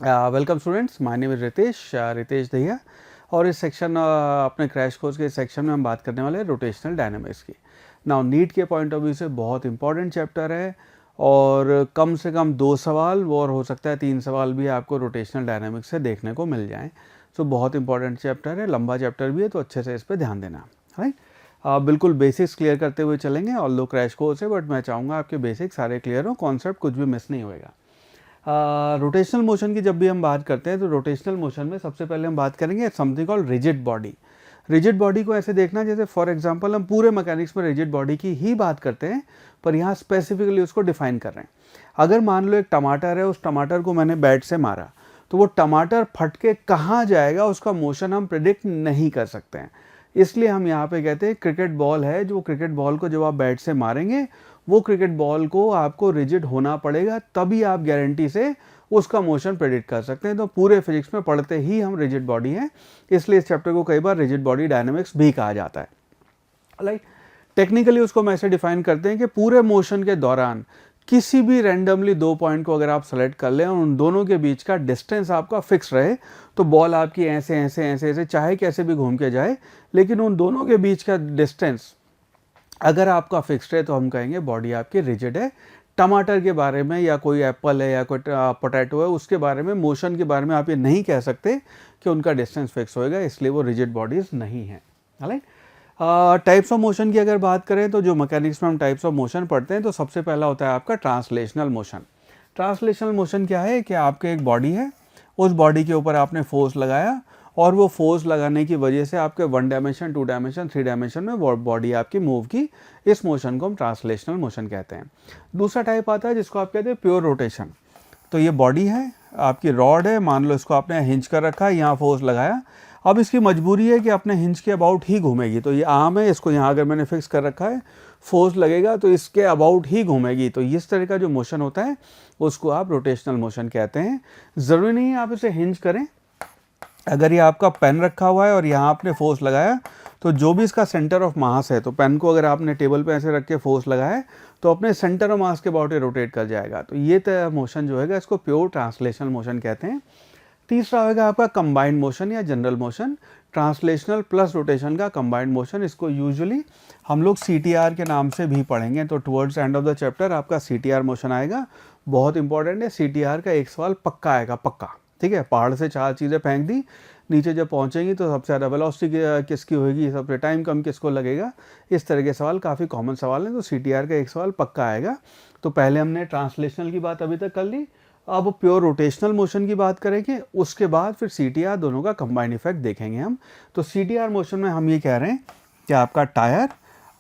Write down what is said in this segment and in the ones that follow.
Welcome students, my name is Ritesh Dahiya. और इस section अपने क्रैश कोर्स के सेक्शन में हम बात करने वाले हैं रोटेशनल डायनामिक्स की। नाउ नीट के पॉइंट ऑफ व्यू से बहुत इंपॉर्टेंट चैप्टर है और कम से कम 2 सवाल और हो सकता है 3 सवाल भी आपको रोटेशनल डायनामिक्स से देखने को मिल जाएं। सो बहुत इंपॉर्टेंट चैप्टर है, लंबा चैप्टर भी है, तो अच्छे से इस पर ध्यान देना। राइट, बिल्कुल बेसिक्स क्लियर करते हुए चलेंगे। ऑल दो क्रैश कोर्स है बट मैं चाहूँगा आपके बेसिक्स सारे क्लियर हो, कॉन्सेप्ट कुछ भी मिस नहीं होएगा। रोटेशनल मोशन की जब भी हम बात करते हैं तो रोटेशनल मोशन में सबसे पहले हम बात करेंगे something called rigid body. Rigid body को ऐसे देखना जैसे फॉर एग्जांपल हम पूरे मैकेनिक्स में रिजिड बॉडी की ही बात करते हैं पर यहाँ स्पेसिफिकली उसको डिफाइन कर रहे हैं। अगर मान लो एक टमाटर है, उस टमाटर को मैंने बैट से मारा तो वो टमाटर फट के कहाँ जाएगा उसका मोशन हम प्रिडिक्ट नहीं कर सकते हैं। इसलिए हम यहाँ पे कहते हैं क्रिकेट बॉल है, जो क्रिकेट बॉल को जब आप बैट से मारेंगे वो क्रिकेट बॉल को आपको रिजिड होना पड़ेगा, तभी आप गारंटी से उसका मोशन प्रेडिक्ट कर सकते हैं। तो पूरे फिजिक्स में पढ़ते ही हम रिजिड बॉडी हैं, इसलिए इस चैप्टर को कई बार रिजिड बॉडी डायनामिक्स भी कहा जाता है। लाइक टेक्निकली उसको हम ऐसे डिफाइन करते हैं कि पूरे मोशन के दौरान किसी भी रैंडमली 2 पॉइंट को अगर आप सेलेक्ट कर लें और उन दोनों के बीच का डिस्टेंस आपका फिक्स रहे तो बॉल आपकी ऐसे ऐसे ऐसे ऐसे चाहे कैसे भी घूम के जाए, लेकिन उन दोनों के बीच का डिस्टेंस अगर आपका फिक्स्ड है तो हम कहेंगे बॉडी आपकी रिजिड है। टमाटर के बारे में या कोई एप्पल है या कोई पोटैटो है उसके बारे में, मोशन के बारे में आप ये नहीं कह सकते कि उनका डिस्टेंस फिक्स होएगा, इसलिए वो रिजिड बॉडीज नहीं है। राइट, टाइप्स ऑफ मोशन की अगर बात करें तो जो मैकेनिक्स में हम टाइप्स ऑफ मोशन पढ़ते हैं तो सबसे पहला होता है आपका ट्रांसलेशनल मोशन। ट्रांसलेशनल मोशन क्या है कि आपके एक बॉडी है, उस बॉडी के ऊपर आपने फोर्स लगाया और वो फोर्स लगाने की वजह से आपके 1 डायमेंशन 2 डायमेंशन 3 डायमेंशन में बॉडी आपकी मूव की, इस मोशन को हम ट्रांसलेशनल मोशन कहते हैं। दूसरा टाइप आता है जिसको आप कहते हैं प्योर रोटेशन। तो ये बॉडी है, आपकी रॉड है, मान लो इसको आपने हिंज कर रखा है, यहाँ फोर्स लगाया, अब इसकी मजबूरी है कि अपने हिंज के अबाउट ही घूमेगी। तो ये आर्म है, इसको यहाँ अगर मैंने फिक्स कर रखा है, फोर्स लगेगा तो इसके अबाउट ही घूमेगी। तो इस तरह का जो मोशन होता है उसको आप रोटेशनल मोशन कहते हैं। ज़रूरी नहीं है आप इसे हिंज करें, अगर ये आपका पेन रखा हुआ है और यहाँ आपने फोर्स लगाया तो जो भी इसका सेंटर ऑफ मास है, तो पेन को अगर आपने टेबल पे ऐसे रख के फोर्स लगाया तो अपने सेंटर ऑफ मास के अबाउट रोटेट कर जाएगा। तो ये मोशन जो है इसको प्योर ट्रांसलेशनल मोशन कहते हैं। तीसरा होगा आपका कंबाइंड मोशन या general motion, translational plus rotation का कंबाइंड मोशन। इसको यूजुअली हम लोग CTR के नाम से भी पढ़ेंगे। तो towards end of the chapter आपका CTR मोशन आएगा, बहुत इंपॉर्टेंट है। CTR का एक सवाल पक्का आएगा, पक्का। ठीक है, पहाड़ से 4 चीज़ें फेंक दी, नीचे जब पहुंचेंगी तो सबसे ज़्यादा वेलोसिटी किसकी होगी, सबसे टाइम कम किसको लगेगा, इस तरह के सवाल काफ़ी कॉमन सवाल हैं। तो CTR का एक सवाल पक्का आएगा। तो पहले हमने ट्रांसलेशनल की बात अभी तक कर ली, अब प्योर रोटेशनल मोशन की बात करेंगे, उसके बाद फिर CTR, दोनों का कंबाइंड इफेक्ट देखेंगे हम। तो CTR मोशन में हम ये कह रहे हैं कि आपका टायर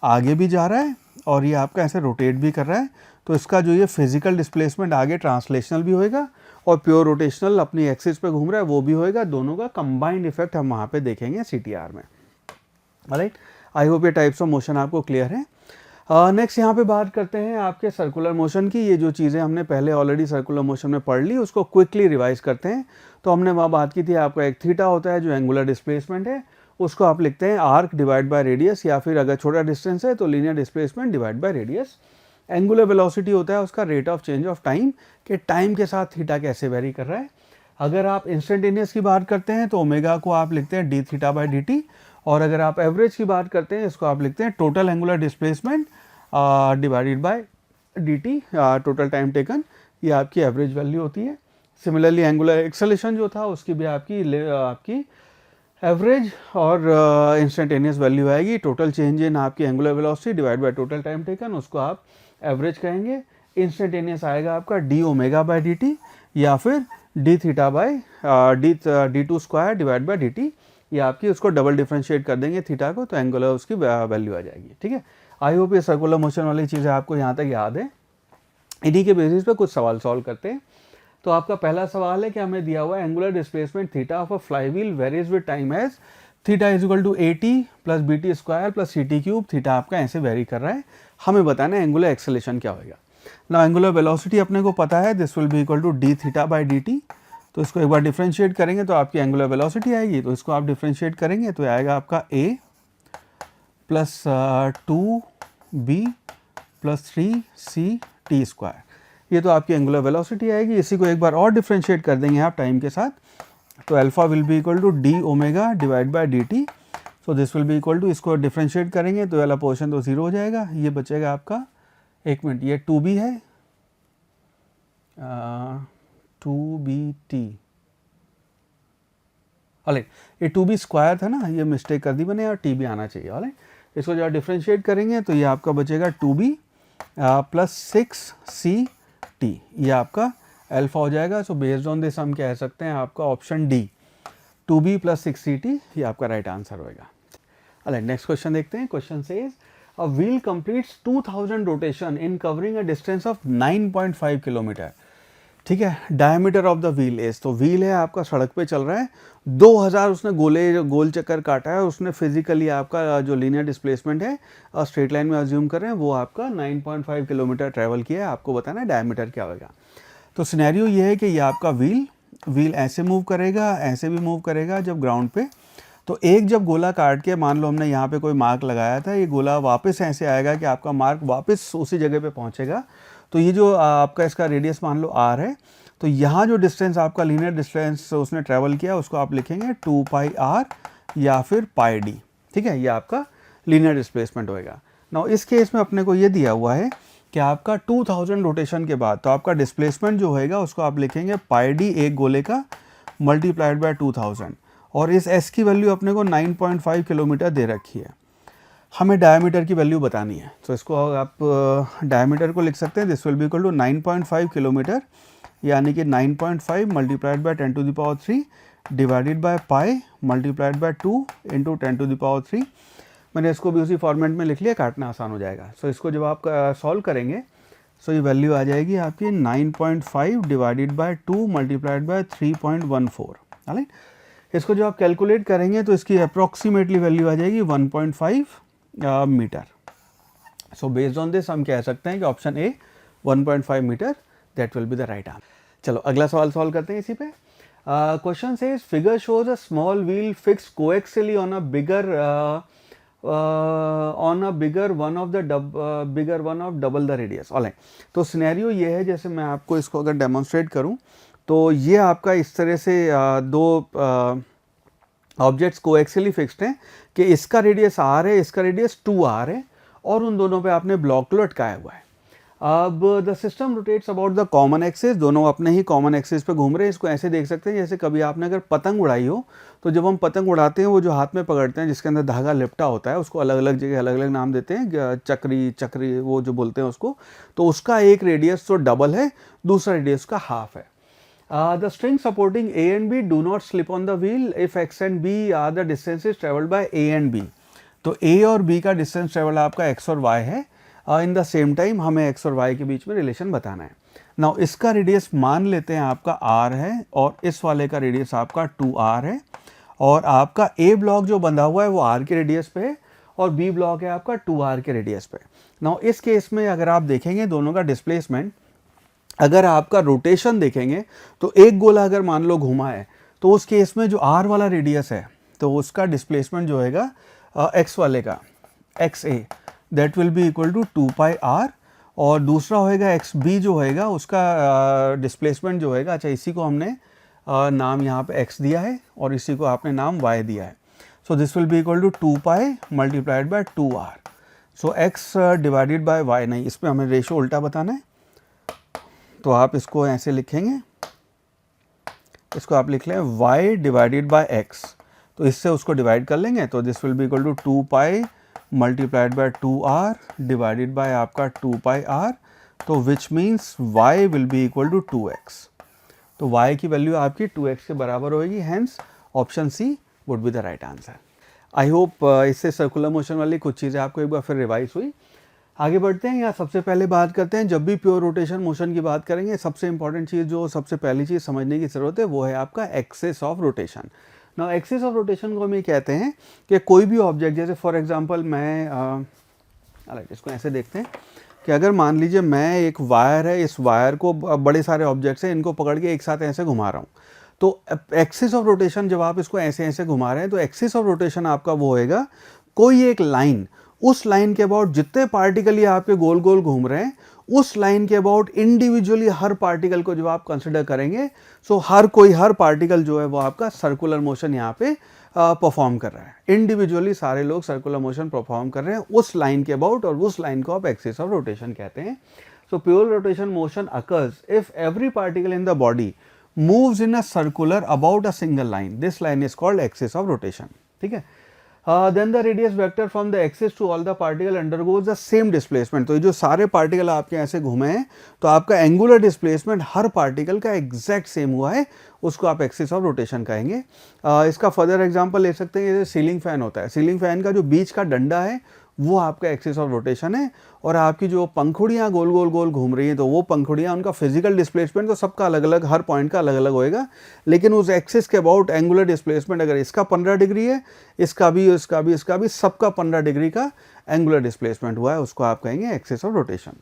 आगे भी जा रहा है और ये आपका ऐसे रोटेट भी कर रहा है, तो इसका जो ये फिजिकल डिस्प्लेसमेंट आगे ट्रांसलेशनल भी होएगा और प्योर रोटेशनल अपनी एक्सिस पे घूम रहा है वो भी होएगा। दोनों का कंबाइंड इफेक्ट हम वहाँ पे देखेंगे CTR में। राइट, आई होप ये टाइप्स ऑफ मोशन आपको क्लियर है। नेक्स्ट यहाँ पे बात करते हैं आपके सर्कुलर मोशन की। ये जो चीज़ें हमने पहले ऑलरेडी सर्कुलर मोशन में पढ़ ली, उसको क्विकली रिवाइज करते हैं। तो हमने वहाँ बात की थी, आपका एक थीटा होता है जो एंगुलर डिस्प्लेसमेंट है, उसको आप लिखते हैं आर्क डिवाइड बाय रेडियस, या फिर अगर छोटा डिस्टेंस है तो linear displacement divide by radius. Angular velocity होता है उसका rate of change of time, कि टाइम के साथ थीटा कैसे वेरी कर रहा है। अगर आप इंस्टेंटेनियस की बात करते हैं तो ओमेगा को आप लिखते हैं d थीटा बाई dt, और अगर आप एवरेज की बात करते हैं इसको आप लिखते हैं total angular displacement divided by dt, total time taken, ये आपकी एवरेज वैल्यू होती है। सिमिलरली एंगुलर एक्सेलेरेशन जो था उसकी भी आपकी एवरेज और इंस्टेंटेनियस वैल्यू आएगी। टोटल चेंज इन आपकी angular velocity divide by total time taken, उसको आप एवरेज कहेंगे। इंस्टेंटेनियस आएगा आपका d ओमेगा बाय dt या फिर d theta by d2 square divide by dt, ये आपकी उसको डबल डिफ्रेंशिएट कर देंगे थीटा को, तो एंगुलर उसकी वैल्यू आ जाएगी। ठीक है, आई होप ये सर्कुलर मोशन वाली चीज़ें आपको यहाँ तक याद है। इन्हीं के बेसिस पे कुछ सवाल सॉल्व करते हैं। तो आपका पहला सवाल है कि हमें दिया हुआ है angular displacement theta of a flywheel varies with time as theta is equal to AT plus BT square plus CT cube. Theta आपका ऐसे वेरी कर रहा है, हमें बताना है एंगुलर एक्सेलेरेशन क्या होगा। ना एंगुलर वेलोसिटी अपने को पता है, this will be equal to d theta by dt। तो इसको एक बार डिफ्रेंशिएट करेंगे तो आपकी एंगुलर वेलोसिटी आएगी, तो इसको आप डिफ्रेंशिएट करेंगे तो आएगा आपका a plus 2b plus 3c t square. ये तो आपकी एंगुलर वेलोसिटी आएगी। इसी को एक बार और डिफ्रेंशिएट कर देंगे आप टाइम के साथ, तो alpha will be equal to D omega divide by D T. So this will be equal to, इसको डिफ्रेंशिएट करेंगे तो वाला पोर्शन तो 0 हो जाएगा, ये बचेगा आपका, एक मिनट, ये 2b है, 2bt, ऑलराइट, ये 2b स्क्वायर था ना, ये मिस्टेक कर दी मैंने, और टी भी आना चाहिए। ऑलराइट, इसको जब डिफ्रेंशिएट करेंगे तो ये आपका बचेगा 2b प्लस 6ct, ये आपका अल्फा हो जाएगा। सो बेस्ड ऑन दिस हम कह सकते हैं आपका option D, 2b plus 6ct, ये आपका राइट आंसर होएगा। ऑलराइट, नेक्स्ट क्वेश्चन देखते हैं। Question says a wheel completes 2000 rotation in covering a distance of 9.5 kilometre. ठीक है, diameter of the wheel is, तो व्हील है आपका सड़क पे चल रहा है, 2000 उसने गोल चक्कर काटा है, उसने फिजिकली आपका जो लीनियर डिस्प्लेसमेंट है स्ट्रेट लाइन में अज्यूम कर रहे हैं, वो आपका 9.5 किलोमीटर ट्रैवल किया है, आपको बताना है डायमीटर क्या होगा। तो सिनेरियो ये है कि ये आपका व्हील ऐसे मूव करेगा, ऐसे भी मूव करेगा जब ग्राउंड पे, तो एक जब गोला काट के, मान लो हमने यहाँ पे कोई मार्क लगाया था, ये गोला वापस ऐसे आएगा कि आपका मार्क वापस उसी जगह पे पहुँचेगा। तो ये जो आपका इसका रेडियस मान लो r है, तो यहाँ जो डिस्टेंस आपका लीनियर डिस्टेंस उसने ट्रैवल किया उसको आप लिखेंगे 2 पाई r या फिर पाई d। ठीक है, ये आपका लीनियर डिस्प्लेसमेंट होएगा। नाउ इस केस में अपने को ये दिया हुआ है कि आपका 2000 रोटेशन के बाद, तो आपका डिस्प्लेसमेंट जो होएगा उसको आप लिखेंगे पाई d एक गोले का मल्टीप्लाइड बाय 2000, और इस s की वैल्यू अपने को 9.5 किलोमीटर दे रखी है, हमें डायमीटर की वैल्यू बतानी है। तो इसको आप डायमीटर को लिख सकते हैं, this will be equal to 9.5 kilometre, यानी कि 9.5 multiplied by 10 to the power 3 divided by pi multiplied by 2 into 10 to the power 3। मैंने इसको भी उसी फॉर्मेट में लिख लिया, काटना आसान हो जाएगा। सो इसको जब आप सॉल्व करेंगे, सो ये वैल्यू आ जाएगी आपकी 9.5 divided by 2 multiplied bye 3.14। Right, इसको जब आप कैलकुलेट करेंगे तो इसकी अप्रॉक्सीमेटली वैल्यू आ जाएगी 1.5 metre. So based on this हम कह सकते हैं कि option A 1.5 metre, that will be the right answer. चलो अगला सवाल सॉल्व करते हैं इसी पे। Question says figure shows a small wheel fix coaxially on a bigger one of double the radius. Alright, तो सिनेरियो ये है, जैसे मैं आपको इसको अगर डेमोन्स्ट्रेट करूं, तो ये आपका इस तरह से दो ऑब्जेक्ट्स कोएक्सियली फिक्स्ड हैं कि इसका रेडियस r है, इसका रेडियस 2r है, और उन दोनों पे आपने ब्लॉक को लटकाया हुआ है। अब the system rotates about the common axis, दोनों अपने ही कॉमन एक्सिस पे घूम रहे हैं। इसको ऐसे देख सकते हैं जैसे कभी आपने अगर पतंग उड़ाई हो, तो जब हम पतंग उड़ाते हैं, वो जो हाथ में पकड़ते हैं जिसके अंदर धागा लिपटा होता है, उसको अलग अलग जगह अलग अलग नाम देते हैं, चक्री वो जो बोलते हैं उसको, तो उसका एक रेडियस तो डबल है, दूसरा रेडियस का हाफ है। The strings supporting A and B do not slip on the wheel if X and B are the distances traveled by A and B। तो A और B का डिस्टेंस ट्रेवल आपका X और Y है, in the same time हमें X और Y के बीच में रिलेशन बताना है। नाउ इसका रेडियस मान लेते हैं आपका R है, और इस वाले का रेडियस आपका 2R है, और आपका A ब्लॉक जो बंधा हुआ है वो R के रेडियस पे है, और B ब्लॉक है आपका 2R के रेडियस पे। नाउ इस केस में अगर आप देखेंगे दोनों का डिस्प्लेसमेंट, अगर आपका रोटेशन देखेंगे तो एक गोला अगर मान लो घुमा है, तो उस केस में जो r वाला रेडियस है, तो उसका डिस्प्लेसमेंट जो होगा x वाले का xa, that will be equal to 2 pi r, और दूसरा होएगा xb जो होएगा उसका डिस्प्लेसमेंट जो होएगा, अच्छा इसी को हमने नाम यहाँ पे x दिया है और इसी को आपने नाम y दिया है। So this will be equal to 2 pi multiplied by 2r। So x divided by y, नहीं, इस पर हमें रेशो उल्टा बताना है, तो आप इसको ऐसे लिखेंगे, इसको आप लिख लें y डिवाइडेड बाय x, तो इससे उसको डिवाइड कर लेंगे, तो this will be equal to 2 pi multiplied by 2r divided by आपका 2 पाई r, तो which means y will be equal to 2x। तो y की वैल्यू आपकी 2x के बराबर होगी, hence option C would be the right answer. I hope इससे circular motion वाली कुछ चीज़ें आपको एक बार फिर रिवाइज हुई। आगे बढ़ते हैं, यहाँ सबसे पहले बात करते हैं, जब भी प्योर रोटेशन मोशन की बात करेंगे, सबसे इंपॉर्टेंट चीज़ जो सबसे पहली चीज़ समझने की ज़रूरत है वो है आपका एक्सिस ऑफ रोटेशन। ना एक्सिस ऑफ रोटेशन को हम ये कहते हैं कि कोई भी ऑब्जेक्ट, जैसे फॉर एग्जांपल मैं इसको ऐसे देखते हैं कि अगर मान लीजिए मैं एक वायर है, इस वायर को बड़े सारे ऑब्जेक्ट्स हैं, इनको पकड़ के एक साथ ऐसे घुमा रहा हूँ, तो एक्सिस ऑफ रोटेशन जब आप इसको ऐसे ऐसे घुमा रहे हैं, तो एक्सिस ऑफ रोटेशन आपका वो होएगा कोई एक लाइन, उस लाइन के अबाउट जितने पार्टिकल ये आपके गोल गोल घूम रहे हैं, उस लाइन के अबाउट इंडिविजुअली हर पार्टिकल को जो आप कंसिडर करेंगे, सो हर पार्टिकल जो है वो आपका सर्कुलर मोशन यहाँ पे परफॉर्म कर रहा है। इंडिविजुअली सारे लोग सर्कुलर मोशन परफॉर्म कर रहे हैं उस लाइन के अबाउट, और उस लाइन को आप एक्सिस ऑफ रोटेशन कहते हैं। So pure rotation motion occurs if every particle in the body moves in a circular about a single line. This line is called axis of rotation. ठीक है। Then the radius vector from the axis to all the particle undergoes the same displacement. तो ये जो सारे particle आपके ऐसे घूमे हैं तो आपका एंगुलर डिस्प्लेसमेंट हर पार्टिकल का एग्जैक्ट सेम हुआ है, उसको आप एक्सिस ऑफ रोटेशन कहेंगे। इसका फर्दर एग्जांपल ले सकते हैं, जैसे सीलिंग फैन होता है, सीलिंग फैन का जो बीच का डंडा है वो आपका एक्सिस ऑफ रोटेशन है, और आपकी जो पंखुड़ियाँ गोल गोल गोल घूम रही हैं तो वो पंखुड़ियाँ, उनका फिजिकल डिस्प्लेसमेंट तो सबका अलग अलग, हर पॉइंट का अलग अलग होएगा, लेकिन उस एक्सिस के अबाउट एंगुलर डिस्प्लेसमेंट अगर इसका 15 डिग्री है, इसका भी सबका 15 डिग्री का एंगुलर डिस्प्लेसमेंट हुआ है, उसको आप कहेंगे एक्सिस ऑफ रोटेशन।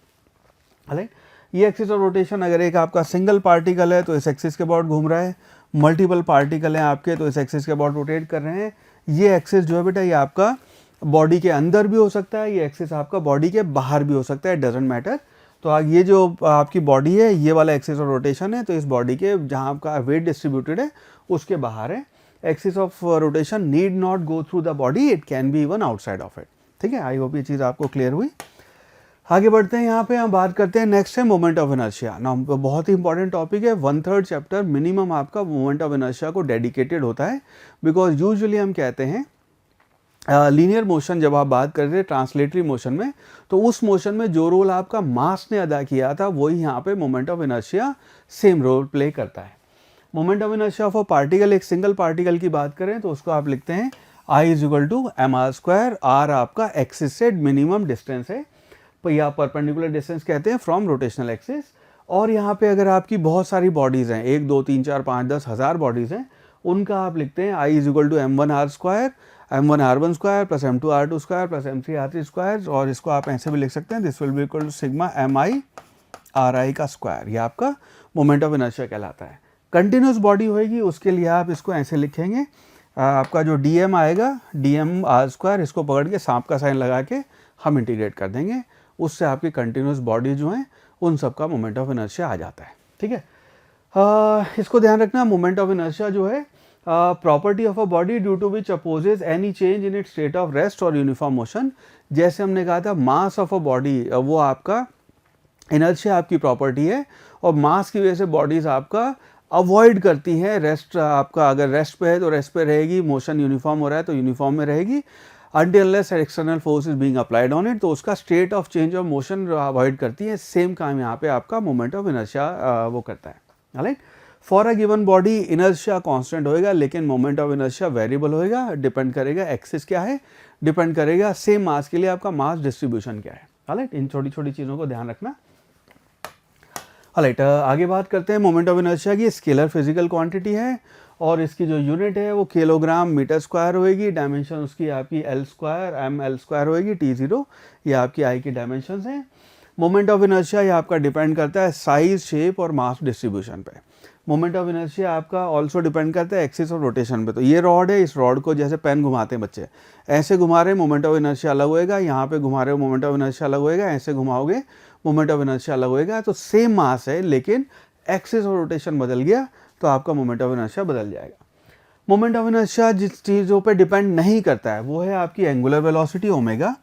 राइट, ये एक्सिस ऑफ रोटेशन अगर एक आपका सिंगल पार्टिकल है तो इस एक्सिस के अबाउट घूम रहा है, मल्टीपल पार्टिकल हैं आपके तो इस एक्सिस के अबाउट रोटेट कर रहे हैं। ये एक्सिस जो है बेटा ये आपका बॉडी के अंदर भी हो सकता है, ये एक्सिस आपका बॉडी के बाहर भी हो सकता है, डजंट मैटर। तो ये जो आपकी बॉडी है ये वाला एक्सिस ऑफ रोटेशन है, तो इस बॉडी के जहाँ आपका वेट डिस्ट्रीब्यूटेड है उसके बाहर है। Axis of rotation need not go through the body, it can be even outside of it. ठीक है, आई होप ये चीज़ आपको क्लियर हुई। आगे बढ़ते हैं, यहाँ पे हम बात करते हैं नेक्स्ट है मोमेंट ऑफ इनर्शिया। ना बहुत ही इंपॉर्टेंट टॉपिक है, 1/3 चैप्टर मिनिमम आपका मोमेंट ऑफ इनर्शिया को डेडिकेटेड होता है, बिकॉज यूजुअली हम कहते हैं लीनियर मोशन जब आप बात कर रहे हैं ट्रांसलेटरी मोशन में, तो उस मोशन में जो रोल आपका मास ने अदा किया था वही यहाँ पे moment of inertia same role play करता है। Moment of inertia of a particle, एक सिंगल पार्टिकल की बात करें तो उसको आप लिखते हैं I = mr²। r आपका एक्सिस से मिनिमम डिस्टेंस है, या परपेंडिकुलर डिस्टेंस कहते हैं फ्रॉम रोटेशनल एक्सिस। और यहाँ पे अगर आपकी बहुत सारी बॉडीज़ हैं, 1 2 3 4 5 10 हज़ार बॉडीज़ हैं, उनका आप लिखते हैं I = m1r² m1r1² + m2r2² + m3r3², और इसको आप ऐसे भी लिख सकते हैं, this will be equal to sigma mi ri का स्क्वायर। ये आपका मोमेंट ऑफ इनर्शिया कहलाता है। कंटिन्यूस बॉडी होएगी उसके लिए आप इसको ऐसे लिखेंगे, आपका जो dm आएगा dm r², इसको पकड़ के सांप का साइन लगा के हम इंटीग्रेट कर देंगे, उससे आपकी कंटिन्यूस बॉडी जो है उन सब का मोमेंट ऑफ इनर्शिया आ जाता है। ठीक है, इसको ध्यान रखना, मोमेंट ऑफ इनर्शिया जो है property of a body due to which opposes any change in its state of rest और यूनिफॉर्म मोशन। जैसे हमने कहा था मास ऑफ अ बॉडी वो आपका इनर्शिया आपकी प्रॉपर्टी है, और मास की वजह से बॉडीज आपका अवॉइड करती हैं रेस्ट। आपका अगर रेस्ट पे है तो रेस्ट पे रहेगी, मोशन यूनिफॉर्म हो रहा है तो यूनिफॉर्म में रहेगी, until unless external force is being applied on it, तो उसका state of change of motion avoid करती है। सेम काम यहाँ पे आपका मोमेंट ऑफ इनर्शिया वो करता है। Right, for a given body inertia constant होएगा, लेकिन मोमेंट ऑफ इनर्शिया वेरिएबल होएगा, डिपेंड करेगा एक्सिस क्या है, डिपेंड करेगा सेम मास के लिए आपका मास डिस्ट्रीब्यूशन क्या है। राइट, इन छोटी छोटी चीज़ों को ध्यान रखना। राइट, आगे बात करते हैं मोमेंट ऑफ इनर्शिया की। स्केलर फिजिकल क्वांटिटी है और इसकी जो यूनिट है वो किलोग्राम मीटर स्क्वायर होएगी, डायमेंशन उसकी आपकी L² ml² होएगी, T0 ये आपकी आई की डायमेंशंस हैं। मोमेंट ऑफ इनर्शिया ये आपका डिपेंड करता है साइज, शेप और मास डिस्ट्रीब्यूशन पे। मोमेंट ऑफ इनर्शिया आपका ऑल्सो डिपेंड करता है एक्सिस ऑफ रोटेशन पे। तो ये रॉड है, इस रॉड को जैसे पेन घुमाते हैं बच्चे, ऐसे घुमा रहे हैं मोमेंट ऑफ इनर्शिया अलग होएगा, यहाँ पे घुमा रहे हो मोमेंट ऑफ इनर्शिया अलग होएगा, ऐसे घुमाओगे मोमेंट ऑफ इनर्शिया अलग होएगा। तो सेम मास है लेकिन एक्सिस ऑफ रोटेशन बदल गया तो आपका मोमेंट ऑफ इनर्शिया बदल जाएगा। मोमेंट ऑफ इनर्शिया जिस चीज़ों पे डिपेंड नहीं करता है वो है आपकी angular velocity omega,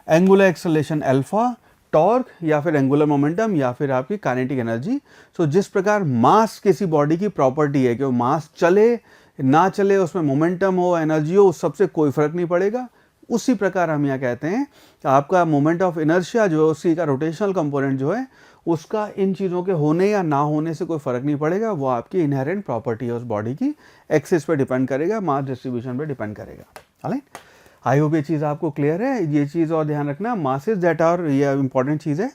angular acceleration alpha, torque या फिर एंगुलर मोमेंटम या फिर आपकी काइनेटिक एनर्जी। सो जिस प्रकार मास किसी बॉडी की प्रॉपर्टी है कि वो मास चले ना चले, उसमें मोमेंटम हो एनर्जी हो, उस सबसे कोई फर्क नहीं पड़ेगा, उसी प्रकार हम यहाँ कहते हैं आपका मोमेंट ऑफ इनर्शिया जो है उसी का रोटेशनल कंपोनेंट जो है उसका इन चीज़ों के होने या ना होने से कोई फ़र्क नहीं पड़ेगा, वो आपकी इनहेरेंट प्रॉपर्टी है उस बॉडी की, एक्सिस पे डिपेंड करेगा, मास डिस्ट्रीब्यूशन पे डिपेंड करेगा। राइट, आई होप ये चीज़ आपको क्लियर है। ये चीज़ और ध्यान रखना, मासेस दैट आर, ये इंपॉर्टेंट चीज़ है,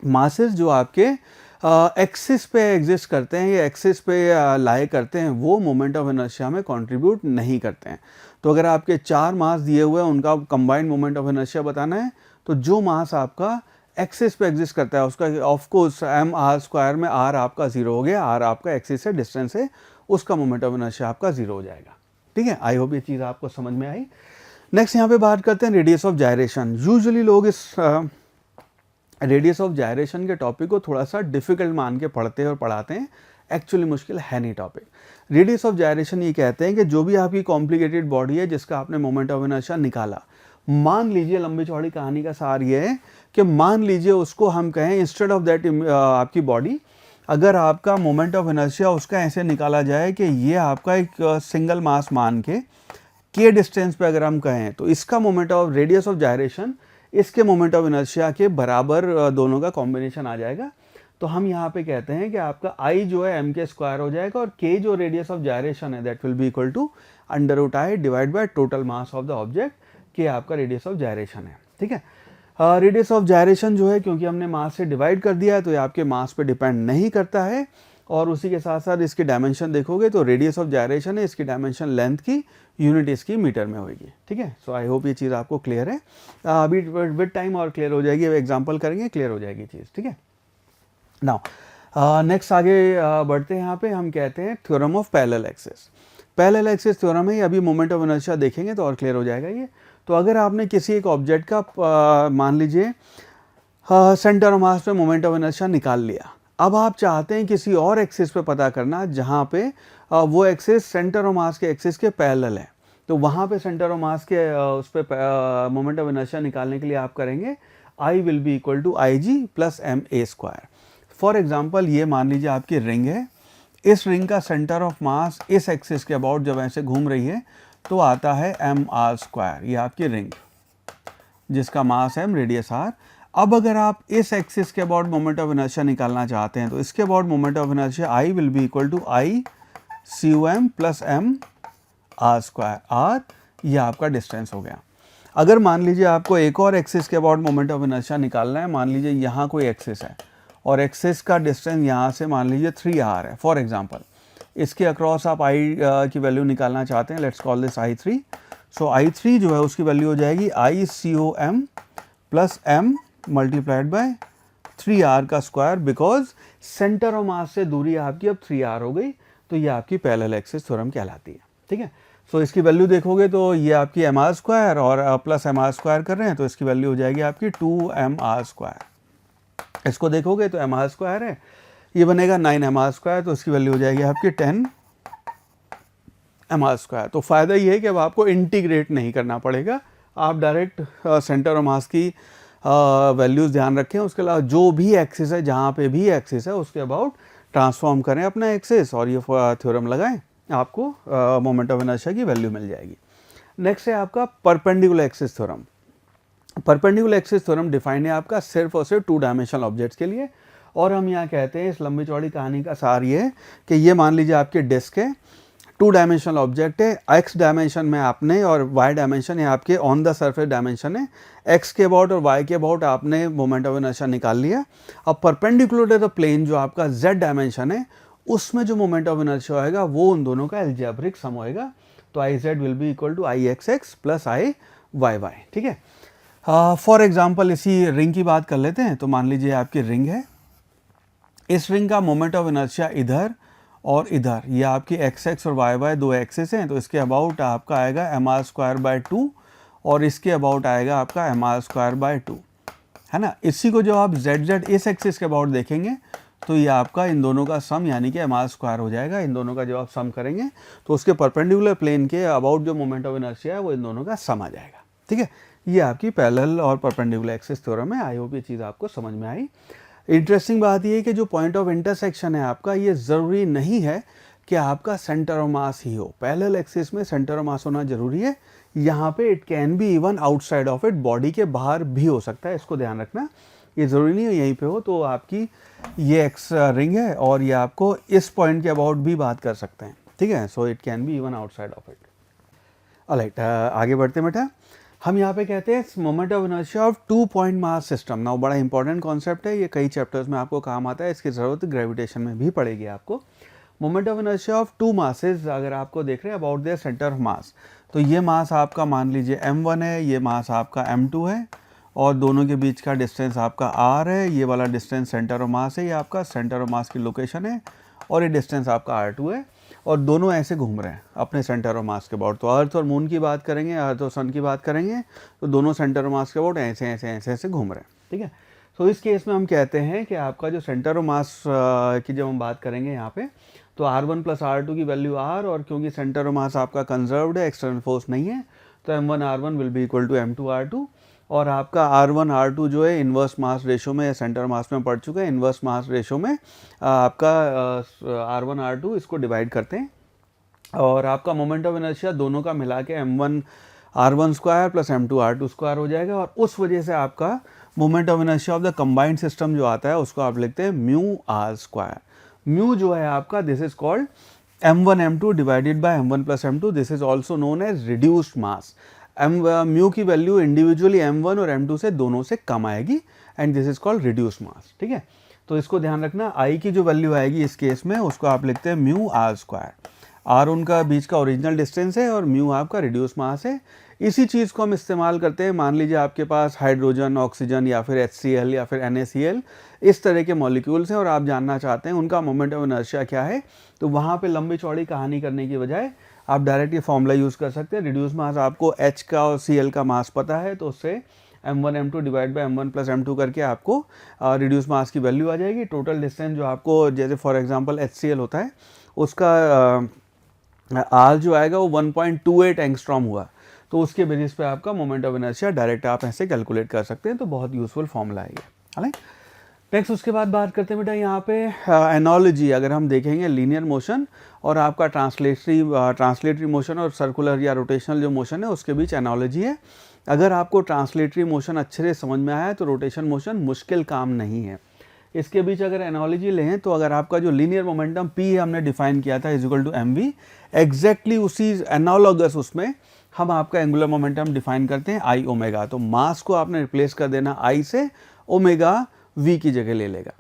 मासेस जो आपके एक्सिस पे एग्जिस्ट करते हैं या एक्सिस पे लाई करते हैं वो मोमेंट ऑफ इनर्शिया में कंट्रीब्यूट नहीं करते हैं। तो अगर आपके 4 मास दिए हुए हैं उनका कंबाइंड मोमेंट ऑफ इनर्शिया बताना है, तो जो मास आपका एक्सिस पे एग्जिस्ट करता है उसका ऑफ कोर्स mr² में r आपका 0 हो गया, r आपका एक्सिस से डिस्टेंस है, उसका मोमेंट ऑफ इनर्शिया आपका 0 हो जाएगा। ठीक है, आई होप ये चीज़ आपको समझ में आई। नेक्स्ट यहाँ पे बात करते हैं रेडियस ऑफ जायरेशन। यूजुअली लोग इस रेडियस ऑफ जायरेशन के टॉपिक को थोड़ा सा डिफिकल्ट मान के पढ़ते हैं और पढ़ाते हैं, एक्चुअली मुश्किल है नहीं टॉपिक। रेडियस ऑफ जायरेशन ये कहते हैं कि जो भी आपकी कॉम्प्लिकेटेड बॉडी है जिसका आपने मोमेंट ऑफ इनर्शिया निकाला, मान लीजिए, लंबी चौड़ी कहानी का सार ये है कि मान लीजिए उसको हम कहें इंस्टेड ऑफ दैट आपकी बॉडी, अगर आपका मोमेंट ऑफ इनर्शिया उसका ऐसे निकाला जाए कि ये आपका एक सिंगल मास मान के डिस्टेंस पे अगर हम कहें तो इसका moment of radius of gyration इसके मोमेंट ऑफ इनर्शिया के बराबर दोनों का कॉम्बिनेशन आ जाएगा। तो हम यहाँ पे कहते हैं कि आपका आई जो है m के स्क्वायर हो जाएगा और k जो रेडियस ऑफ जायरेशन है that will be equal to √i divide by total mass of the object, के आपका रेडियस ऑफ जायरेशन है। ठीक है, रेडियस ऑफ जायरेशन जो है क्योंकि हमने मास से डिवाइड कर दिया है तो ये आपके मास पे डिपेंड नहीं करता है, और उसी के साथ साथ इसकी डायमेंशन देखोगे तो रेडियस ऑफ जायरेशन है, इसकी डायमेंशन लेंथ की, यूनिट इसकी मीटर में होगी। ठीक है, सो आई होप ये चीज़ आपको क्लियर है। अभी विद टाइम और क्लियर हो जाएगी, एग्जाम्पल करेंगे क्लियर हो जाएगी चीज़। ठीक है, नाउ नेक्स्ट आगे बढ़ते हैं। यहाँ पे हम कहते हैं theorem of parallel axis. Parallel axis theorem है, अभी मोमेंट ऑफ इनर्शिया देखेंगे तो और क्लियर हो जाएगा ये। तो अगर आपने किसी एक ऑब्जेक्ट का मान लीजिए सेंटर ऑफ मास पे मोमेंट ऑफ इनर्शिया निकाल लिया, अब आप चाहते हैं किसी और एक्सिस पे पता करना जहाँ पे वो एक्सिस सेंटर ऑफ मास के एक्सिस के पैरेलल है, तो वहाँ पे सेंटर ऑफ मास के उस पर मोमेंट ऑफ इनर्शिया निकालने के लिए आप करेंगे I will be equal to IG plus MA square. For example ये मान लीजिए आपकी रिंग है, इस रिंग का सेंटर ऑफ मास इस एक्सिस के अबाउट जब ऐसे घूम रही है तो आता है MR स्क्वायर, ये आपकी रिंग जिसका मास है रेडियस R। अब अगर आप इस एक्सिस के अबाउट मोमेंट ऑफ इनर्शिया निकालना चाहते हैं तो इसके about moment of inertia I will be equal to I COM plus M R square. R ये आपका डिस्टेंस हो गया। अगर मान लीजिए आपको एक और एक्सिस के अबाउट मोमेंट ऑफ इनर्शिया निकालना है, मान लीजिए यहाँ कोई एक्सिस है और एक्सिस का डिस्टेंस यहाँ से मान लीजिए 3R है फॉर एग्जांपल, इसके अक्रॉस आप I की वैल्यू निकालना चाहते हैं, let's call this I3। So I3 जो है उसकी वैल्यू हो जाएगी I COM plus M multiplied by 3R का square, because centre of mass से दूरी आपकी अब 3R हो गई, तो ये आपकी पैरेलल एक्सिस थ्योरम कहलाती है। ठीक है, सो इसकी वैल्यू देखोगे तो ये आपकी MR स्क्वायर और प्लस MR स्क्वायर कर रहे हैं तो इसकी वैल्यू हो जाएगी आपकी 2MR स्क्वायर। इसको देखोगे तो MR स्क्वायर है, ये बनेगा 9MR स्क्वायर, तो इसकी वैल्यू हो जाएगी आपकी 10MR स्क्वायर। तो फ़ायदा ये है कि अब आपको इंटीग्रेट नहीं करना पड़ेगा, आप डायरेक्ट सेंटर ऑफ मास की वैल्यूज़ ध्यान रखें, उसके अलावा जो भी एक्सिस है, जहाँ पे भी एक्सिस है उसके अबाउट ट्रांसफॉर्म करें अपना एक्सिस और ये थ्योरम लगाएं, आपको मोमेंट ऑफ इनर्शिया की वैल्यू मिल जाएगी। नेक्स्ट है आपका perpendicular axis theorem. Perpendicular axis theorem define है आपका सिर्फ और सिर्फ 2 डायमेंशनल ऑब्जेक्ट्स के लिए, और हम यहाँ कहते हैं इस लंबी चौड़ी कहानी का सार ये है कि ये मान लीजिए आपके डिस्क है, 2 डायमेंशनल ऑब्जेक्ट है, x डायमेंशन में आपने और y डायमेंशन है आपके ऑन द सरफेस डायमेंशन है, x के अबाउट और y के अबाउट आपने मोमेंट ऑफ इनर्शिया निकाल लिया। अब परपेंडिकुलर टू द प्लेन जो आपका z डायमेंशन है उसमें जो मोमेंट ऑफ इनर्शिया होएगा वो उन दोनों का अलजेब्रिक सम होएगा, तो I z will be equal to IXX plus IYY। ठीक है, फॉर एग्जाम्पल इसी रिंग की बात कर लेते हैं। तो मान लीजिए आपकी रिंग है, इस रिंग का मोमेंट ऑफ इनर्शिया इधर और इधर, ये आपकी XX और YY दो एक्सिस हैं, तो इसके अबाउट आपका आएगा MR स्क्वायर बाय 2 और इसके अबाउट आएगा आपका MR स्क्वायर बाय 2, है ना। इसी को जो आप ZZ इस एक्सिस के अबाउट देखेंगे तो ये आपका इन दोनों का सम यानी कि MR स्क्वायर हो जाएगा। इन दोनों का जब आप सम करेंगे तो उसके परपेंडिकुलर प्लेन के अबाउट जो मोमेंट ऑफ इनर्शिया है वो इन दोनों का सम आ जाएगा। ठीक है, ये आपकी पैरेलल और परपेंडिकुलर एक्सिस थ्योरम है। आई होप ये चीज़ आपको समझ में आई। इंटरेस्टिंग बात ये है कि जो पॉइंट ऑफ इंटरसेक्शन है आपका, ये ज़रूरी नहीं है कि आपका सेंटर ऑफ मास ही हो। पैरेलल एक्सिस में सेंटर ऑफ मास होना जरूरी है। यहाँ पे it can be even outside of it, body के बाहर भी हो सकता है, इसको ध्यान रखना। ये ज़रूरी नहीं है यहीं पे हो। तो आपकी ये एक्स रिंग है और ये आपको इस पॉइंट के अबाउट भी बात कर सकते हैं। ठीक है, so it can be even outside of it. Alright, आगे बढ़ते बेटा। हम यहाँ पे कहते हैं moment of inertia of 2 point mass system. Now बड़ा इंपॉर्टेंट कॉन्सेप्ट है, ये कई चैप्टर्स में आपको काम आता है, इसकी ज़रूरत ग्रेविटेशन में भी पड़ेगी आपको। Moment of inertia of 2 masses अगर आपको देख रहे हैं about their centre of mass, तो ये मास आपका मान लीजिए m1 है, ये मास आपका m2 है और दोनों के बीच का डिस्टेंस आपका r है। ये वाला डिस्टेंस सेंटर ऑफ मास है, ये आपका सेंटर ऑफ मास की लोकेशन है और ये डिस्टेंस आपका r2 है और दोनों ऐसे घूम रहे हैं अपने सेंटर ऑफ मास के अबाउट। तो अर्थ और मून की बात करेंगे, अर्थ और सन की बात करेंगे तो दोनों सेंटर ऑफ मास के अबाउट ऐसे ऐसे ऐसे ऐसे घूम रहे हैं। ठीक है, तो इस केस में हम कहते हैं कि आपका जो सेंटर ऑफ मास की जब हम बात करेंगे यहाँ पे, तो R1 प्लस R2 की वैल्यू R, और क्योंकि सेंटर ऑफ मास आपका कंजर्व्ड है, एक्सटर्नल फोर्स नहीं है, तो M1 R1 will be equal to M2 R2, और आपका R1 R2 जो है इन्वर्स मास रेशो में, सेंटर मास में पड़ चुका है, इन्वर्स मास रेशो में आपका R1 R2 इसको डिवाइड करते हैं, और आपका मोमेंट ऑफ इनर्शिया दोनों का मिला के M1 R1 square plus M2 R2 square हो जाएगा, और उस वजह से आपका moment of inertia of the combined system जो आता है उसको आप लिखते हैं म्यू आर स्क्वायर। म्यू जो है आपका, this is called M1 M2 divided by M1 plus M2, this is also known as reduced mass. Mu की वैल्यू इंडिविजुअली M1 और M2 से दोनों से कम आएगी, and this is called reduced mass. ठीक है, तो इसको ध्यान रखना, आई की जो वैल्यू आएगी इस केस में उसको आप लिखते हैं म्यू आर स्क्वायर। आर उनका बीच का ओरिजिनल डिस्टेंस है और म्यू आपका रिड्यूस मास है। इसी चीज़ को हम इस्तेमाल करते हैं, मान लीजिए आपके पास हाइड्रोजन, ऑक्सीजन या फिर HCl या फिर NaCl इस तरह के मॉलिक्यूल्स हैं, और आप जानना चाहते हैं उनका मोमेंट ऑफ इनर्शिया क्या है, तो वहाँ पे लंबी चौड़ी कहानी करने की बजाय आप डायरेक्ट ये फॉर्मूला यूज़ कर सकते हैं। रिड्यूस मास आपको H का और Cl का मास पता है, तो उससे M1 M2 divide by M1 plus M2 करके आपको रिड्यूस मास की वैल्यू आ जाएगी। टोटल डिस्टेंस जो आपको, जैसे फॉर एग्जांपल HCl होता है, उसका R जो आएगा वो 1.28 एंगस्ट्रॉम हुआ, तो उसके बेसिस पे आपका मोमेंट ऑफ इनर्शिया डायरेक्ट आप ऐसे कैलकुलेट कर सकते हैं, तो बहुत यूजफुल फॉर्मूला है ये। हालांकि नेक्स्ट उसके बाद बात करते हैं बेटा यहाँ पे एनालॉजी। अगर हम देखेंगे लीनियर मोशन और आपका ट्रांसलेटरी मोशन और सर्कुलर या रोटेशनल जो मोशन है उसके बीच एनालॉजी है। अगर आपको ट्रांसलेटरी मोशन अच्छे से समझ में आया है तो रोटेशन मोशन मुश्किल काम नहीं है। इसके बीच अगर एनालॉजी लें तो अगर आपका जो लीनियर मोमेंटम P हमने डिफाइन किया था is equal to mv, exactly उसी एनालॉगस उसमें हम आपका एंगुलर मोमेंटम डिफाइन करते हैं I ओमेगा। तो मास को आपने रिप्लेस कर देना I से, ओमेगा v की जगह ले लेगा।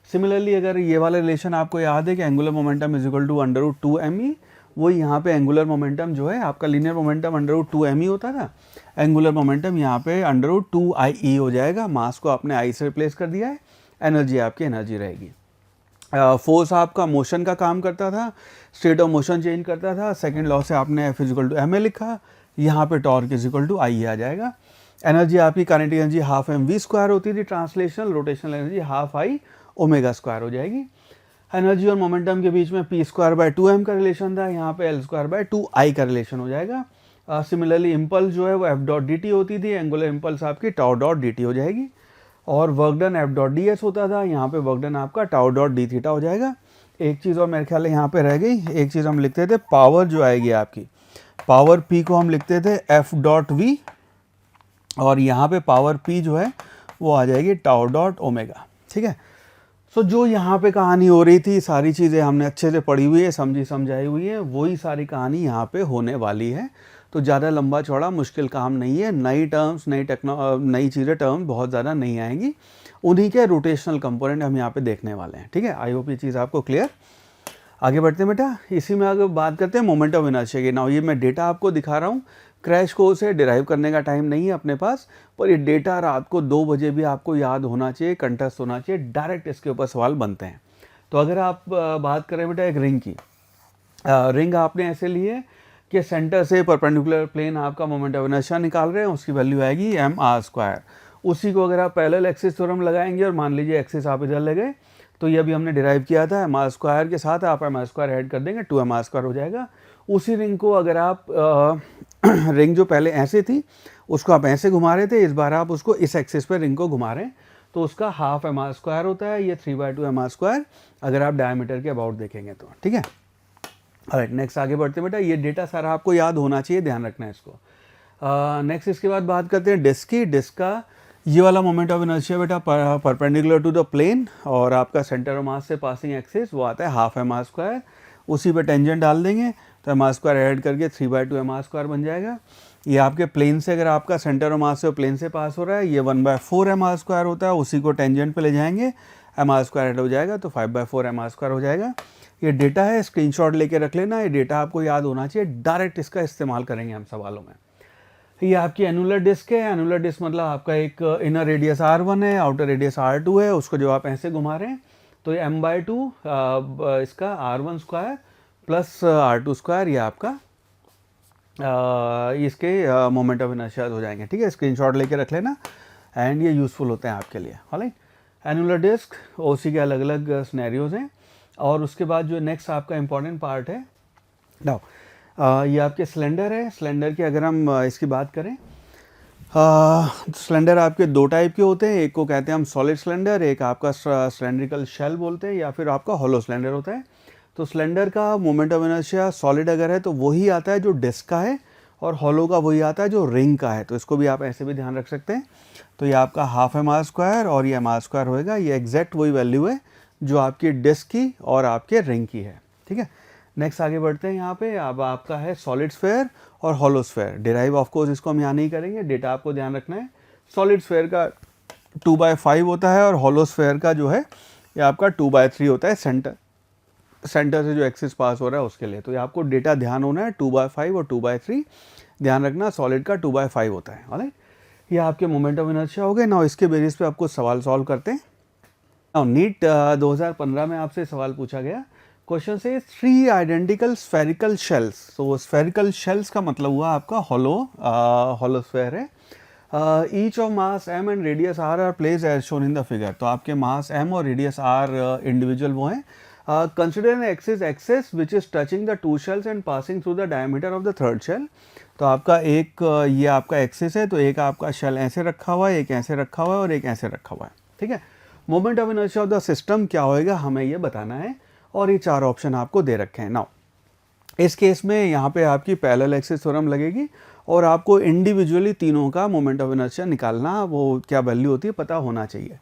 सिमिलरली अगर ये वाला रिलेशन आपको याद है कि angular momentum is equal to √2me, वो यहाँ पे एंगुलर मोमेंटम जो है आपका लीनियर मोमेंटम √2me होता था, एंगुलर मोमेंटम यहाँ पे √2ie हो जाएगा। मास को आपने I से रिप्लेस कर दिया है, एनर्जी आपकी एनर्जी रहेगी। फोर्स आपका मोशन का काम करता था, स्टेट ऑफ मोशन चेंज करता था। सेकंड लॉ से आपने F is equal to ma लिखा, यहाँ पे torque is equal to I आ जाएगा। एनर्जी आपकी kinetic energy half mv square होती थी, translational rotational energy half I omega square हो जाएगी। एनर्जी और मोमेंटम के बीच में p स्क्वायर बाय 2m का रिलेशन था, यहाँ पे l स्क्वायर बाय 2I का रिलेशन हो जाएगा। सिमिलरली इम्पल्स जो है वो f डॉट dt होती थी, एंगुलर इम्पल्स आपकी टाउ डॉट dt हो जाएगी, और work done f dot ds होता था, यहाँ पे वर्क डन आपका टाउ डॉट d थीटा हो जाएगा। एक चीज़ और मेरे ख्याल है यहाँ पे रह गई, एक चीज़ हम लिखते थे पावर जो आएगी आपकी, पावर p को हम लिखते थे f डॉट v, और यहाँ पे पावर p जो है वो आ जाएगी टाउ डॉट ओमेगा। ठीक है, सो जो यहाँ पे कहानी हो रही थी, सारी चीज़ें हमने अच्छे से पढ़ी हुई है, समझी समझाई हुई है, वही सारी कहानी यहाँ पे होने वाली है। तो ज़्यादा लंबा चौड़ा मुश्किल काम नहीं है, नई टर्म्स, नई चीज़ें टर्म्स बहुत ज़्यादा नहीं आएंगी, उन्हीं के रोटेशनल कंपोनेंट हम यहाँ पे देखने वाले हैं। ठीक है, आई होप ये चीज़ आपको क्लियर। आगे बढ़ते हैं बेटा, इसी में आगे बात करते हैं मोमेंट ऑफ इनर्शिया की। नाउ ये मैं डेटा आपको दिखा रहा हूँ, क्रैश कोर्स है, डिराइव करने का टाइम नहीं है अपने पास, पर ये डेटा रात को 2 बजे भी आपको याद होना चाहिए, कंठस्थ होना चाहिए, डायरेक्ट इसके ऊपर सवाल बनते हैं। तो अगर आप बात करें बेटा एक रिंग की, रिंग आपने ऐसे ली है कि सेंटर से परपेंडिकुलर प्लेन आपका मोमेंट ऑफ इनर्शिया निकाल रहे हैं, उसकी वैल्यू आएगी mr²। उसी को अगर आप पैरेलल एक्सिस थ्योरम लगाएंगे और मान लीजिए एक्सिस आप इधर ले गए, तो ये अभी हमने डिराइव किया था mr² के साथ आप mr² ऐड कर देंगे, 2mr² हो जाएगा। उसी रिंग को अगर आप रिंग जो पहले ऐसे थी उसको आप ऐसे घुमा रहे थे, इस बार आप उसको इस एक्सिस पर रिंग को घुमा रहे हैं, तो उसका हाफ mr² होता है, ये 3/2mr² अगर आप डायमीटर के अबाउट देखेंगे तो। ठीक है, राइट, नेक्स्ट आगे बढ़ते हैं बेटा, ये डेटा सारा आपको याद होना चाहिए, ध्यान रखना है इसको। नेक्स्ट इसके बाद बात करते हैं डिस्क की। डिस्क का ये वाला मोमेंट ऑफ इनर्शिया बेटा परपेंडिकुलर टू द प्लेन, और आपका सेंटर ऑफ मास से पासिंग एक्सिस वो आता है हाफ mr²। उसी पे टेंजेंट डाल देंगे तो mr² ऐड करके 3/2mr² बन जाएगा। ये आपके प्लेन से, अगर आपका सेंटर ऑफ मास से प्लेन से पास हो रहा है, ये 1/4mr² होता है, उसी को टेंजेंट पे ले जाएंगे, mr² ऐड हो जाएगा तो 5/4mr² हो जाएगा। ये डेटा है, स्क्रीनशॉट लेके रख लेना, ये डेटा आपको याद होना चाहिए, डायरेक्ट इसका इस्तेमाल करेंगे हम सवालों में। ये आपकी एनुलर डिस्क है, एनुलर डिस्क मतलब आपका एक इनर रेडियस r1 है, आउटर रेडियस r2 है, उसको जो आप ऐसे घुमा रहे हैं, तो ये m/2 इसका r1² प्लस r2², ये आपका इसके मोमेंट ऑफ इनर्शिया हो जाएंगे। ठीक है, स्क्रीनशॉट लेके रख लेना, एंड ये यूज़फुल होते हैं आपके लिए। ऑलराइट, एनुलर डिस्क ओसी के अलग अलग सिनेरियोज हैं। और उसके बाद जो नेक्स्ट आपका इंपॉर्टेंट पार्ट है नाउ, ये आपके सिलेंडर है। सिलेंडर की अगर हम इसकी बात करें, सिलेंडर आपके दो टाइप के होते हैं, एक को कहते हैं हम सॉलिड सिलेंडर, एक आपका सिलेंड्रिकल शेल बोलते हैं, या फिर आपका हॉलो सिलेंडर होता है। तो सिलेंडर का मोमेंट ऑफ इनर्शिया सॉलिड अगर है तो वही आता है जो डिस्क का है, और हॉलो का वही आता है जो रिंग का है। तो इसको भी आप ऐसे भी ध्यान रख सकते हैं। तो ये आपका हाफ एम आर स्क्वायर और ये एम आर स्क्वायर होएगा। ये एग्जैक्ट वही वैल्यू है जो आपकी डिस्क की और आपके रिंग की है। ठीक है, नेक्स्ट आगे बढ़ते हैं। यहाँ पे अब आपका है सॉलिड स्फेयर और hollow sphere. Derive of course इसको हम यहाँ नहीं करेंगे, डेटा आपको ध्यान रखना है। सॉलिड स्फेयर का 2/5 होता है और हॉलो स्फेयर का जो है ये आपका 2/3 होता है, सेंटर से जो एक्सिस पास हो रहा है उसके लिए। तो ये आपको डेटा ध्यान होना है, 2/5 और 2/3 ध्यान रखना। सॉलिड का 2/5 होता है। ऑलराइट, ये आपके मोमेंट ऑफ इनर्शिया हो गए। नाउ इसके बेसिस पे आपको सवाल सॉल्व करते हैं। नाउ नीट 2015 में आपसे सवाल पूछा गया, क्वेश्चन से 3 आइडेंटिकल स्फेरिकल शेल्स। तो स्फेरिकल शेल्स का मतलब हुआ आपका हॉलो स्फेयर है। Each of mass m and radius r are place as shown in the figure. तो आपके मास m और रेडियस r इंडिविजुअल वो हैं। Consider an axis which is touching the two shells and passing through the diameter of the third shell. तो आपका एक ये आपका एक्सिस है, तो एक आपका शेल ऐसे रखा हुआ है, एक ऐसे रखा हुआ है और एक ऐसे रखा हुआ है। ठीक है, moment of inertia of the system क्या होएगा हमें ये बताना है, और ये 4 ऑप्शन आपको दे रखे हैं। नाउ इस केस में यहाँ पे आपकी पैरेलल एक्सिस थ्योरम लगेगी और आपको इंडिविजुअली तीनों का मोमेंट ऑफ इनर्शिया निकालना, वो क्या वैल्यू होती है पता होना चाहिए।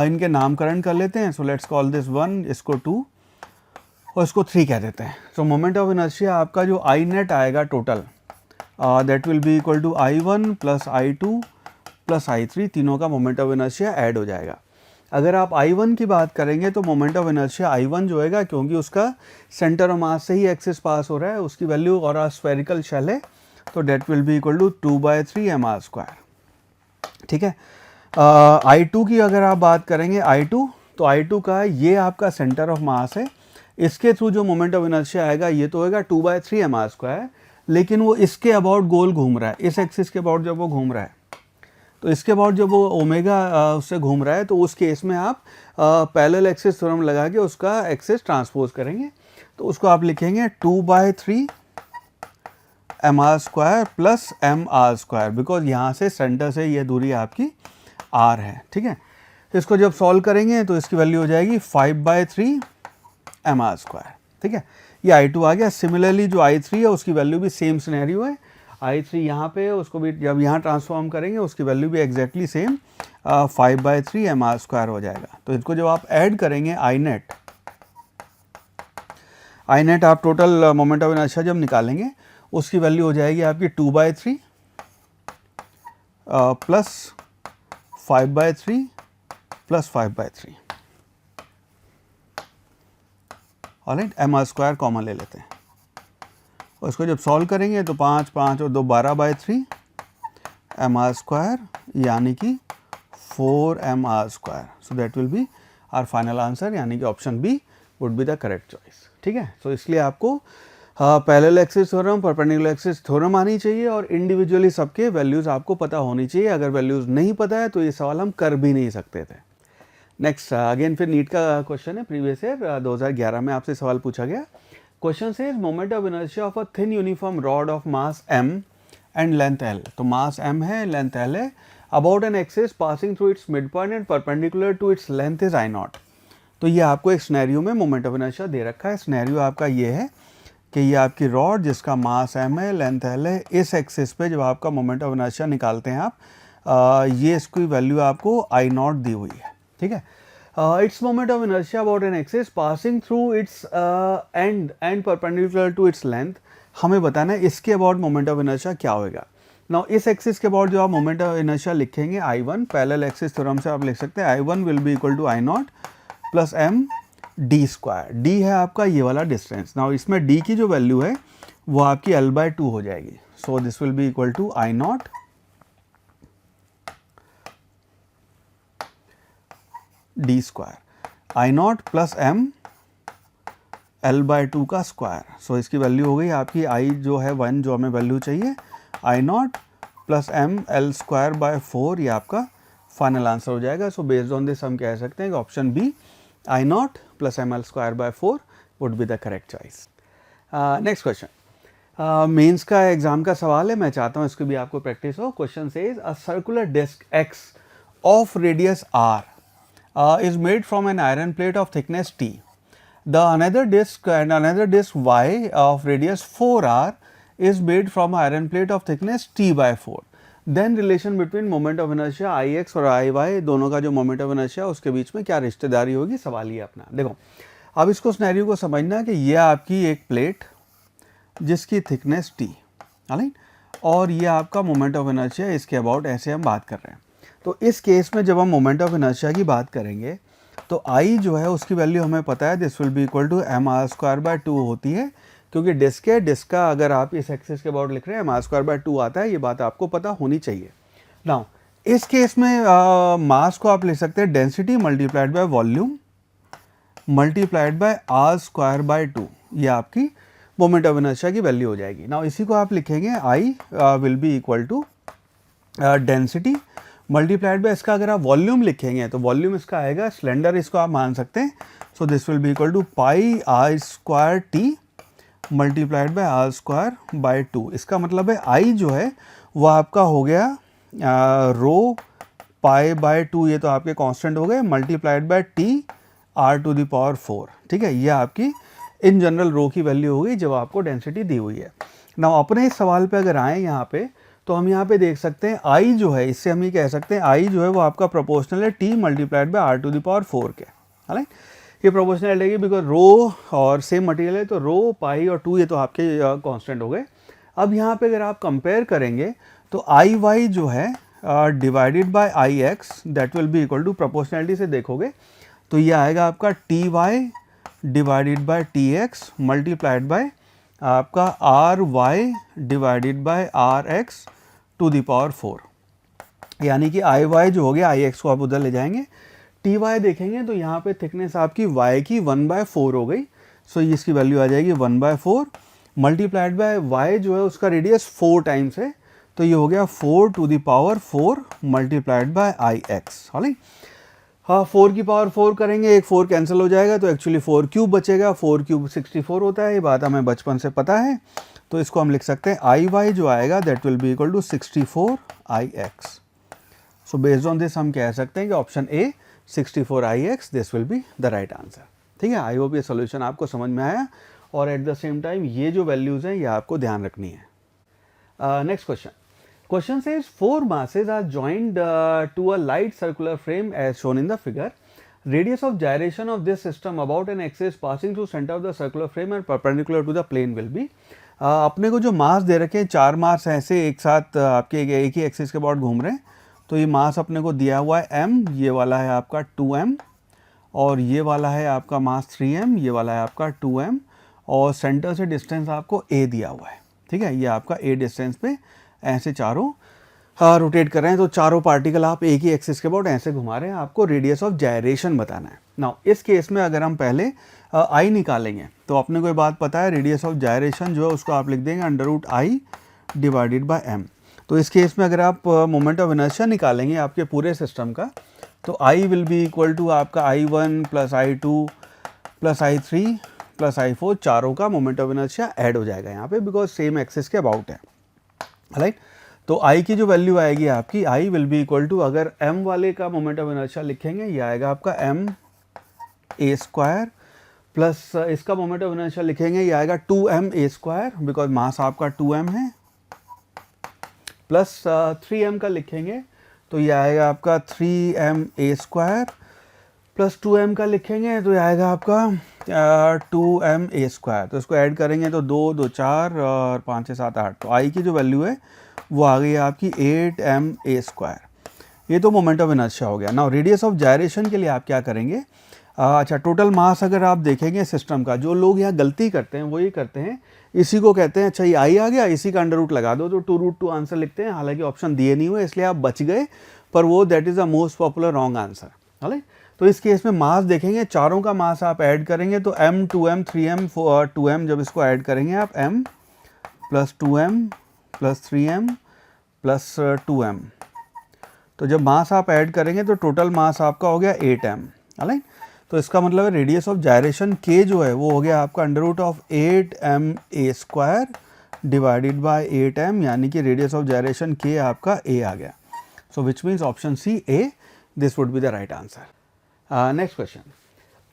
इनके नामकरण कर लेते हैं। सो लेट्स कॉल दिस 1, इसको 2 और इसको 3 कह देते हैं। सो मोमेंट ऑफ इनर्शिया आपका जो आई नेट आएगा total, that will be equal to I1 plus I2 plus I3, तीनों का मोमेंट ऑफ इनर्शिया ऐड हो जाएगा। अगर आप I1 की बात करेंगे तो मोमेंट ऑफ इनर्शिया I1 जो होएगा, क्योंकि उसका सेंटर ऑफ मास से ही एक्सिस पास हो रहा है, उसकी वैल्यू और स्फेरिकल शेल है, तो that will be equal to 2/3 mr square. ठीक है, I2 की अगर आप बात करेंगे, I2 तो I2 का ये आपका सेंटर ऑफ मास है, इसके थ्रू जो मोमेंट ऑफ इनर्शिया आएगा ये तो होएगा 2/3 mr स्क्वायर, लेकिन वो इसके अबाउट गोल घूम रहा है, इस एक्सिस के अबाउट जब वो घूम रहा है, तो इसके बाद जब वो ओमेगा उससे घूम रहा है, तो उस केस में आप पैरेलल एक्सिस थ्योरम लगा के उसका एक्सिस ट्रांसपोज करेंगे। तो उसको आप लिखेंगे 2/3 mr square plus mr square, because यहाँ से सेंटर से ये दूरी आपकी r है। ठीक है, इसको जब सॉल्व करेंगे तो इसकी वैल्यू हो जाएगी 5/3 mr स्क्वायर। ठीक है, ये I2 आ गया। सिमिलरली जो I3 है उसकी वैल्यू भी सेम सिनेरियो है, I3 यहाँ पे, उसको भी जब यहाँ ट्रांसफॉर्म करेंगे उसकी वैल्यू भी एग्जैक्टली सेम 5/3 mr स्क्वायर हो जाएगा। तो इसको जब आप ऐड करेंगे आई नेट आप टोटल मोमेंट ऑफ इनर्शिया जब निकालेंगे उसकी वैल्यू हो जाएगी आपकी 2/3 plus 5/3 plus 5/3। Alright, mr square common ले लेते हैं और इसको जब सॉल्व करेंगे तो 5 5 और 2 12/3 mr स्क्वायर, यानी कि 4 mr square. So that will be our final answer, यानी कि option B would be the correct choice. ठीक है, सो इसलिए आपको parallel axis theorem, perpendicular axis theorem आनी चाहिए और इंडिविजुअली सबके वैल्यूज़ आपको पता होनी चाहिए। अगर वैल्यूज़ नहीं पता है तो ये सवाल हम कर भी नहीं सकते थे। नेक्स्ट अगेन फिर नीट का क्वेश्चन है, प्रीवियस ईयर 2011 में आपसे सवाल पूछा गया। क्वेश्चन से moment of inertia of a thin uniform rod of mass m and length l। तो मास m है, लेंथ l है, about an axis passing through its mid point and perpendicular to its length is I0। तो ये आपको एक scenario में moment of inertia दे रखा है। सिनेरियो आपका ये है कि ये आपकी रॉड जिसका मास m है, लेंथ l है, इस एक्सिस पे जब आपका मोमेंट ऑफ इनर्शिया निकालते हैं आप, ये इसकी वैल्यू आपको I0 दी हुई है। ठीक है, its moment of inertia about an axis passing through its end and perpendicular to its length। हमें बताना है इसके अबाउट मोमेंट ऑफ इनर्शिया क्या होगा। नाउ इस एक्सिस के अबाउट जो आप मोमेंट ऑफ इनर्शिया लिखेंगे I1, पैरेलल एक्सिस थ्योरम से आप लिख सकते हैं I1 will be equal to I0 plus m d square. d है आपका ये वाला डिस्टेंस। नाउ इसमें d की जो वैल्यू है वो आपकी l/2 हो जाएगी। So this will be equal to I0 d square, I0 plus m l/2 का स्क्वायर। सो इसकी वैल्यू हो गई आपकी I जो है 1 जो हमें वैल्यू चाहिए, I0 plus m l square by 4, ये आपका फाइनल आंसर हो जाएगा। सो बेस्ड ऑन दिस हम कह सकते हैं कि option B I0 + ml²/4 would be the correct choice. Next question, mains का एग्जाम का सवाल है, मैं चाहता हूँ इसकी भी आपको प्रैक्टिस हो। Question says a circular disc X of radius R is made from an iron plate of thickness T. The another disc Y of radius 4R is made from iron plate of thickness T/4. Then relation between moment of inertia Ix और Iy दोनों का जो moment of inertia उसके बीच में क्या रिश्तेदारी होगी, सवाल ये अपना। देखो अब इसको सिनेरियो को समझना कि ये आपकी एक प्लेट जिसकी थिकनेस T, राइट, और ये आपका मोमेंट ऑफ इनर्शिया, इसके अबाउट ऐसे हम बात कर रहे हैं। तो इस केस में जब हम मोमेंट ऑफ इनर्शिया की बात करेंगे तो I जो है उसकी वैल्यू हमें पता है, this will be equal to mr²/2 होती है, क्योंकि डिस्क है, डिस्क का अगर आप इस एक्सिस के अबाउट लिख रहे हैं mr²/2 आता है, ये बात आपको पता होनी चाहिए। नाउ इस केस में मास को आप लिख सकते हैं density multiplied by volume multiplied by r²/2, ये आपकी मोमेंट ऑफ इनर्शिया की वैल्यू हो जाएगी। नाउ इसी को आप लिखेंगे I will be equal to density multiplied by, इसका अगर आप वॉल्यूम लिखेंगे तो वॉल्यूम इसका आएगा सिलेंडर, इसको आप मान सकते हैं। So this will be equal to πr² multiplied by r²/2। इसका मतलब है I जो है वो आपका हो गया रो π/2, ये तो आपके कांस्टेंट हो गए, मल्टीप्लाइड बाय T r⁴। ठीक है, ये आपकी इन जनरल रो की वैल्यू हो गई जब आपको डेंसिटी दी हुई है। ना अपने इस सवाल पे अगर आए यहाँ पे तो हम यहाँ पे देख सकते हैं I जो है, इससे हम ये कह सकते हैं I जो है वो आपका प्रोपोर्शनल है T मल्टीप्लाइड बाय r⁴ के, है। ये प्रोपोर्शनल है बिकॉज रो और सेम मटेरियल है, तो रो पाई और 2 ये तो आपके कांस्टेंट हो गए। अब यहाँ पे अगर आप कंपेयर करेंगे तो Iy जो है divided by Ix that will be equal to, proportionality से देखोगे तो ये आएगा आपका Ty divided by Tx multiplied by आपका Ry डिवाइडेड बाय Rx⁴, यानी कि Iy जो हो गया, Ix को आप उधर ले जाएंगे, Ty देखेंगे तो यहाँ पे थिकनेस आपकी y की 1/4 हो गई। सो इसकी वैल्यू आ जाएगी 1/4 मल्टीप्लाइड बाय y जो है उसका रेडियस 4 टाइम्स है, तो ये हो गया 4⁴ मल्टीप्लाइड बाय Ix। हाँ 4 की पावर 4 करेंगे, एक 4 कैंसिल हो जाएगा तो एक्चुअली 4³ बचेगा, 4³ 64 होता है, ये बात हमें बचपन से पता है। तो इसको हम लिख सकते हैं Iy जो आएगा that will be equal to 64 Ix। So based on this हम कह सकते हैं कि option A 64 Ix this will be the right answer. ठीक है, आई होप ये सोल्यूशन आपको समझ में आया और एट द सेम टाइम ये जो वैल्यूज़ हैं ये आपको ध्यान रखनी है। Next question, question says 4 masses are joined to a light circular frame as shown in the figure. Radius of gyration of this system about an axis passing through center of the circular frame and perpendicular to the plane will be. अपने को जो मास दे रखे हैं 4 मास ऐसे एक साथ आपके एक ही एक्सिस के अबाउट घूम रहे हैं, तो ये मास अपने को दिया हुआ है m, ये वाला है आपका 2m और ये वाला है आपका मास 3m, ये वाला है आपका 2m और सेंटर से डिस्टेंस आपको a दिया हुआ है। ठीक है, ये आपका a डिस्टेंस पे ऐसे चारों रोटेट कर रहे हैं, तो चारों पार्टिकल आप एक ही एक्सिस के अबाउट ऐसे घुमा रहे हैं, आपको रेडियस ऑफ जायरेशन बताना है। नाउ इस केस में अगर हम पहले I निकालेंगे तो अपने को ये बात पता है, रेडियस ऑफ जायरेशन जो है उसको आप लिख देंगे √I डिवाइडेड बाय m। तो इस केस में अगर आप मोमेंट ऑफ इनर्शिया निकालेंगे आपके पूरे सिस्टम का तो I will be equal to आपका I1 + I2 + I3 + I4, चारों का मोमेंट ऑफ इनर्शिया ऐड हो जाएगा यहाँ पे बिकॉज सेम एक्सिस के अबाउट है, राइट। तो I की जो वैल्यू आएगी आपकी I will be equal to, अगर m वाले का मोमेंट ऑफ इनर्शिया लिखेंगे ये आएगा आपका ma² प्लस इसका मोमेंट ऑफ इनर्शिया लिखेंगे ये आएगा 2ma² बिकॉज मास आपका 2m है, प्लस 3m का लिखेंगे तो ये आएगा आपका 3ma² प्लस 2m का लिखेंगे तो ये आएगा आपका 2ma²। तो इसको ऐड करेंगे तो 2 2 4 और 5 6 7 8, तो I की जो वैल्यू है वो आ गई आपकी 8ma²। ये तो मोमेंट ऑफ इनर्शिया हो गया। नाउ रेडियस ऑफ जायरेशन के लिए आप क्या करेंगे, अच्छा टोटल मास अगर आप देखेंगे सिस्टम का, जो लोग यहाँ गलती करते हैं वो ये करते हैं, इसी को कहते हैं अच्छा ये I आ गया, इसी का अंडर रूट लगा दो तो 2√2 आंसर लिखते हैं, हालांकि ऑप्शन दिए नहीं हुए इसलिए आप बच गए, पर वो that is the most popular wrong answer, है। तो इस केस में मास देखेंगे, चारों का मास आप ऐड करेंगे तो m 2m 3m 2m, जब इसको ऐड करेंगे आप m + 2m + 3m + 2m, तो जब मास आप ऐड करेंगे तो टोटल मास आपका हो गया 8m, राइट। तो इसका मतलब है रेडियस ऑफ जायरेशन k जो है वो हो गया आपका under root of 8ma² divided by 8m, यानी कि रेडियस ऑफ जायरेशन k आपका a आ गया। So which means option C A, this would be the right answer. Next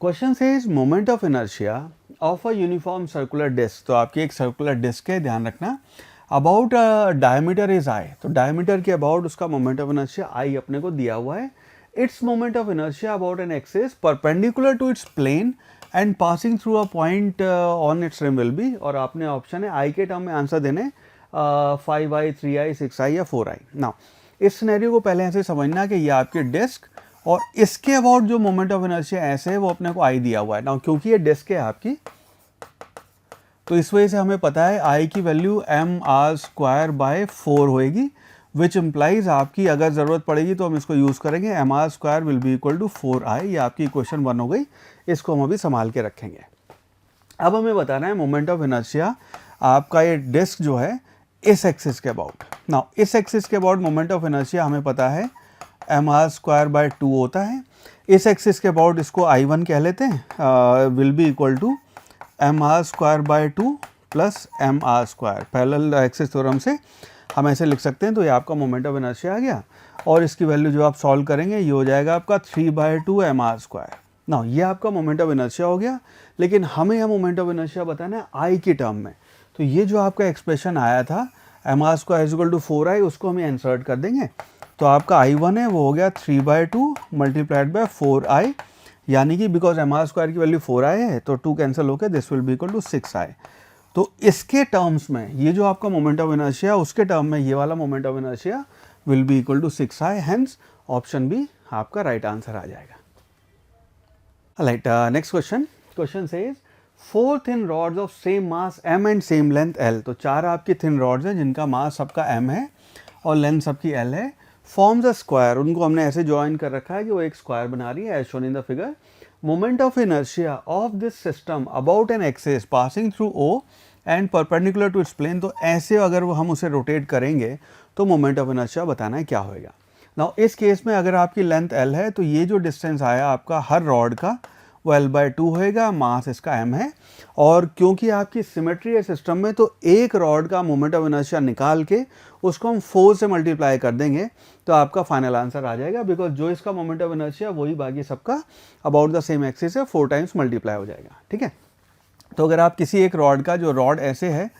question says moment of inertia of a uniform circular disc. तो आपकी एक circular disc है, ध्यान रखना, अबाउट डायमीटर इज आई। तो डायमीटर के अबाउट उसका moment of inertia I अपने को दिया हुआ है। Its moment of inertia about an axis perpendicular to its plane and passing through a point on its rim will be, और आपने ऑप्शन है आई के टर्म में आंसर देने 5i, 3i, 6i या 4i। नाउ इस सिनेरियो को पहले ऐसे समझना कि ये आपकी डिस्क और इसके अबाउट जो मोमेंट ऑफ इनर्शिया ऐसे है वो अपने को आई दिया हुआ है। नाउ क्योंकि ये डिस्क है आपकी, तो इस वजह से हमें पता है आई की वैल्यू mr²/4 होएगी, विच इम्प्लाइज आपकी अगर ज़रूरत पड़ेगी तो हम इसको यूज़ करेंगे, mr² will be equal to 4i। ये आपकी इक्वेशन 1 हो गई, इसको हम अभी संभाल के रखेंगे। अब हमें बताना है मोमेंट ऑफ इनर्शिया आपका ये डिस्क जो है इस एक्सिस के अबाउट। नाउ इस एक्सिस के अबाउट मोमेंट ऑफ इनर्शिया हमें पता है mr²/2 होता है। इस एक्सिस के अबाउट इसको I1 कह लेते हैं, will be equal to mr²/2 plus mr²। Parallel axis theorem से हम ऐसे लिख सकते हैं। तो ये आपका मोमेंट ऑफ इनर्शिया आ गया, और इसकी वैल्यू जो आप सॉल्व करेंगे ये हो जाएगा आपका 3/2 mr²। ना ये आपका मोमेंट ऑफ इनर्शिया हो गया, लेकिन हमें यह मोमेंट ऑफ इनर्शिया बताना है आई की टर्म में। तो ये जो आपका एक्सप्रेशन आया था mr² = 4i, उसको हमें इंसर्ट कर देंगे। तो आपका I1 है वो हो गया 3/2 मल्टीप्लाइड बाय 4i, यानी कि बिकॉज mr² की वैल्यू 4i है तो 2 कैंसिल होकर this will be equal to 6i। तो इसके टर्म्स में ये जो आपका मोमेंट ऑफ इनर्शिया, उसके टर्म में ये वाला moment of inertia will be equal to 6i, hence option B आपका राइट आंसर आ जाएगा। Right, next question says 4 thin rods of same mass m and same length l। तो 4 आपकी thin rods हैं जिनका मास सबका m है और लेंथ सबकी l है। फॉर्म्स अ स्क्वायर, उनको हमने ऐसे ज्वाइन कर रखा है कि वो एक स्क्वायर बना रही है as shown in the figure. Moment of inertia of this system about an axis passing through O and perpendicular to its plane. तो ऐसे अगर वो हम उसे रोटेट करेंगे तो मोमेंट ऑफ इनर्शिया बताना है क्या होएगा। नाउ इस केस में अगर आपकी लेंथ l है तो ये जो डिस्टेंस आया आपका हर रॉड का वो l/2 होएगा, मास इसका m है। और क्योंकि आपकी सिमेट्री है सिस्टम में, तो एक रॉड का मोमेंट ऑफ इनर्शिया निकाल के उसको हम 4 से मल्टीप्लाई कर देंगे तो आपका फाइनल आंसर आ जाएगा, बिकॉज जो इसका मोमेंट ऑफ इनर्शिया वही बाकी सबका अबाउट द सेम एक्सिस है, 4 टाइम्स मल्टीप्लाई हो जाएगा। ठीक है, तो अगर आप किसी एक रॉड का, जो रॉड ऐसे है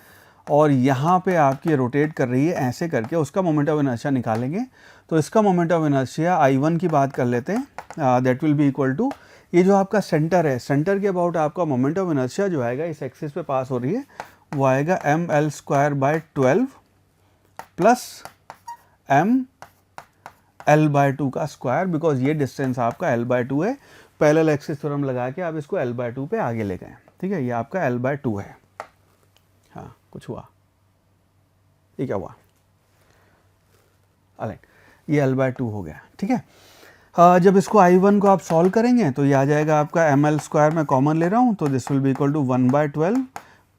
और यहाँ पे आपकी रोटेट कर रही है ऐसे करके, उसका मोमेंट ऑफ इनर्शिया निकालेंगे तो इसका मोमेंट ऑफ इनर्शिया I1 की बात कर लेते हैं, that will be equal to, ये जो आपका सेंटर है, सेंटर के अबाउट आपका मोमेंट ऑफ इनर्शिया जो आएगा इस एक्सिस पे पास हो रही है वो आएगा ml² / 12 प्लस ml/2 का स्क्वायर, बिकॉज ये डिस्टेंस आपका l/2 है। पैरेलल एक्सिस थ्योरम लगा के आप इसको l/2 पे आगे ले गए। ठीक है, ये आपका l/2 है। हाँ, कुछ हुआ, ये क्या हुआ, अलग, ये l/2 हो गया। ठीक है, जब इसको I1 को आप सॉल्व करेंगे तो ये आ जाएगा आपका ml² में कॉमन ले रहा हूँ तो this will be equal to 1/12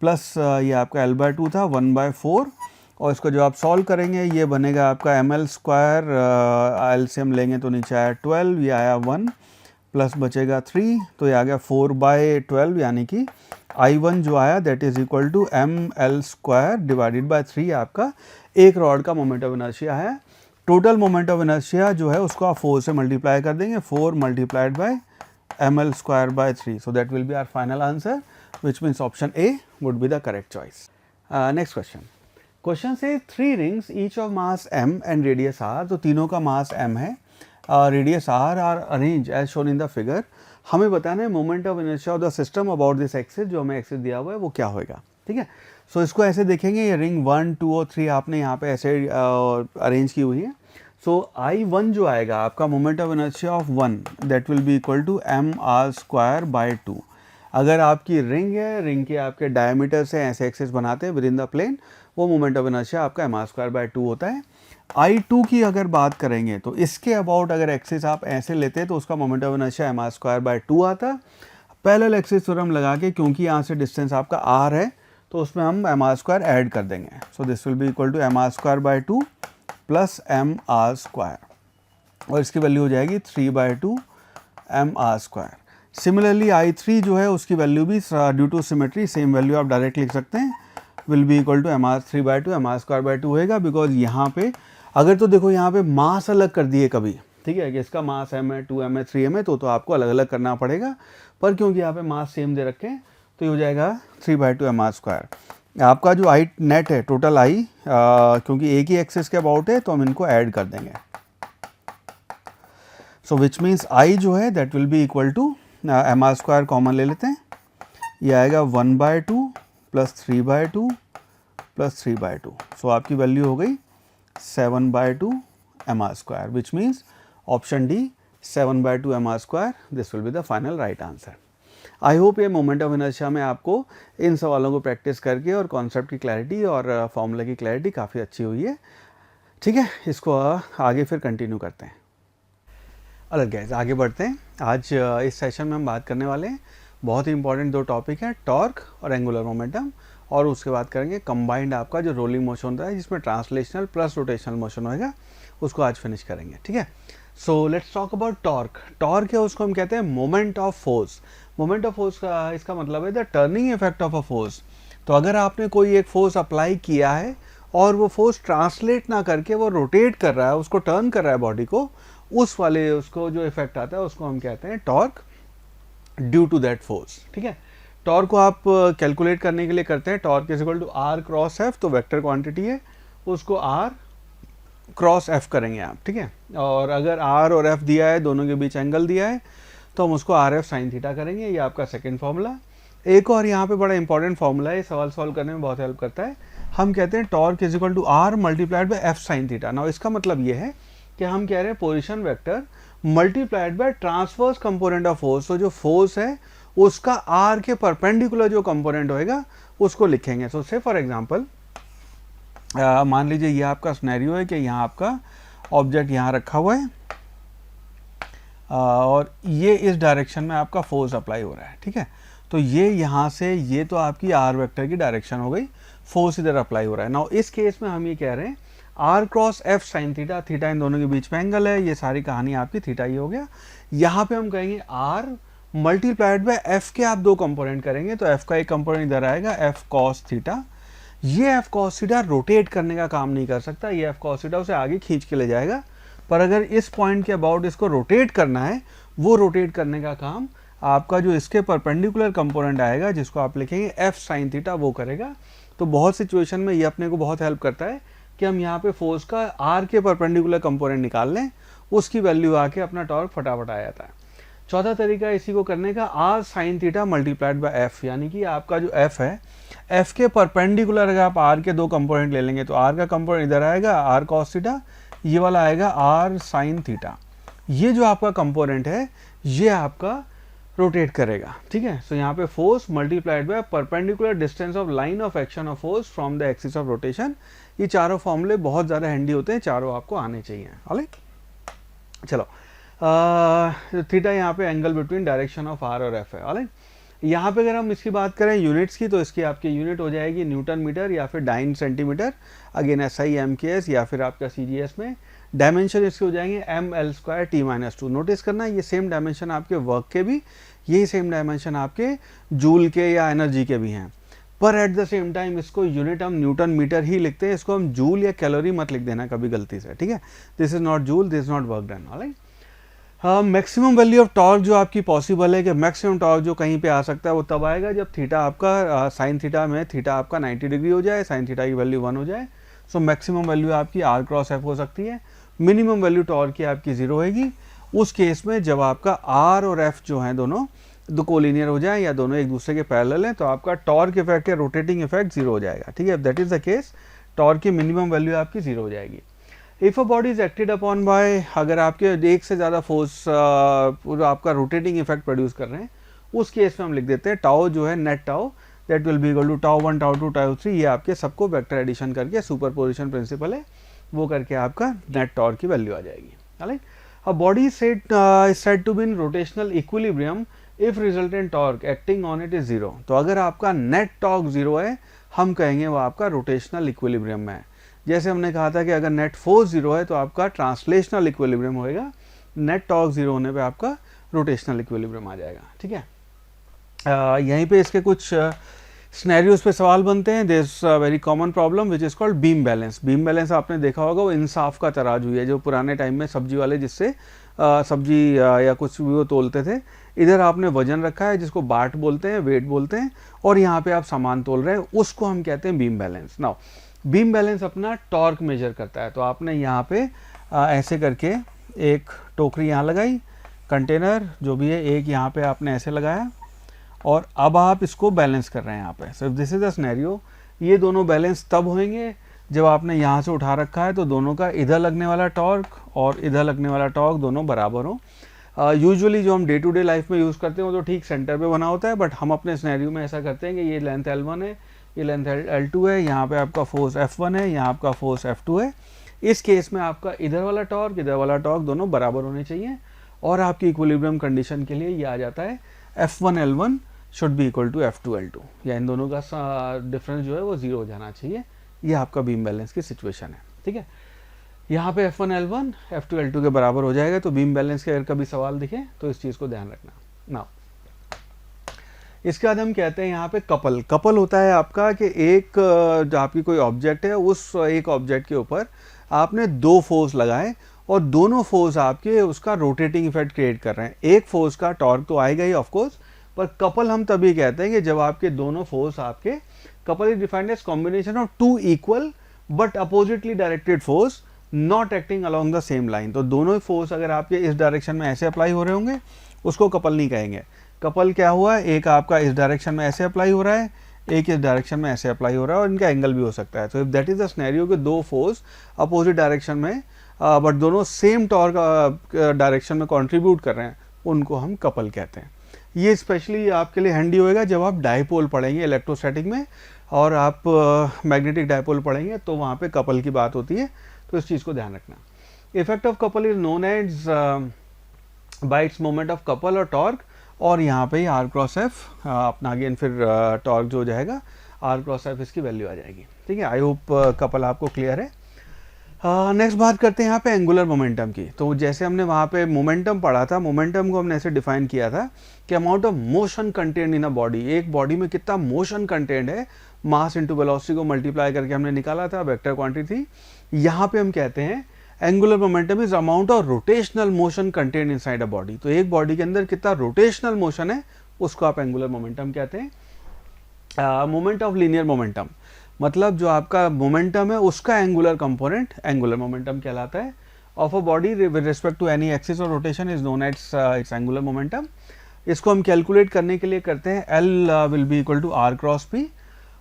plus ये आपका l/2 था 1/4, और इसको जो आप सॉल्व करेंगे ये बनेगा आपका ml², एलसीएम लेंगे तो नीचे आया 12, ये आया 1 प्लस बचेगा 3, तो ये आ गया 4/12, यानी कि I1 जो आया that is equal to ml² divided by 3 आपका एक रॉड का मोमेंट ऑफ इनर्शिया है। टोटल मोमेंट ऑफ इनर्शिया जो है उसको आप 4 से मल्टीप्लाई कर देंगे, 4 multiplied by ml²/3, so that will be our final answer, which means option A would be the correct choice. Next question से 3 rings each of mass m and radius r। तो तीनों का मास m है, radius r are arrange as shown in the figure. हमें बताना है moment of inertia of the system about this axis, जो हमें एक्सिस दिया हुआ है वो क्या होएगा। ठीक है, सो इसको ऐसे देखेंगे, ये रिंग 1, 2 और 3 आपने यहाँ पे ऐसे अरेंज की हुई है। सो I1 जो आएगा आपका moment of inertia of 1 that will be equal to mr²/2। अगर आपकी रिंग है, रिंग के आपके डायमीटर से ऐसे एक्सिस बनाते हैं विद इन द प्लेन, वो मोमेंट ऑफ इनर्शिया आपका mr²/2 होता है। I2 की अगर बात करेंगे तो इसके अबाउट अगर एक्सिस आप ऐसे लेते हैं तो उसका मोमेंट ऑफ इनर्शिया mr²/2 आता। पैरेलल एक्सिस थ्योरम लगा के, क्योंकि यहाँ से डिस्टेंस आपका r है तो उसमें हम mr² ऐड कर देंगे, so this will be equal to mr²/2 plus mr²। और इसकी वैल्यू हो जाएगी 3/2 mr²। सिमिलरली I3 जो है उसकी वैल्यू भी due to symmetry same value आप डायरेक्ट लिख सकते हैं, will be equal to mr3/2 mr²/2 होएगा, बिकॉज यहाँ पे अगर तो देखो यहाँ पे मास अलग कर दिए कभी, ठीक है, कि इसका मास m है, 2m है, 3m है, तो आपको अलग अलग करना पड़ेगा, पर क्योंकि यहाँ पे मास सेम दे रखे हैं तो ये हो जाएगा 3/2 mr²। आपका जो I नेट है टोटल I, क्योंकि एक ही एक्सिस के अबाउट है तो हम इनको ऐड कर देंगे, सो विच मीन्स I जो है that will be equal to mr² common ले लेते हैं, ये आएगा 1/2 प्लस 3/2 प्लस 3/2, सो आपकी वैल्यू हो गई 7/2 mr², which means option D 7/2 mr², this will be the final right answer. I hope ये मोमेंट ऑफ इनर्शिया में आपको इन सवालों को प्रैक्टिस करके और कॉन्सेप्ट की क्लैरिटी और फॉर्मूला की क्लैरिटी काफ़ी अच्छी हुई है, ठीक है। इसको आगे फिर कंटिन्यू करते हैं। अलग गाइस आगे बढ़ते हैं। आज इस सेशन में हम बात करने वाले हैं बहुत ही इंपॉर्टेंट दो टॉपिक हैं, टॉर्क और एंगुलर मोमेंटम, और उसके बाद करेंगे कंबाइंड आपका जो रोलिंग मोशन होता है जिसमें ट्रांसलेशनल प्लस रोटेशनल मोशन होएगा, उसको आज फिनिश करेंगे, ठीक है। So let's talk about torque. Torque है उसको हम कहते हैं moment of force. Moment of force का इसका मतलब है the turning effect of a force. तो अगर आपने कोई एक फोर्स अप्लाई किया है और वो फोर्स ट्रांसलेट ना करके वो रोटेट कर रहा है, उसको टर्न कर रहा है बॉडी को, उस वाले उसको जो इफेक्ट आता है उसको हम कहते हैं torque due to that force, ठीक है। टॉर्क को आप कैलकुलेट करने के लिए करते हैं torque is equal to R cross F, तो वेक्टर क्वांटिटी है, उसको आर क्रॉस एफ करेंगे आप, ठीक है। और अगर आर और एफ दिया है, दोनों के बीच एंगल दिया है, तो हम उसको आर एफ साइन थीटा करेंगे, ये आपका सेकेंड फॉर्मूला। एक और यहाँ पे बड़ा इंपॉर्टेंट फॉर्मूला है, सवाल सॉल्व करने में बहुत हेल्प करता है, हम कहते हैं torque is equal to R multiplied by F sine theta. Now इसका मतलब ये है कि हम कह रहे हैं position vector multiplied by transverse component of force, तो जो फोर्स है उसका आर के परपेंडिकुलर जो कंपोनेंट होएगा उसको लिखेंगे। सो से फॉर एग्जांपल मान लीजिए ये आपका सिनेरियो है कि यहाँ आपका ऑब्जेक्ट यहाँ रखा हुआ है और ये इस डायरेक्शन में आपका फोर्स अप्लाई हो रहा है, ठीक है। तो ये यहाँ से ये तो आपकी आर वेक्टर की डायरेक्शन हो गई, फोर्स इधर अप्लाई हो रहा है। नाउ इस केस में हम ये कह रहे हैं R cross F sine theta, theta इन दोनों के बीच में एंगल है, ये सारी कहानी आपकी थीटा ही हो गया। यहाँ पे हम कहेंगे आर मल्टीप्लाइड बाय एफ के आप दो कंपोनेंट करेंगे, तो एफ का एक कंपोनेंट इधर आएगा एफ कॉस थीटा। ये एफ कॉस थीटा रोटेट करने का काम नहीं कर सकता, ये एफ कॉस थीटा उसे आगे खींच के ले जाएगा, पर अगर इस पॉइंट के अबाउट इसको रोटेट करना है, वो रोटेट करने का काम आपका जो इसके परपेंडिकुलर कंपोनेंट आएगा जिसको आप लिखेंगे एफ साइन थीटा, वो करेगा। तो बहुत सिचुएशन में ये अपने को बहुत हेल्प करता है कि हम यहाँ पे फोर्स का आर के परपेंडिकुलर कंपोनेंट निकाल लें, उसकी वैल्यू आके अपना टॉर्क फटाफट आ जाता है। चौथा तरीका इसी को करने का R sine theta multiplied by F, यानी कि आपका जो एफ है, एफ के परपेंडिकुलर अगर आप आर के दो कंपोनेंट ले लेंगे तो आर का कंपोनेंट इधर आएगा आर कॉस थीटा, ये वाला आएगा आर साइन थीटा। ये जो आपका कंपोनेंट है ये आपका रोटेट करेगा, ठीक है। सो यहाँ पे force multiplied by perpendicular distance of line of action of force from the axis of rotation. ये चारों फॉर्मूले बहुत ज़्यादा हैंडी होते हैं, चारों आपको आने चाहिए, ऑलराइट। चलो थीटा यहाँ पे angle between direction of R और एफ है, ऑलराइट। यहाँ पे अगर हम इसकी बात करें यूनिट्स की, तो इसकी आपकी यूनिट हो जाएगी न्यूटन मीटर या फिर dyne centimetre, again SI MKS या फिर आपका CGS में। डायमेंशन इसके हो जाएंगे ML² T-2। नोटिस करना ये सेम डायमेंशन आपके वर्क के भी, यही सेम डायमेंशन आपके जूल के या एनर्जी के भी हैं, पर एट द सेम टाइम इसको यूनिट हम न्यूटन मीटर ही लिखते हैं, इसको हम जूल या कैलोरी मत लिख देना कभी गलती से, ठीक है। This is not joule, this is not work done, alright. Maximum value of torque जो आपकी पॉसिबल है कि मैक्सिमम टॉर्क जो कहीं पे आ सकता है वो तब आएगा जब थीटा आपका साइन थीटा में थीटा आपका 90 डिग्री हो जाए, साइन थीटा की वैल्यू 1 हो जाए। सो मैक्सिमम वैल्यू आपकी आर क्रॉस एफ हो सकती है, मिनिमम वैल्यू टॉर्क की आपकी 0 होगी उस केस में जब आपका आर और एफ जो है दोनों दो कोलिनियर हो जाए या दोनों एक दूसरे के पैरेलल हैं, तो आपका टॉर्क इफेक्ट या रोटेटिंग इफेक्ट 0 हो जाएगा, ठीक है। That is the case, torque की मिनिमम वैल्यू आपकी 0 हो जाएगी। If a body is acted upon bye, अगर आपके एक से ज़्यादा फोर्स पूरा आपका रोटेटिंग इफेक्ट प्रोड्यूस कर रहे हैं, उस केस में हम लिख देते हैं टाउ जो है net tau, that will be equal to tau 1 tau 2 tau 3। ये आपके सबको वेक्टर एडिशन करके सुपरपोजिशन प्रिंसिपल है, वो करके आपका नेट टॉर्क की वैल्यू आ जाएगी, alright. A body said to be in rotational equilibrium if resultant torque acting on it is 0। तो अगर आपका नेट टॉर्क 0 है, हम कहेंगे वो आपका रोटेशनल इक्विलिब्रियम में है। जैसे हमने कहा था कि अगर नेट फोर्स 0 है तो आपका ट्रांसलेशनल इक्विलिब्रियम होएगा, नेट टॉर्क 0 होने पे आपका रोटेशनल इक्विलिब्रियम आ जाएगा। ठीक है, यहीं पे इसके कुछ सिनेरियोज पे सवाल बनते हैं। There is a very common problem which is called beam balance. Beam balance आपने देखा होगा, वो इंसाफ का तराजू है जो पुराने टाइम में सब्जी वाले जिससे सब्जी या कुछ भी वो तोलते थे। इधर आपने वजन रखा है जिसको बाट बोलते हैं, वेट बोलते हैं, और यहाँ पे आप सामान तोल रहे हैं, उसको हम कहते हैं beam balance. Now beam balance अपना टॉर्क मेजर करता है। तो आपने यहाँ पे ऐसे करके एक टोकरी यहाँ लगाई, कंटेनर जो भी है एक यहाँ पे आपने ऐसे लगाया, और अब आप इसको बैलेंस कर रहे हैं यहाँ पे। So this is the scenario. ये दोनों बैलेंस तब होंगे जब आपने यहाँ से उठा रखा है तो दोनों का इधर लगने वाला टॉर्क और इधर लगने वाला टॉर्क दोनों बराबर हो। यूजुअली जो हम डे टू डे लाइफ में यूज़ करते हैं वो तो ठीक सेंटर पे बना होता है, बट हम अपने सिनेरियो में ऐसा करते हैं कि ये लेंथ L1 है, ये लेंथ L2 है, यहाँ पे आपका फोर्स F1 है, यहाँ आपका फोर्स F2 है। इस केस में आपका इधर वाला टॉर्क इधर वाला टॉर्क दोनों बराबर होने चाहिए, और आपकी इक्विलिब्रियम कंडीशन के लिए ये आ जाता है F1 L1 should be equal to F2 L2, या इन दोनों का डिफरेंस जो है वो 0 हो जाना चाहिए। ये आपका बीम बैलेंस की सिचुएशन है। ठीक है, यहाँ पे F1 L1 F2 L2 के बराबर हो जाएगा। तो बीम बैलेंस के अगर कभी सवाल दिखे तो इस चीज़ को ध्यान रखना। नाउ इसके बाद हम कहते हैं यहाँ पे कपल। कपल होता है आपका कि एक जो आपकी कोई ऑब्जेक्ट है, उस एक ऑब्जेक्ट के ऊपर आपने दो फोर्स लगाए और दोनों फोर्स आपके उसका रोटेटिंग इफेक्ट क्रिएट कर रहे हैं। एक फोर्स का टॉर्क तो आएगा ही ऑफकोर्स, पर कपल हम तभी कहते हैं कि जब आपके दोनों फोर्स आपके, couple is defined as combination of two equal but oppositely directed force not acting along the same line. तो दोनों फोर्स अगर आपके इस डायरेक्शन में ऐसे अप्लाई हो रहे होंगे उसको कपल नहीं कहेंगे। कपल क्या हुआ, एक आपका इस डायरेक्शन में ऐसे अप्लाई हो रहा है, एक इस डायरेक्शन में ऐसे अप्लाई हो रहा है, और इनका एंगल भी हो सकता है। तो if that is the scenario कि दो फोर्स अपोजिट डायरेक्शन में बट दोनों सेम टॉर्क डायरेक्शन में कंट्रीब्यूट कर रहे हैं, उनको हम कपल कहते हैं। ये स्पेशली आपके लिए हैंडी होएगा जब आप डायपोल पढ़ेंगे इलेक्ट्रोस्टैटिक में, और आप मैग्नेटिक डायपोल पढ़ेंगे तो वहाँ पे कपल की बात होती है। तो इस चीज़ को ध्यान रखना। Effect of couple is known as by its moment of couple और टॉर्क, और यहाँ पे ही R क्रॉस एफ अपना अगेन फिर टॉर्क जो हो जाएगा R क्रॉस एफ इसकी वैल्यू आ जाएगी। ठीक है, आई होप कपल आपको क्लियर है। नेक्स्ट बात करते हैं यहाँ पे एंगुलर मोमेंटम की। तो जैसे हमने वहाँ पे मोमेंटम पढ़ा था, मोमेंटम को हमने ऐसे डिफाइन किया था कि amount of motion content in a body, एक बॉडी में कितना मोशन कंटेंट है, मास इंटू वेलोसिटी को मल्टीप्लाई करके हमने निकाला था, वेक्टर क्वांटिटी थी। यहाँ पे हम कहते हैं angular momentum is amount of rotational motion content inside a body. तो एक बॉडी के अंदर कितना रोटेशनल मोशन है उसको आप एंगुलर मोमेंटम कहते हैं। मोमेंट ऑफ लीनियर मोमेंटम मतलब जो आपका मोमेंटम है उसका एंगुलर कंपोनेंट एंगुलर मोमेंटम कहलाता है। Of a body with respect to any axis और rotation is known as its angular momentum. इसको हम कैलकुलेट करने के लिए करते हैं L will be equal to R cross P,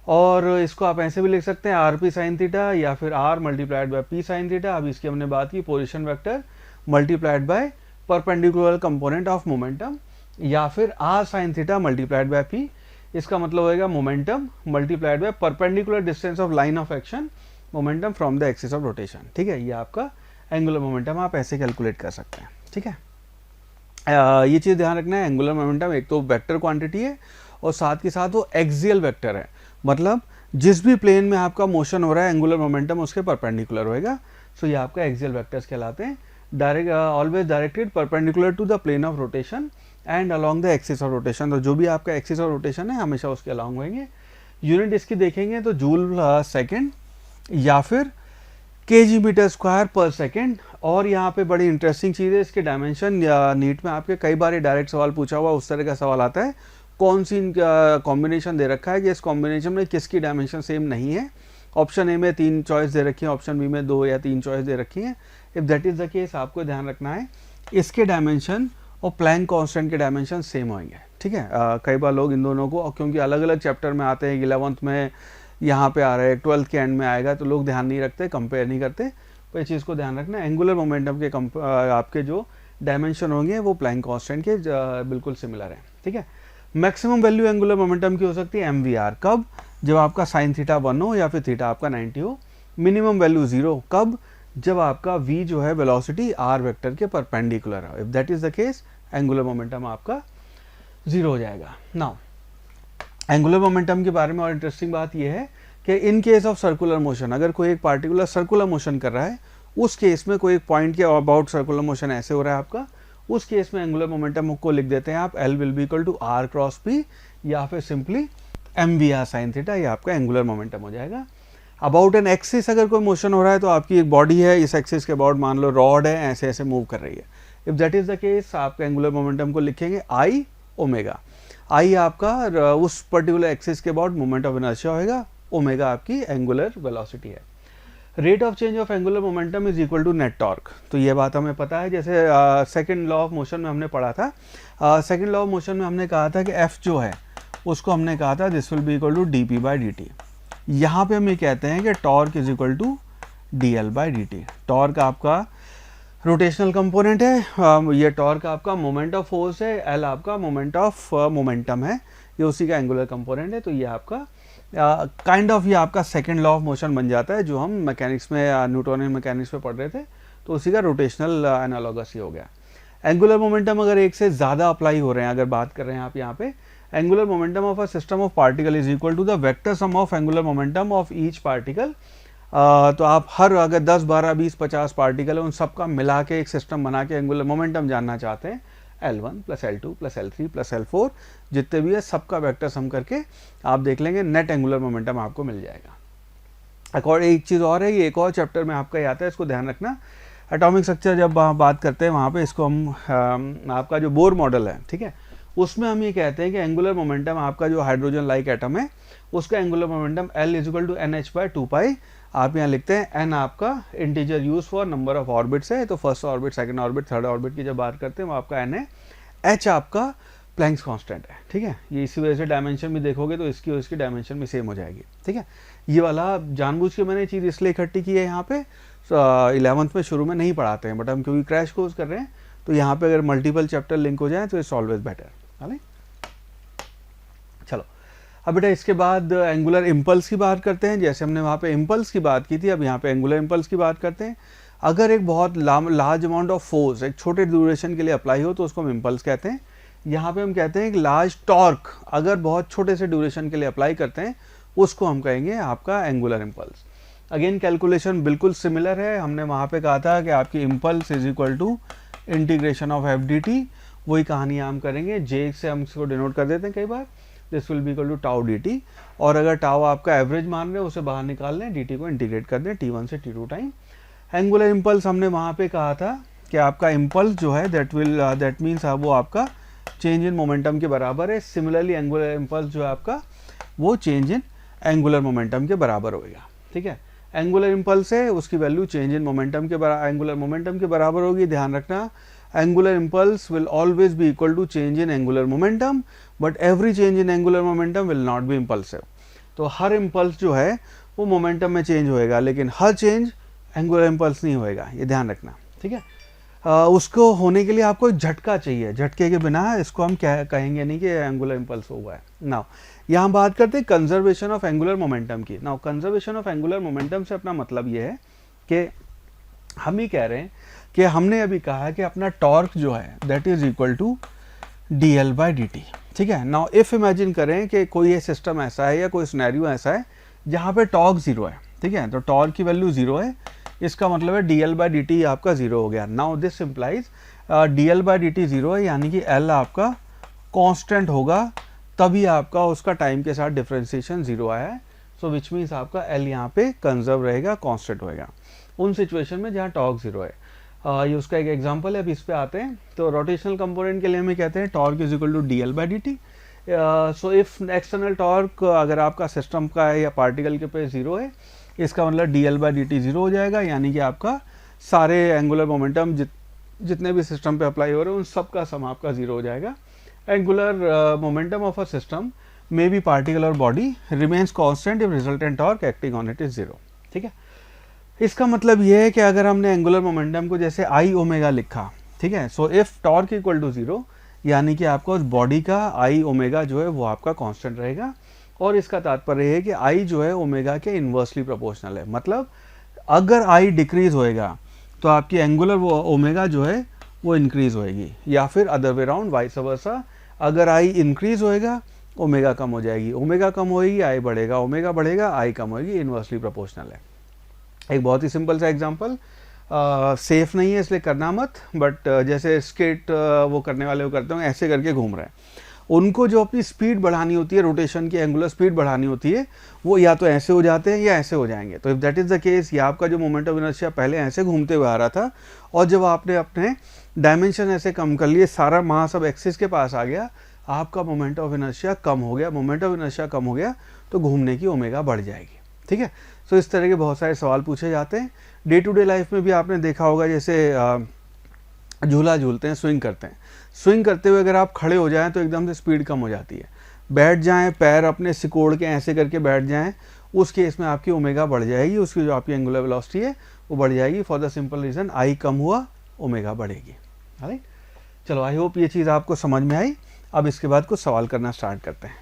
और इसको आप ऐसे भी लिख सकते हैं आर पी साइन थीटा या फिर R multiplied by P sine theta. अभी इसकी हमने बात की position vector multiplied by perpendicular component of momentum, या फिर R sign theta multiplied bye P। इसका मतलब होगा momentum multiplied by perpendicular distance of line of action momentum from the axis of rotation. ठीक है, ये आपका एंगुलर मोमेंटम आप ऐसे कैलकुलेट कर सकते हैं। ठीक है, ये चीज़ ध्यान रखना है, एंगुलर मोमेंटम एक तो वेक्टर क्वांटिटी है और साथ के साथ वो एक्सियल वेक्टर है, मतलब जिस भी प्लेन में आपका मोशन हो रहा है एंगुलर मोमेंटम उसके परपेंडिकुलर होएगा। सो ये आपका एक्सियल वेक्टर्स कहलाते हैं। Direct always directed perpendicular to the plane of rotation and along the axis of rotation. तो जो भी आपका एक्सिस ऑफ रोटेशन है हमेशा उसके अलॉन्ग होंगे। यूनिट इसकी देखेंगे तो जूल सेकेंड या फिर kg मीटर स्क्वायर पर सेकेंड। और यहाँ पे बड़ी इंटरेस्टिंग चीज़ है इसके डायमेंशन, या नीट में आपके कई बार डायरेक्ट सवाल पूछा हुआ उस तरह का सवाल आता है, कौन सी कॉम्बिनेशन दे रखा है कि इस कॉम्बिनेशन में किसकी डायमेंशन सेम नहीं है। ऑप्शन ए में 3 चॉइस दे रखी है, ऑप्शन बी में 2 या 3 चॉइस दे रखी है। If that is the case आपको ध्यान रखना है इसके डायमेंशन और प्लैंक कांस्टेंट के डायमेंशन सेम होंगे। ठीक है, कई बार लोग इन दोनों को, क्योंकि अलग अलग चैप्टर में आते हैं, 11th में यहाँ पे आ रहा है, 12th के एंड में आएगा, तो लोग ध्यान नहीं रखते, कंपेयर नहीं करते। तो ये चीज़ को ध्यान रखना है, एंगुलर मोमेंटम के आपके जो डायमेंशन होंगे वो प्लैंक कांस्टेंट के बिल्कुल सिमिलर है। ठीक है, मैक्सिमम वैल्यू एंगुलर मोमेंटम की हो सकती है MVR, कब, जब आपका साइन थीटा 1 हो या फिर थीटा आपका 90 हो। मिनिमम वैल्यू 0, कब, जब आपका v जो है वेलोसिटी r वेक्टर के परपेंडिकुलर है। If that is the case angular momentum आपका 0 हो जाएगा। नाउ एंगुलर मोमेंटम के बारे में और इंटरेस्टिंग बात यह है कि in case of circular motion, अगर कोई एक पार्टिकुलर सर्कुलर मोशन कर रहा है, उस केस में कोई एक पॉइंट के अबाउट सर्कुलर मोशन ऐसे हो रहा है आपका, उस केस में एंगुलर मोमेंटम को लिख देते हैं आप L will be equal to R cross P, या फिर सिंपली mvr साइन थीटा, ये आपका एंगुलर मोमेंटम हो जाएगा। अबाउट एन एक्सिस अगर कोई मोशन हो रहा है तो आपकी एक बॉडी है, इस एक्सिस के अबाउट मान लो रॉड है, ऐसे ऐसे मूव कर रही है। If that is the case, आपका एंगुलर मोमेंटम को लिखेंगे आई ओमेगा। आई आपका उस पर्टिकुलर एक्सिस के अबाउट मोमेंट ऑफ इनर्शिया होगा, ओमेगा आपकी एंगुलर वेलोसिटी है। Rate of change of angular momentum is equal to net torque, तो ये बात हमें पता है। जैसे सेकंड लॉ ऑफ मोशन में हमने पढ़ा था, सेकंड लॉ ऑफ मोशन में हमने कहा था कि एफ जो है उसको हमने कहा था this will be equal to D P by D T. यहाँ पे हम ये कहते हैं कि torque is equal to D L by D T. Torque आपका रोटेशनल कंपोनेंट है, ये टॉर्क आपका मोमेंट ऑफ फोर्स है, एल आपका मोमेंट ऑफ मोमेंटम है, ये उसी का एंगुलर कंपोनेंट है। तो ये आपका काइंड ऑफ ये आपका सेकंड लॉ ऑफ मोशन बन जाता है, जो हम मैकेनिक्स में न्यूटोनियन मैकेनिक्स में पढ़ रहे थे, तो उसी का रोटेशनल एनालॉगस ही हो गया। एंगुलर मोमेंटम अगर एक से ज़्यादा अप्लाई हो रहे हैं, अगर बात कर रहे हैं आप यहाँ पे, angular momentum of a system of particle is equal to the vector sum of angular momentum of each particle. तो आप हर अगर 10, 12, 20, 50 पार्टिकल है, उन सबका मिला के एक सिस्टम बना के एंगुलर मोमेंटम जानना चाहते हैं, L1 plus L2 plus L3 plus L4 जितने भी है सबका वेक्टर सम करके आप देख लेंगे, नेट एंगुलर मोमेंटम आपको मिल जाएगा। एक चीज़ और है, ये एक और चैप्टर में आपका आता है, इसको ध्यान रखना। एटॉमिक स्ट्रक्चर जब बात करते हैं वहाँ पे इसको हम आपका जो बोर मॉडल है, ठीक है, उसमें हम ये कहते हैं कि एंगुलर मोमेंटम आपका जो हाइड्रोजन लाइक एटम है उसका angular momentum L is equal to NH/2π। आप यहाँ लिखते हैं n आपका integer use for number of orbits है, तो first orbit, second orbit, third orbit की जब बात करते हैं वो आपका n है। h आपका प्लैंक्स कांस्टेंट है, ठीक है, ये इसी वजह से डायमेंशन भी देखोगे तो इसकी और इसकी डायमेंशन भी सेम हो जाएगी, ठीक है। ये वाला जानबूझ के मैंने चीज़ इसलिए इकट्ठी की है यहाँ पे, 11th में शुरू में नहीं पढ़ाते हैं, बट हम क्योंकि क्रैश कोर्स कर रहे हैं तो यहाँ पे अगर मल्टीपल चैप्टर लिंक हो जाए तो इट्स ऑलवेज बेटर, है ना। चलो अब बेटा इसके बाद एंगुलर इम्पल्स की बात करते हैं। जैसे हमने वहाँ पे इम्पल्स की बात की थी, अब यहाँ पे एंगुलर इम्पल्स की बात करते हैं। अगर एक बहुत लार्ज अमाउंट ऑफ फोर्स एक छोटे ड्यूरेशन के लिए अप्लाई हो तो उसको हम इम्पल्स कहते हैं। यहाँ पे हम कहते हैं कि लार्ज टॉर्क अगर बहुत छोटे से ड्यूरेशन के लिए अप्लाई करते हैं उसको हम कहेंगे आपका एंगुलर इम्पल्स। अगेन कैलकुलेशन बिल्कुल सिमिलर है, हमने वहाँ पे कहा था कि आपकी impulse is equal to integration of F D T, वही कहानी हम करेंगे। जे से हम इसको डिनोट कर देते हैं कई बार, this will be equal to tau D T, और अगर टाउ आपका एवरेज मान रहे हैं उसे बाहर निकाल लें, डी टी को इंटीग्रेट कर दें T1 से T2 टाइम। एंगुलर इम्पल्स हमने वहाँ पे कहा था कि आपका इम्पल्स जो है दैट मीन्स वो आपका चेंज इन मोमेंटम के बराबर है। सिमिलरली एंगुलर इम्पल्स जो है आपका वो चेंज इन एंगुलर मोमेंटम के बराबर होगा, ठीक है। एंगुलर इम्पल्स है, उसकी वैल्यू चेंज इन मोमेंटम के एंगुलर मोमेंटम के बराबर होगी। ध्यान रखना, angular impulse will always be equal to change in angular momentum, but every change in angular momentum will not be impulsive. तो हर इम्पल्स जो है वो मोमेंटम में चेंज होएगा, लेकिन हर चेंज एंगुलर इम्पल्स नहीं होएगा, ये ध्यान रखना, ठीक है। उसको होने के लिए आपको एक झटका चाहिए, झटके के बिना इसको हम कहेंगे नहीं कि एंगुलर इम्पल्स हुआ है। नाउ यहाँ बात करते हैं कंजर्वेशन ऑफ एंगुलर मोमेंटम की। Now conservation of angular momentum से अपना मतलब ये है कि हम ही कह रहे हैं कि हमने अभी कहा है कि अपना टॉर्क जो है that is equal to D L by D T, ठीक है। नाउ इफ इमेजिन करें कि कोई ये सिस्टम ऐसा है या कोई सिनेरियो ऐसा है जहाँ पे टॉर्क जीरो है, ठीक है, तो टॉर्क की वैल्यू जीरो है, इसका मतलब है D L by D T आपका जीरो हो गया। Now this implies D L by D T zero है, यानी कि एल आपका कांस्टेंट होगा, तभी आपका उसका टाइम के साथ डिफरेंशिएशन जीरो आया है। सो विच मीन्स आपका एल यहाँ पे कंजर्व रहेगा, कांस्टेंट होएगा उन सिचुएशन में जहाँ टॉर्क जीरो है। ये उसका एक एग्जांपल है, अब इस पे आते हैं। तो रोटेशनल कंपोनेंट के लिए हमें कहते हैं torque is equal to D L by D T. So if external torque अगर आपका सिस्टम का है या पार्टिकल के पे जीरो है, इसका मतलब D L by D T zero हो जाएगा, यानी कि आपका सारे एंगुलर मोमेंटम जितने भी सिस्टम पे अप्लाई हो रहे हैं उन सब का सम आपका जीरो हो जाएगा। Angular momentum of a system may be particle और body remains constant if resultant torque acting on it is zero, ठीक है। इसका मतलब ये है कि अगर हमने एंगुलर मोमेंटम को जैसे आई ओमेगा लिखा, ठीक है, so if torque equal to zero, यानी कि आपका उस बॉडी का आई ओमेगा जो है वो आपका कांस्टेंट रहेगा, और इसका तात्पर्य है कि आई जो है ओमेगा के इन्वर्सली प्रोपोर्शनल है। मतलब अगर आई डिक्रीज होएगा तो आपकी एंगुलर वो ओमेगा जो है वो इंक्रीज होएगी, या फिर other way round vice versa, अगर आई इंक्रीज होएगा ओमेगा कम हो जाएगी, ओमेगा कम होएगी आई बढ़ेगा, ओमेगा बढ़ेगा आई कम होएगी, इनवर्सली प्रोपोर्शनल है। एक बहुत ही सिंपल सा एग्जांपल, सेफ नहीं है इसलिए करना मत, बट जैसे स्केट वो करने वाले वो करते हैं ऐसे करके घूम रहे हैं, उनको जो अपनी स्पीड बढ़ानी होती है, रोटेशन की एंगुलर स्पीड बढ़ानी होती है, वो या तो ऐसे हो जाते हैं या ऐसे हो जाएंगे। तो if that is the case, ये आपका जो मोमेंट ऑफ इनर्शिया पहले ऐसे घूमते हुए आ रहा था, और जब आपने अपने डायमेंशन ऐसे कम कर लिए, सारा मास अब एक्सिस के पास आ गया, आपका मोमेंट ऑफ इनर्शिया कम हो गया, मोमेंट ऑफ इनर्शिया कम हो गया तो घूमने की ओमेगा बढ़ जाएगी। ठीक है, सो इस तरह के बहुत सारे सवाल पूछे जाते हैं। डे टू डे लाइफ में भी आपने देखा होगा, जैसे झूला झूलते हैं, स्विंग करते हैं, स्विंग करते हुए अगर आप खड़े हो जाएं तो एकदम से स्पीड कम हो जाती है, बैठ जाएं, पैर अपने सिकोड़ के ऐसे करके बैठ जाएं, उस केस में आपकी ओमेगा बढ़ जाएगी, उसकी जो आपकी एंगुलर वेलोसिटी है वो बढ़ जाएगी, for the simple reason I कम हुआ ओमेगा बढ़ेगी। राइट, चलो आई होप ये चीज़ आपको समझ में आई। अब इसके बाद कुछ सवाल करना स्टार्ट करते हैं।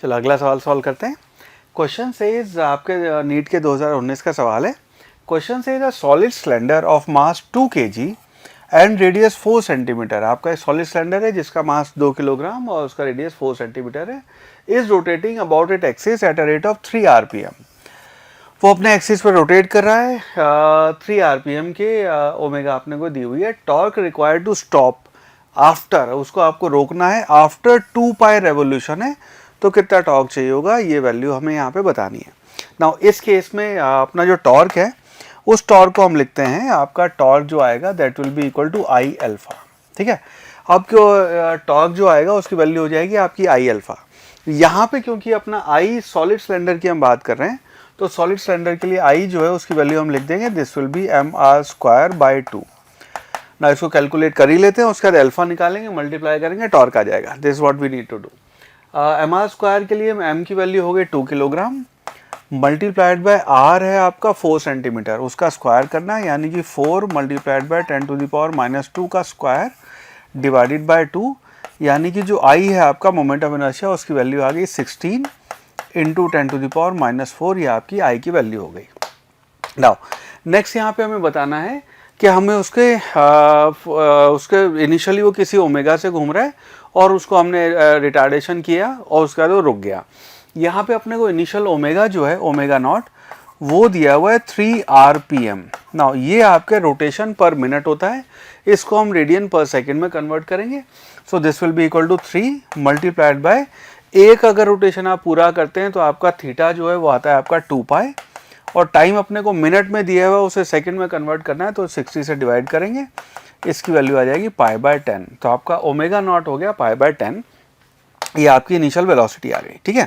चलो अगला सवाल सॉल्व करते हैं। क्वेश्चन सेज, आपके नीट के 2019 का सवाल है। Question says a solid cylinder of mass 2 kg and radius 4 centimetre, आपका एक सॉलिड सिलेंडर है जिसका मास 2 किलोग्राम और उसका रेडियस 4 सेंटीमीटर है, is rotating about it axis at a rate of 3 RPM। वो अपने एक्सिस पर रोटेट कर रहा है 3 RPM के, ओमेगा आपने को दी हुई है। Torque required to stop after, उसको आपको रोकना है आफ्टर 2 पाई रेवोल्यूशन है, तो कितना टॉर्क चाहिए होगा, ये वैल्यू हमें यहाँ पे बतानी है। नाउ इस केस में अपना जो टॉर्क है उस टॉर्क को हम लिखते हैं, आपका टॉर्क जो आएगा that will be equal to I alpha. ठीक है, अब क्यों टॉर्क जो आएगा उसकी वैल्यू हो जाएगी आपकी आई अल्फा। यहाँ पे क्योंकि अपना आई सॉलिड सिलेंडर की हम बात कर रहे हैं, तो सॉलिड सिलेंडर के लिए आई जो है उसकी वैल्यू हम लिख देंगे, दिस विल बी mr²/2। ना इसको कैलकुलेट कर ही लेते हैं, उसके बाद अल्फा निकालेंगे, मल्टीप्लाई करेंगे, टॉर्क आ जाएगा। This what we need to do. mr² के लिए m की वैल्यू हो गई 2 किलोग्राम, मल्टीप्लाइड बाय r है आपका 4 सेंटीमीटर, उसका स्क्वायर करना है, यानी कि 4 मल्टीप्लाइड बाय 10⁻⁻² का स्क्वायर डिवाइडेड बाय 2, यानी कि जो i है आपका मोमेंट ऑफ इनर्शिया उसकी वैल्यू आ गई 16 इंटू 10⁻⁻4, ये आपकी i की वैल्यू हो गई। नाउ नेक्स्ट यहाँ पे हमें बताना है कि हमें उसके इनिशियली वो किसी ओमेगा से घूम रहा है और उसको हमने रिटार्डेशन किया और उसके बाद वो रुक गया। यहाँ पे अपने को इनिशियल ओमेगा जो है ओमेगा नॉट वो दिया हुआ है 3 RPM। नाउ ये आपके रोटेशन पर मिनट होता है, इसको हम रेडियन पर सेकेंड में कन्वर्ट करेंगे। So this will be equal to 3 multiplied by, एक अगर रोटेशन आप पूरा करते हैं तो आपका थीटा जो है वो आता है आपका 2 पाई, और टाइम अपने को मिनट में दिया हुआ उसे सेकंड में कन्वर्ट करना है, तो 60 से डिवाइड करेंगे, इसकी वैल्यू आ जाएगी π/10। तो आपका ओमेगा नॉट हो गया π/10, ये आपकी इनिशियल वेलोसिटी आ गई। ठीक है,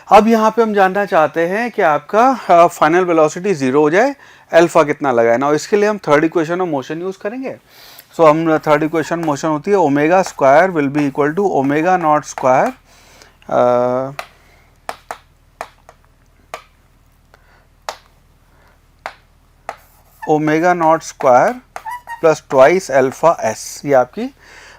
अब यहाँ पे हम जानना चाहते हैं कि आपका फाइनल वेलोसिटी 0 हो जाए, अल्फा कितना लगाए ना, इसके लिए हम third equation of motion use करेंगे। सो हम थर्ड इक्वेशन मोशन होती है omega square will be equal to omega naught square omega naught square plus twice alpha S, ये आपकी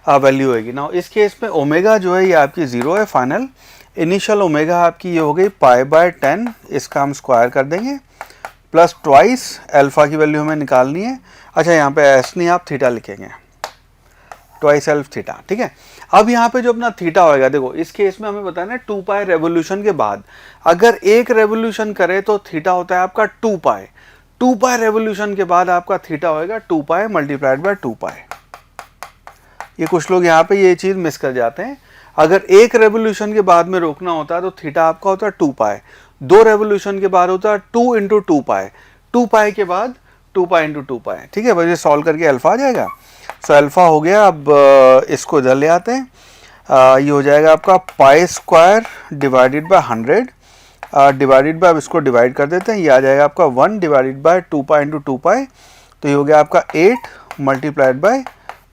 वैल्यू होगी। ना इस केस में ओमेगा जो है ये आपकी 0 है फाइनल, इनिशियल ओमेगा आपकी ये हो गई π/10, इसका हम स्क्वायर कर देंगे, प्लस ट्वाइस अल्फा की वैल्यू हमें निकालनी है। अच्छा, यहाँ पे एस नहीं आप थीटा लिखेंगे, ट्वाइस अल्फ थीटा। ठीक है, अब यहाँ पे जो अपना थीटा होएगा, देखो इस केस में हमें बताना है 2 पाई रेवोल्यूशन के बाद अगर एक रेवोल्यूशन करे तो थीटा होता है आपका 2 पाई, 2 पाई रेवोल्यूशन के बाद आपका थीटा होएगा 2 पाई मल्टीप्लाइड बाय 2 पाई। ये कुछ लोग यहाँ पे ये चीज़ मिस कर जाते हैं, अगर एक रेवोल्यूशन के बाद में रोकना होता है तो थीटा आपका होता है 2 पाई, 2 रेवोल्यूशन के बाद होता है 2 इंटू 2 पाई, 2 पाई के बाद 2 पाई इंटू 2 पाई। ठीक है, बस सॉल्व करके अल्फा आ जाएगा। सो अल्फा हो गया, अब इसको इधर ले आते हैं, ये हो जाएगा आपका π² डिवाइडेड बाय 100 डिवाइडेड बाय, अब इसको डिवाइड कर देते हैं, ये आ जाएगा आपका 1 डिवाइडेड बाय 2 पाई इंटू 2 पाई, तो ये हो गया आपका 8 मल्टीप्लाइड बाय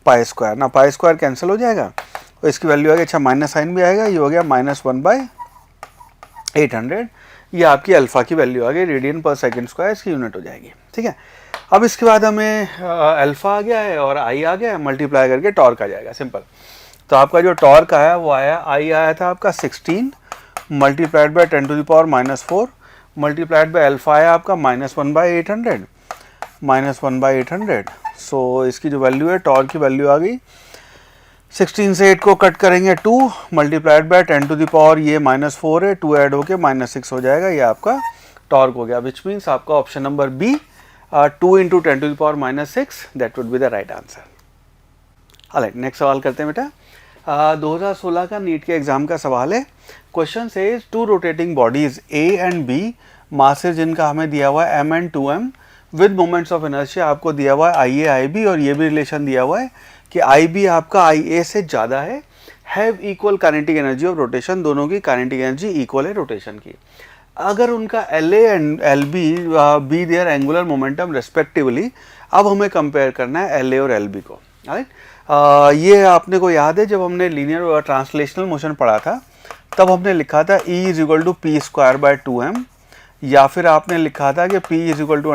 π²। ना π² कैंसिल हो जाएगा और इसकी वैल्यू आ गई, अच्छा माइनस साइन भी आएगा, ये हो गया -1/800, ये आपकी अल्फा की वैल्यू आ गई, रेडियन पर सेकंड स्क्वायर इसकी यूनिट हो जाएगी। ठीक है, अब इसके बाद हमें अल्फा आ गया है और आई आ गया है, मल्टीप्लाई करके टॉर्क आ जाएगा, सिंपल। तो आपका जो टॉर्क आया वो आया, आई आया था आपका 16 multiplied by 10⁻⁻4 multiplied by alpha आया आपका -1/800। सो इसकी जो वैल्यू है टॉर्क की वैल्यू आ गई 16 से 8 को कट करेंगे 2 multiplied by 10 to the power ये -4 है, 2 ऐड होके -6 हो जाएगा, ये आपका टॉर्क हो गया, विच मीन्स आपका option number B 2 into 10 to the power -6 that would be the right answer. Alright, next सवाल करते हैं बेटा। 2016 का नीट के एग्जाम का सवाल है। Question says two rotating bodies A and B, masses जिनका हमें दिया हुआ है m and 2m with moments of inertia आपको दिया हुआ है IA IB, और ये भी रिलेशन दिया हुआ है कि IB आपका IA से ज़्यादा है, have equal kinetic energy of rotation, दोनों की काइनेटिक एनर्जी इक्वल है रोटेशन की। अगर उनका LA and LB be their angular momentum respectively, अब हमें कंपेयर करना है LA और LB को। राइट, ये आपने को याद है जब हमने लीनियर ट्रांसलेशनल मोशन पढ़ा था तब हमने लिखा था E is equal to P square by 2m, या फिर आपने लिखा था कि P is equal to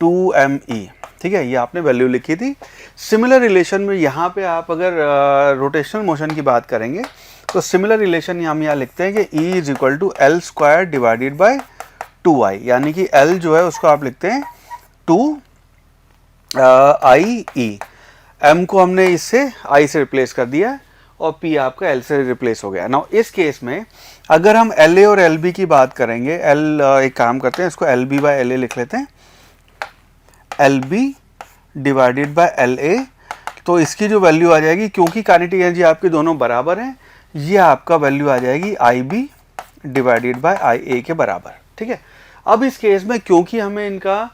√2me। ठीक है, ये आपने वैल्यू लिखी थी। सिमिलर रिलेशन में यहाँ पे आप अगर रोटेशनल मोशन की बात करेंगे तो सिमिलर रिलेशन हम यहाँ लिखते हैं कि E is equal to L square divided by 2i, यानी कि L जो है उसको आप लिखते हैं 2IE, M को हमने इससे I से रिप्लेस कर दिया और P आपका L से रिप्लेस हो गया। नाउ इस केस में अगर हम LA और LB की बात करेंगे, एक काम करते हैं, इसको LB बाय LA लिख लेते हैं, LB डिवाइडेड बाय LA, तो इसकी जो वैल्यू आ जाएगी, क्योंकि काइनेटिक एनर्जी आपके दोनों बराबर हैं, ये आपका वैल्यू आ जाएगी IB डिवाइडेड बाय IA के बराबर। ठीक है, अब इस केस में क्योंकि हमें इनका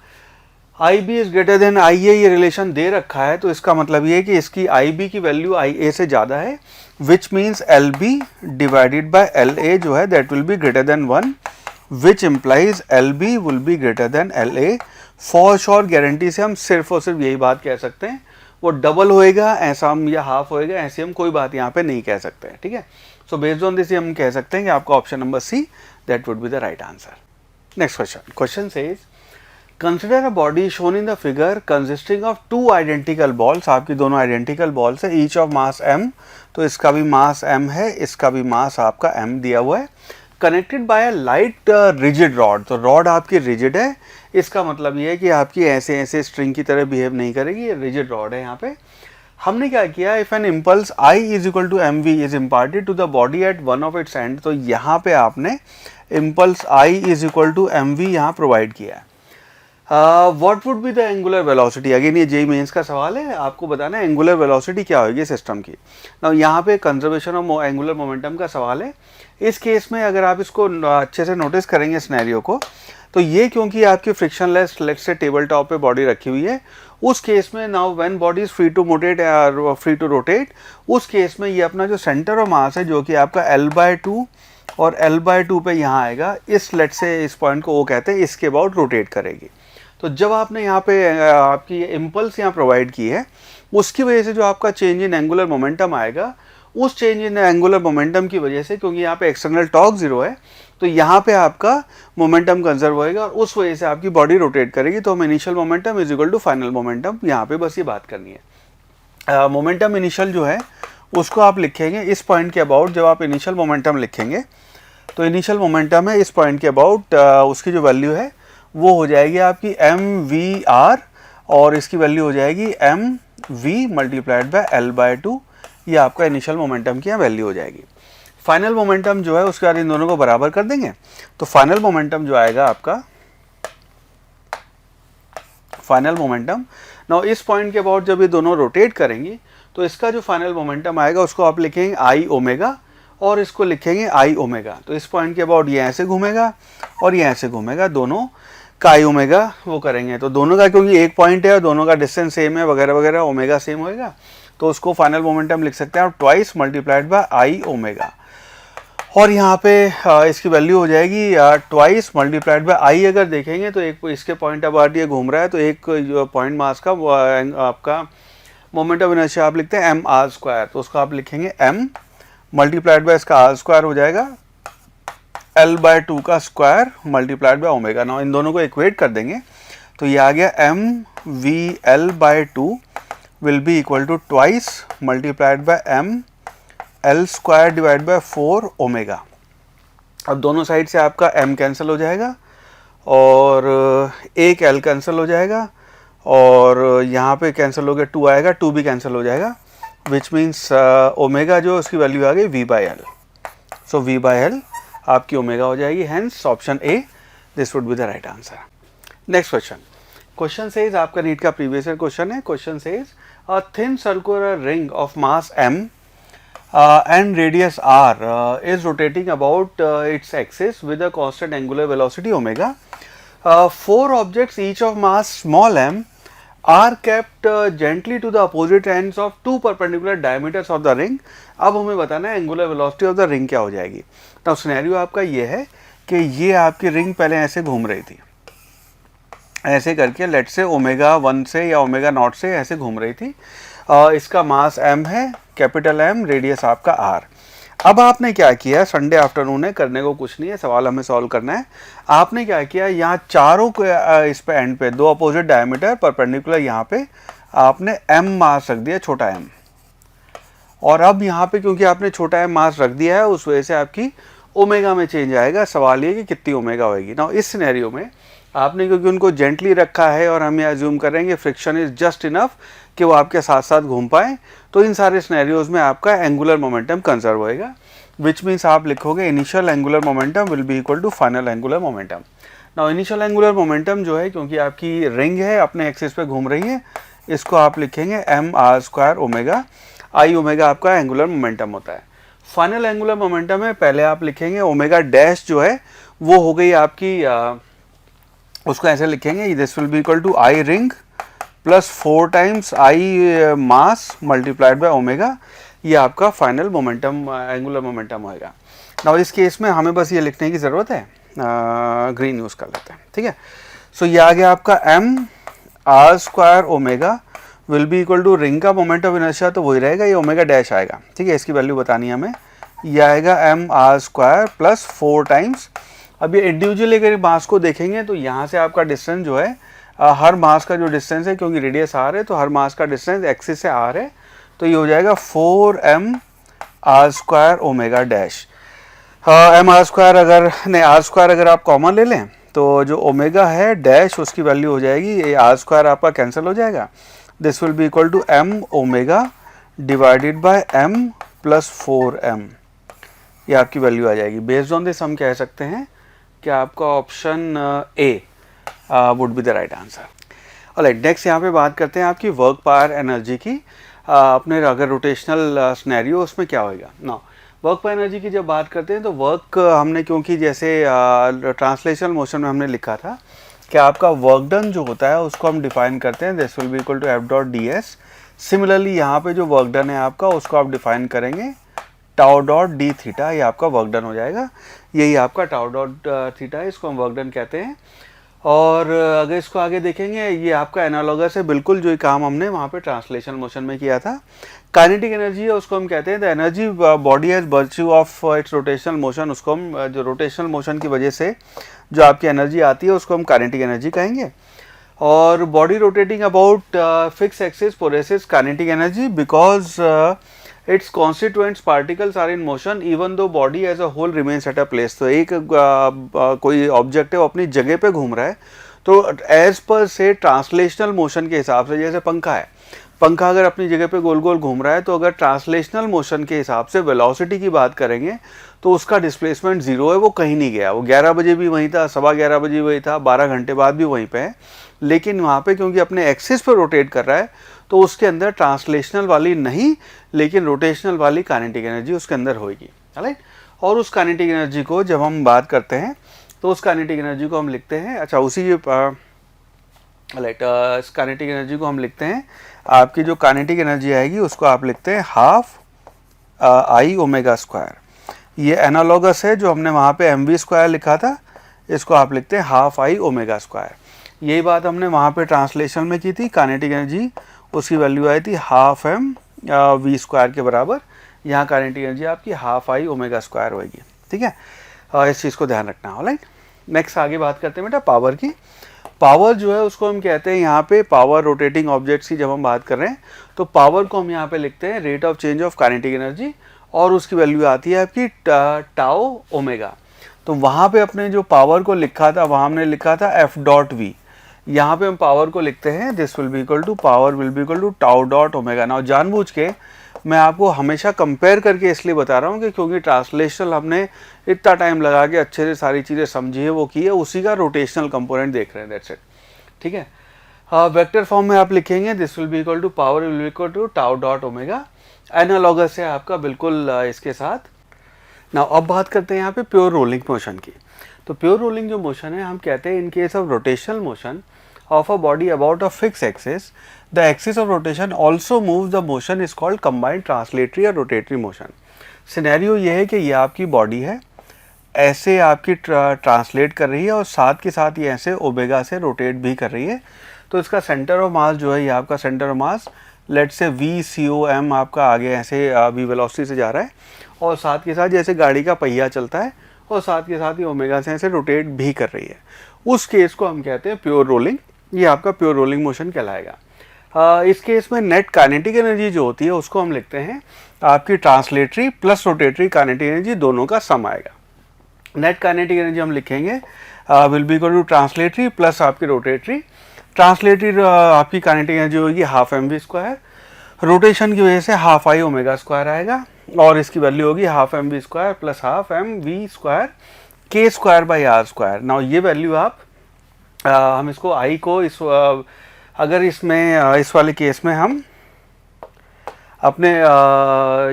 IB is greater than IA ये रिलेशन दे रखा है, तो इसका मतलब ये है कि इसकी IB की वैल्यू IA से ज़्यादा है, which means LB divided by LA जो है that will be greater than 1, which implies LB will be greater than LA। For sure guarantee से हम सिर्फ और सिर्फ यही बात कह सकते हैं, वो डबल होएगा ऐसा हम या हाफ होएगा ऐसे हम कोई बात यहाँ पे नहीं कह सकते हैं। ठीक है, सो बेस्ड ऑन दिस हम कह सकते हैं कि आपका option number see that would be the right answer. Next question, question says consider a body shown in the figure consisting of 2 identical balls, आपकी दोनों आइडेंटिकल बॉल्स है, ईच ऑफ मास m, तो इसका भी मास m है, इसका भी मास आपका m दिया हुआ है, connected by a light rigid rod, तो रॉड आपकी रिजिड है, इसका मतलब ये है कि आपकी ऐसे ऐसे स्ट्रिंग की तरह बिहेव नहीं करेगी, ये रिजिड रॉड है। यहाँ पे हमने क्या किया, if an impulse I is equal to mv is imparted to the body at one of its end, तो यहाँ पे आपने impulse I is equal to mv यहाँ प्रोवाइड किया है। What would be the angular velocity, again ये JEE mains का सवाल है, आपको बताना है एंगुलर वेलोसिटी क्या होगी सिस्टम की। नाउ यहाँ पे कंजर्वेशन ऑफ एंगुलर मोमेंटम का सवाल है। इस केस में अगर आप इसको अच्छे से नोटिस करेंगे सिनेरियो को, तो ये क्योंकि आपकी frictionless let's say table top पे बॉडी रखी हुई है, उस केस में now when body is free to motate free to rotate, उस केस में ये अपना जो सेंटर ऑफ मास है जो कि आपका L/2 और L/2 पे यहाँ आएगा, इस लेट्स से इस पॉइंट को वो कहते हैं, इसके अबाउट रोटेट करेगी। तो जब आपने यहाँ पे आपकी इम्पल्स यहाँ प्रोवाइड की है, उसकी वजह से जो आपका चेंज इन एंगुलर मोमेंटम आएगा, उस चेंज इन एंगुलर मोमेंटम की वजह से, क्योंकि यहाँ पे एक्सटर्नल टॉर्क 0 है, तो यहाँ पे आपका मोमेंटम कंजर्व होएगा और उस वजह से आपकी बॉडी रोटेट करेगी। तो हम initial momentum is equal to final momentum, यहाँ पे बस ये बात करनी है। मोमेंटम इनिशियल जो है उसको आप लिखेंगे इस पॉइंट के अबाउट, जब आप इनिशियल मोमेंटम लिखेंगे तो इनिशियल मोमेंटम है इस पॉइंट के अबाउट, उसकी जो वैल्यू है वो हो जाएगी आपकी mvr, और इसकी वैल्यू हो जाएगी mv मल्टीप्लाइड बाय L/2, ये आपका इनिशियल मोमेंटम की वैल्यू हो जाएगी। फाइनल मोमेंटम जो है उसके बाद इन दोनों को बराबर कर देंगे, तो फाइनल मोमेंटम जो आएगा आपका, फाइनल मोमेंटम नाउ इस पॉइंट के अबाउट जब ये दोनों रोटेट करेंगी, तो इसका जो फाइनल मोमेंटम आएगा उसको आप लिखेंगे I ओमेगा और इसको लिखेंगे I ओमेगा। तो इस पॉइंट के अबाउट ये ऐसे घूमेगा और ये ऐसे घूमेगा, दोनों का I ओमेगा वो करेंगे, तो दोनों का क्योंकि एक पॉइंट है और दोनों का डिस्टेंस सेम है वगैरह वगैरह, ओमेगा सेम होएगा, तो उसको फाइनल मोमेंटम लिख सकते हैं आप twice multiplied bye I omega. और यहाँ पे इसकी वैल्यू हो जाएगी ट्वाइस मल्टीप्लाइड बाय I। अगर देखेंगे तो एक इसके पॉइंट अबाउट ये घूम रहा है, तो एक जो पॉइंट मास का आपका मोमेंट ऑफ इनर्शिया आप लिखते हैं mr², तो उसको आप लिखेंगे m मल्टीप्लाइड बाय इसका r² हो जाएगा L/2 का square multiplied by omega. Now in दोनों को इक्वेट कर देंगे तो ये आ गया mvL/2 will be equal to twice multiplied by mL² divide by 4 omega. अब दोनों साइड से आपका m कैंसिल हो जाएगा और एक L कैंसिल हो जाएगा और यहाँ पे कैंसिल हो गया 2 आएगा, 2 भी कैंसिल हो जाएगा, विच मीन्स ओमेगा जो उसकी वैल्यू आ गई V by L. So V by L आपकी ओमेगा हो जाएगी. Hence option A this would be the right answer. Next question says, आपका नीट का प्रीवियस ईयर क्वेश्चन है. Question says a thin circular ring of mass m and radius r is rotating about its axis with a constant angular velocity omega. Four objects each of mass small m are kept gently to the opposite ends of two perpendicular diameters of the ring. अब हमें बताना है angular velocity of the ring क्या हो जाएगी. तो scenario आपका ये है कि ये आपकी रिंग पहले ऐसे घूम रही थी, ऐसे करके लेट से ओमेगा 1 से या ओमेगा नॉट से ऐसे घूम रही थी. इसका मास m है, कैपिटल M, रेडियस आपका r. अब आपने क्या किया, संडे आफ्टरनून है, करने को कुछ नहीं है, सवाल हमें सॉल्व करना है. आपने क्या किया, यहाँ चारों को इस पे एंड पे दो अपोजिट डायमीटर परपेंडिकुलर यहाँ पे आपने m मास रख दिया, छोटा m. और अब यहाँ पे क्योंकि आपने छोटा m मास रख दिया है उस वजह से आपकी ओमेगा में चेंज आएगा. सवाल ये कि कितनी ओमेगा होगी. ना इस सिनेरियो में आपने क्योंकि उनको जेंटली रखा है और हम ये अज्यूम करेंगे फ्रिक्शन इज जस्ट इनफ कि वो आपके साथ साथ घूम पाए, तो इन सारे सिनेरियोज में आपका एंगुलर मोमेंटम कंजर्व होएगा. विच मीन्स आप लिखोगे initial angular momentum will be equal to final angular momentum. Now initial angular momentum जो है, क्योंकि आपकी रिंग है अपने एक्सिस पे घूम रही है, इसको आप लिखेंगे m r स्क्वायर ओमेगा. आई ओमेगा आपका एंगुलर मोमेंटम होता है. फाइनल एंगुलर मोमेंटम है, पहले आप लिखेंगे ओमेगा डैश जो है वो हो गई आपकी उसको ऐसे लिखेंगे, this will be equal to I ring plus 4 times I mass multiplied by omega. ये आपका फाइनल मोमेंटम एंगुलर मोमेंटम होएगा. नाउ इस केस में हमें बस ये लिखने की ज़रूरत है, ग्रीन यूज़ कर लेते हैं. ठीक है. सो ये आ गया आपका m r square omega will be equal to ring का मोमेंट ऑफ इनर्शिया तो वही रहेगा, ये ओमेगा डैश आएगा. ठीक है, इसकी वैल्यू बतानी है हमें. ये आएगा m r square plus 4 times. अब ये इंडिविजुअली अगर मास को देखेंगे तो यहाँ से आपका डिस्टेंस जो है, हर मास का जो डिस्टेंस है, क्योंकि रेडियस r है तो हर मास का डिस्टेंस एक्सिस से r है, तो ये हो जाएगा 4m r square omega dash. m r square अगर नहीं r स्क्वायर अगर आप कॉमन ले लें तो जो ओमेगा है डैश उसकी वैल्यू हो जाएगी, ये r स्क्वायर आपका कैंसिल हो जाएगा. This will be equal to m omega divided by m plus 4m. ये आपकी वैल्यू आ जाएगी. बेस्ड ऑन दिस हम कह सकते हैं कि आपका option A would be the right answer. Alright, next यहाँ पे बात करते हैं आपकी वर्क पावर एनर्जी की. अपने अगर रोटेशनल सिनेरियो उसमें क्या होएगा. ना वर्क पावर एनर्जी की जब बात करते हैं तो वर्क हमने, क्योंकि जैसे ट्रांसलेशनल मोशन में हमने लिखा था कि आपका वर्क डन जो होता है उसको हम डिफाइन करते हैं, this will be equal to F dot D S. Similarly यहाँ पे जो वर्क डन है आपका उसको आप डिफाइन करेंगे टाउ डॉट डी थीटा. ये आपका वर्क डन हो जाएगा. यही आपका टाउ डॉट थीटा है, इसको हम वर्क डन कहते हैं. और अगर इसको आगे देखेंगे, ये आपका एनालॉगस है बिल्कुल जो काम हमने वहाँ पे ट्रांसलेशन मोशन में किया था. काइनेटिक एनर्जी है उसको हम कहते हैं the energy body has virtue of its rotational motion. उसको हम जो रोटेशनल मोशन की वजह से जो आपकी एनर्जी आती है उसको हम काइनेटिक एनर्जी कहेंगे. और body rotating about fix axis possesses kinetic energy because its constituents particles are in motion even though body as a whole remains at a place. तो एक कोई ऑब्जेक्ट है वो अपनी जगह पे घूम रहा है, तो एज पर से ट्रांसलेशनल मोशन के हिसाब से, जैसे पंखा है, पंखा अगर अपनी जगह पे गोल गोल घूम रहा है, तो अगर ट्रांसलेशनल मोशन के हिसाब से वेलोसिटी की बात करेंगे तो उसका डिस्प्लेसमेंट जीरो है, वो कहीं नहीं गया. वो 11 बजे भी वहीं था, 11:15 बजे वही था, 12 घंटे बाद भी वहीं पे है. लेकिन वहाँ पे क्योंकि अपने एक्सिस पर रोटेट कर रहा है तो उसके अंदर ट्रांसलेशनल वाली नहीं लेकिन रोटेशनल वाली काइनेटिक एनर्जी उसके अंदर होगी. राइट. और उस काइनेटिक एनर्जी को जब हम बात करते हैं तो उस काइनेटिक एनर्जी को हम लिखते हैं, अच्छा उसी इस काइनेटिक एनर्जी को हम लिखते हैं, आपकी जो काइनेटिक एनर्जी आएगी उसको आप लिखते हैं हाफ आई ओमेगा स्क्वायर. ये एनालॉगस है जो हमने वहाँ पे mv स्क्वायर लिखा था, इसको आप लिखते हैं हाफ आई ओमेगा स्क्वायर. यही बात हमने वहाँ पे ट्रांसलेशन में की थी. काइनेटिक एनर्जी उसकी वैल्यू आई थी हाफ m v स्क्वायर के बराबर. यहाँ काइनेटिक एनर्जी आपकी हाफ आई ओमेगा स्क्वायर होगी. ठीक है, इस चीज़ को ध्यान रखना. ऑलराइट, नेक्स्ट आगे बात करते हैं बेटा पावर की. पावर जो है उसको हम कहते हैं यहाँ पे पावर रोटेटिंग ऑब्जेक्ट्स की जब हम बात कर रहे हैं तो पावर को हम यहाँ पे लिखते हैं rate of change of kinetic energy, और उसकी वैल्यू आती है आपकी टाउ ओमेगा. तो वहाँ पे अपने जो पावर को लिखा था वहाँ हमने लिखा था एफ डॉट वी. यहाँ पे हम पावर को लिखते हैं this will be equal to power will be equal to tau dot omega. Now जानबूझ के मैं आपको हमेशा कंपेयर करके इसलिए बता रहा हूँ कि क्योंकि ट्रांसलेशनल हमने इतना टाइम लगा के अच्छे से सारी चीज़ें समझी है, वो की है, उसी का रोटेशनल कंपोनेंट देख रहे हैं, दैट्स इट। ठीक है, वेक्टर फॉर्म में आप लिखेंगे this will be equal to power will be equal to tau dot omega, analogous है आपका बिल्कुल इसके साथ। ना अब बात करते हैं यहाँ पे प्योर रोलिंग मोशन की। तो प्योर रोलिंग जो मोशन है, हम कहते हैं in case of rotational motion of a body about a fixed axis, the axis of rotation also moves, the motion is called combined translatory or rotatory motion। Scenario ये है कि ये आपकी बॉडी है, ऐसे आपकी ट्रांसलेट कर रही है और साथ के साथ ये ऐसे ओमेगा से रोटेट भी कर रही है। तो इसका सेंटर ऑफ मास जो है, ये आपका सेंटर ऑफ मास लेट से VCOM आपका आगे ऐसे v वेलोसिटी से जा रहा है, और साथ के साथ जैसे गाड़ी का पहिया चलता है और साथ के साथ ही ओमेगा से ऐसे रोटेट भी कर रही है। उस केस को हम कहते हैं प्योर रोलिंग। ये आपका प्योर रोलिंग मोशन कहलाएगा। इस केस में नेट काइनेटिक एनर्जी जो होती है उसको हम लिखते हैं आपकी translatory plus rotatory kinetic energy, दोनों का सम आएगा। नेट काइनेटिक एनर्जी हम लिखेंगे will be equal to translatory plus आपकी रोटेटरी। ट्रांसलेटरी आपकी काइनेटिक एनर्जी होगी हाफ mv², रोटेशन की वजह से हाफ I ओमेगा स्क्वायर आएगा, और इसकी वैल्यू होगी half mv² plus half mv² k² by r²। Now ये वैल्यू आप हम इसको I को अगर इसमें इस वाले केस में हम अपने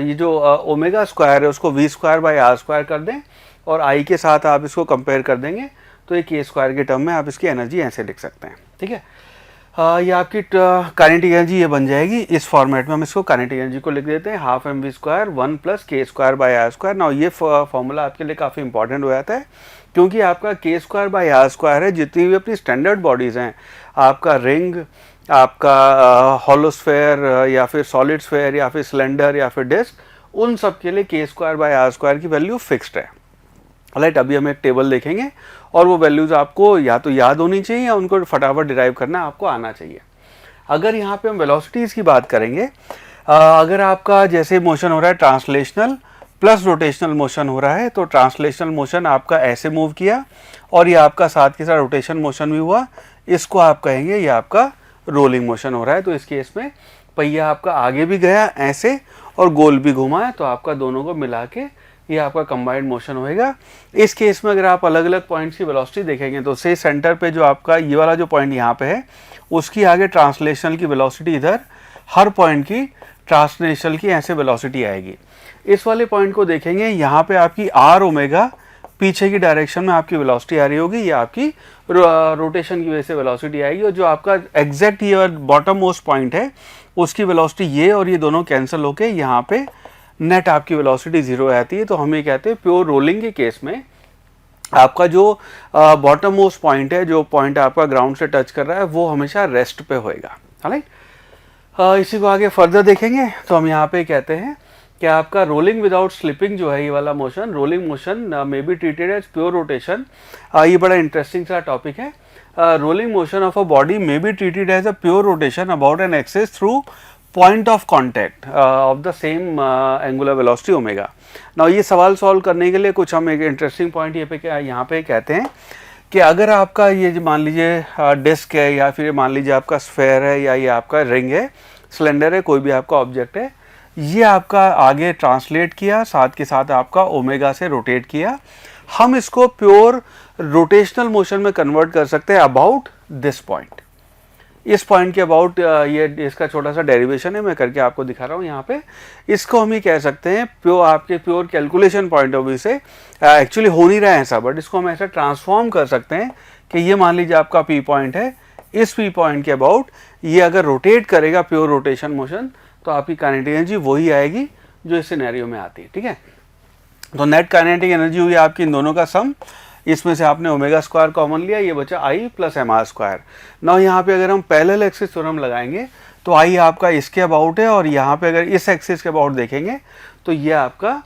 ये जो ओमेगा स्क्वायर है उसको v² बाई r² कर दें और I के साथ आप इसको कंपेयर कर देंगे, तो ये k² के टर्म में आप इसकी एनर्जी ऐसे लिख सकते हैं। ठीक है, ये आपकी काइनेटिक एनर्जी ये बन जाएगी इस फॉर्मेट में। हम इसको काइनेटिक एनर्जी को लिख देते हैं half mv² 1 plus k² by r²। Now ये फॉर्मूला आपके लिए काफ़ी इंपॉर्टेंट हो जाता है, क्योंकि आपका k² बाई r² है, जितनी भी अपनी स्टैंडर्ड बॉडीज़ हैं, आपका रिंग, आपका हॉलोस्फेयर या फिर सॉलिड स्फेयर या फिर सिलेंडर या फिर डिस्क, उन सब के लिए k² बाई r² की वैल्यू फिक्स्ड है। राइट, अभी हम एक टेबल देखेंगे और वो वैल्यूज़ आपको या तो याद होनी चाहिए या उनको फटाफट डिराइव करना आपको आना चाहिए। अगर यहाँ पे हम वेलोसिटीज़ की बात करेंगे, अगर आपका जैसे मोशन हो रहा है ट्रांसलेशनल प्लस रोटेशनल मोशन हो रहा है, तो ट्रांसलेशनल मोशन आपका ऐसे मूव किया और ये आपका साथ के साथ रोटेशन मोशन भी हुआ, इसको आप कहेंगे ये आपका रोलिंग मोशन हो रहा है। तो इस केस में पहिया आपका आगे भी गया ऐसे और गोल भी घुमा है, तो आपका दोनों को मिला के ये आपका कंबाइंड मोशन होएगा। इस केस में अगर आप अलग अलग पॉइंट्स की वेलोसिटी देखेंगे, तो से सेंटर पे जो आपका ये वाला जो पॉइंट यहाँ पे है, उसकी आगे ट्रांसलेशनल की वेलोसिटी, इधर हर पॉइंट की ट्रांसलेशनल की ऐसे वेलोसिटी आएगी। इस वाले पॉइंट को देखेंगे, यहाँ पे आपकी r ओमेगा पीछे की डायरेक्शन में आपकी वेलोसिटी आ रही होगी, ये आपकी रोटेशन की वजह से वेलोसिटी आएगी। और जो आपका एग्जैक्ट ये बॉटम मोस्ट पॉइंट है, उसकी वेलोसिटी ये और ये दोनों कैंसिल होके यहाँ पे नेट आपकी वेलोसिटी 0 आती है। तो हम ये कहते हैं प्योर रोलिंग के केस में आपका जो बॉटम मोस्ट पॉइंट है, जो पॉइंट आपका ग्राउंड से टच कर रहा है, वो हमेशा रेस्ट पे होएगा। राइट, इसी को आगे फर्दर देखेंगे तो हम यहाँ पे कहते हैं कि आपका रोलिंग विदाउट स्लिपिंग जो है, ये वाला motion, rolling motion may be treated as pure rotation. ये बड़ा इंटरेस्टिंग सा टॉपिक है। Rolling motion of a body may be treated as a pure rotation about an axis through point of contact of the same angular velocity omega. Now ये सवाल solve करने के लिए कुछ हम एक इंटरेस्टिंग पॉइंट यहाँ पे कहते हैं कि अगर आपका ये मान लीजिए डिस्क है, या फिर मान लीजिए आपका स्फेयर है, या ये आपका रिंग है, सिलेंडर है, कोई भी आपका ऑब्जेक्ट है, ये आपका आगे ट्रांसलेट किया, साथ के साथ आपका ओमेगा से रोटेट किया, हम इसको प्योर रोटेशनल मोशन में कन्वर्ट कर सकते हैं अबाउट दिस पॉइंट। इस पॉइंट के अबाउट ये इसका छोटा सा डेरिवेशन है, मैं करके आपको दिखा रहा हूँ यहाँ पे। इसको हम ही कह सकते हैं आपके pure calculation point of view से एक्चुअली हो नहीं रहा है ऐसा, बट इसको हम ऐसा ट्रांसफॉर्म कर सकते हैं कि ये मान लीजिए आपका पी पॉइंट है, इस पी पॉइंट के अबाउट ये अगर रोटेट करेगा प्योर रोटेशन मोशन, तो आपकी काइनेटिक एनर्जी वही आएगी जो इस सिनेरियो में आती है। ठीक है, तो नेट काइनेटिक एनर्जी हुई आपकी इन दोनों का सम, इसमें से आपने ओमेगा स्क्वायर कॉमन लिया, ये बचा I प्लस mr²। नाउ यहाँ पे अगर हम पैरेलल एक्सिस थ्योरम लगाएंगे तो I आपका इसके अबाउट है, और यहाँ पे अगर इस एक्सिस के अबाउट देखेंगे तो ये आपका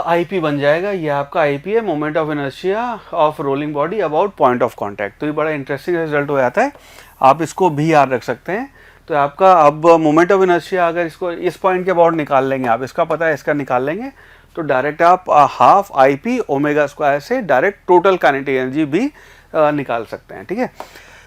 IP बन जाएगा। ये आपका IP है, moment of inertia of rolling body about point of contact. तो ये बड़ा इंटरेस्टिंग रिजल्ट हो जाता है, आप इसको भी याद रख सकते हैं। तो आपका अब मोमेंट ऑफ इनर्शिया अगर इसको इस पॉइंट के अबाउट निकाल लेंगे, आप इसका पता है, इसका निकाल लेंगे, तो डायरेक्ट आप हाफ IP ओमेगा स्क्वायर से डायरेक्ट टोटल काइनेटिक एनर्जी भी निकाल सकते हैं। ठीक है,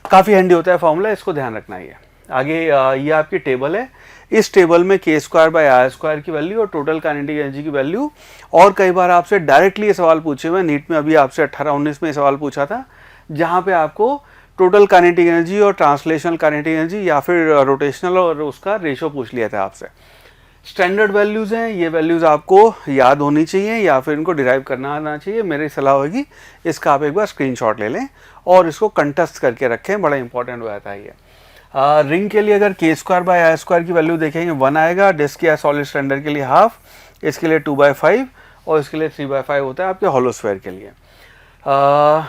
काफ़ी हैंडी होता है फॉर्मूला, इसको ध्यान रखना ही है। आगे ये आपकी टेबल है, इस टेबल में के स्क्वायर बाय आर स्क्वायर की वैल्यू और टोटल काइनेटिक एनर्जी की वैल्यू, और कई बार आपसे डायरेक्टली ये सवाल पूछे हुए, नीट में अभी आपसे 18-19 में सवाल पूछा था जहाँ पे आपको टोटल काइनेटिक एनर्जी और ट्रांसलेशनल काइनेटिक एनर्जी या फिर रोटेशनल और उसका रेशो पूछ लिया था आपसे। स्टैंडर्ड वैल्यूज़ हैं, ये वैल्यूज़ आपको याद होनी चाहिए या फिर इनको डिराइव करना आना चाहिए। मेरी सलाह होगी इसका आप एक बार स्क्रीनशॉट ले लें और इसको कंटेस्ट करके रखें, बड़ा इंपॉर्टेंट हो जाता है ये। रिंग के लिए अगर के स्क्वायर बाय आर स्क्वायर की वैल्यू देखेंगे 1 आएगा, डिस्क या सॉलिड सिलेंडर के लिए हाफ, इसके लिए 2/5 और इसके लिए 3/5 होता है आपके हॉलो स्फीयर के लिए।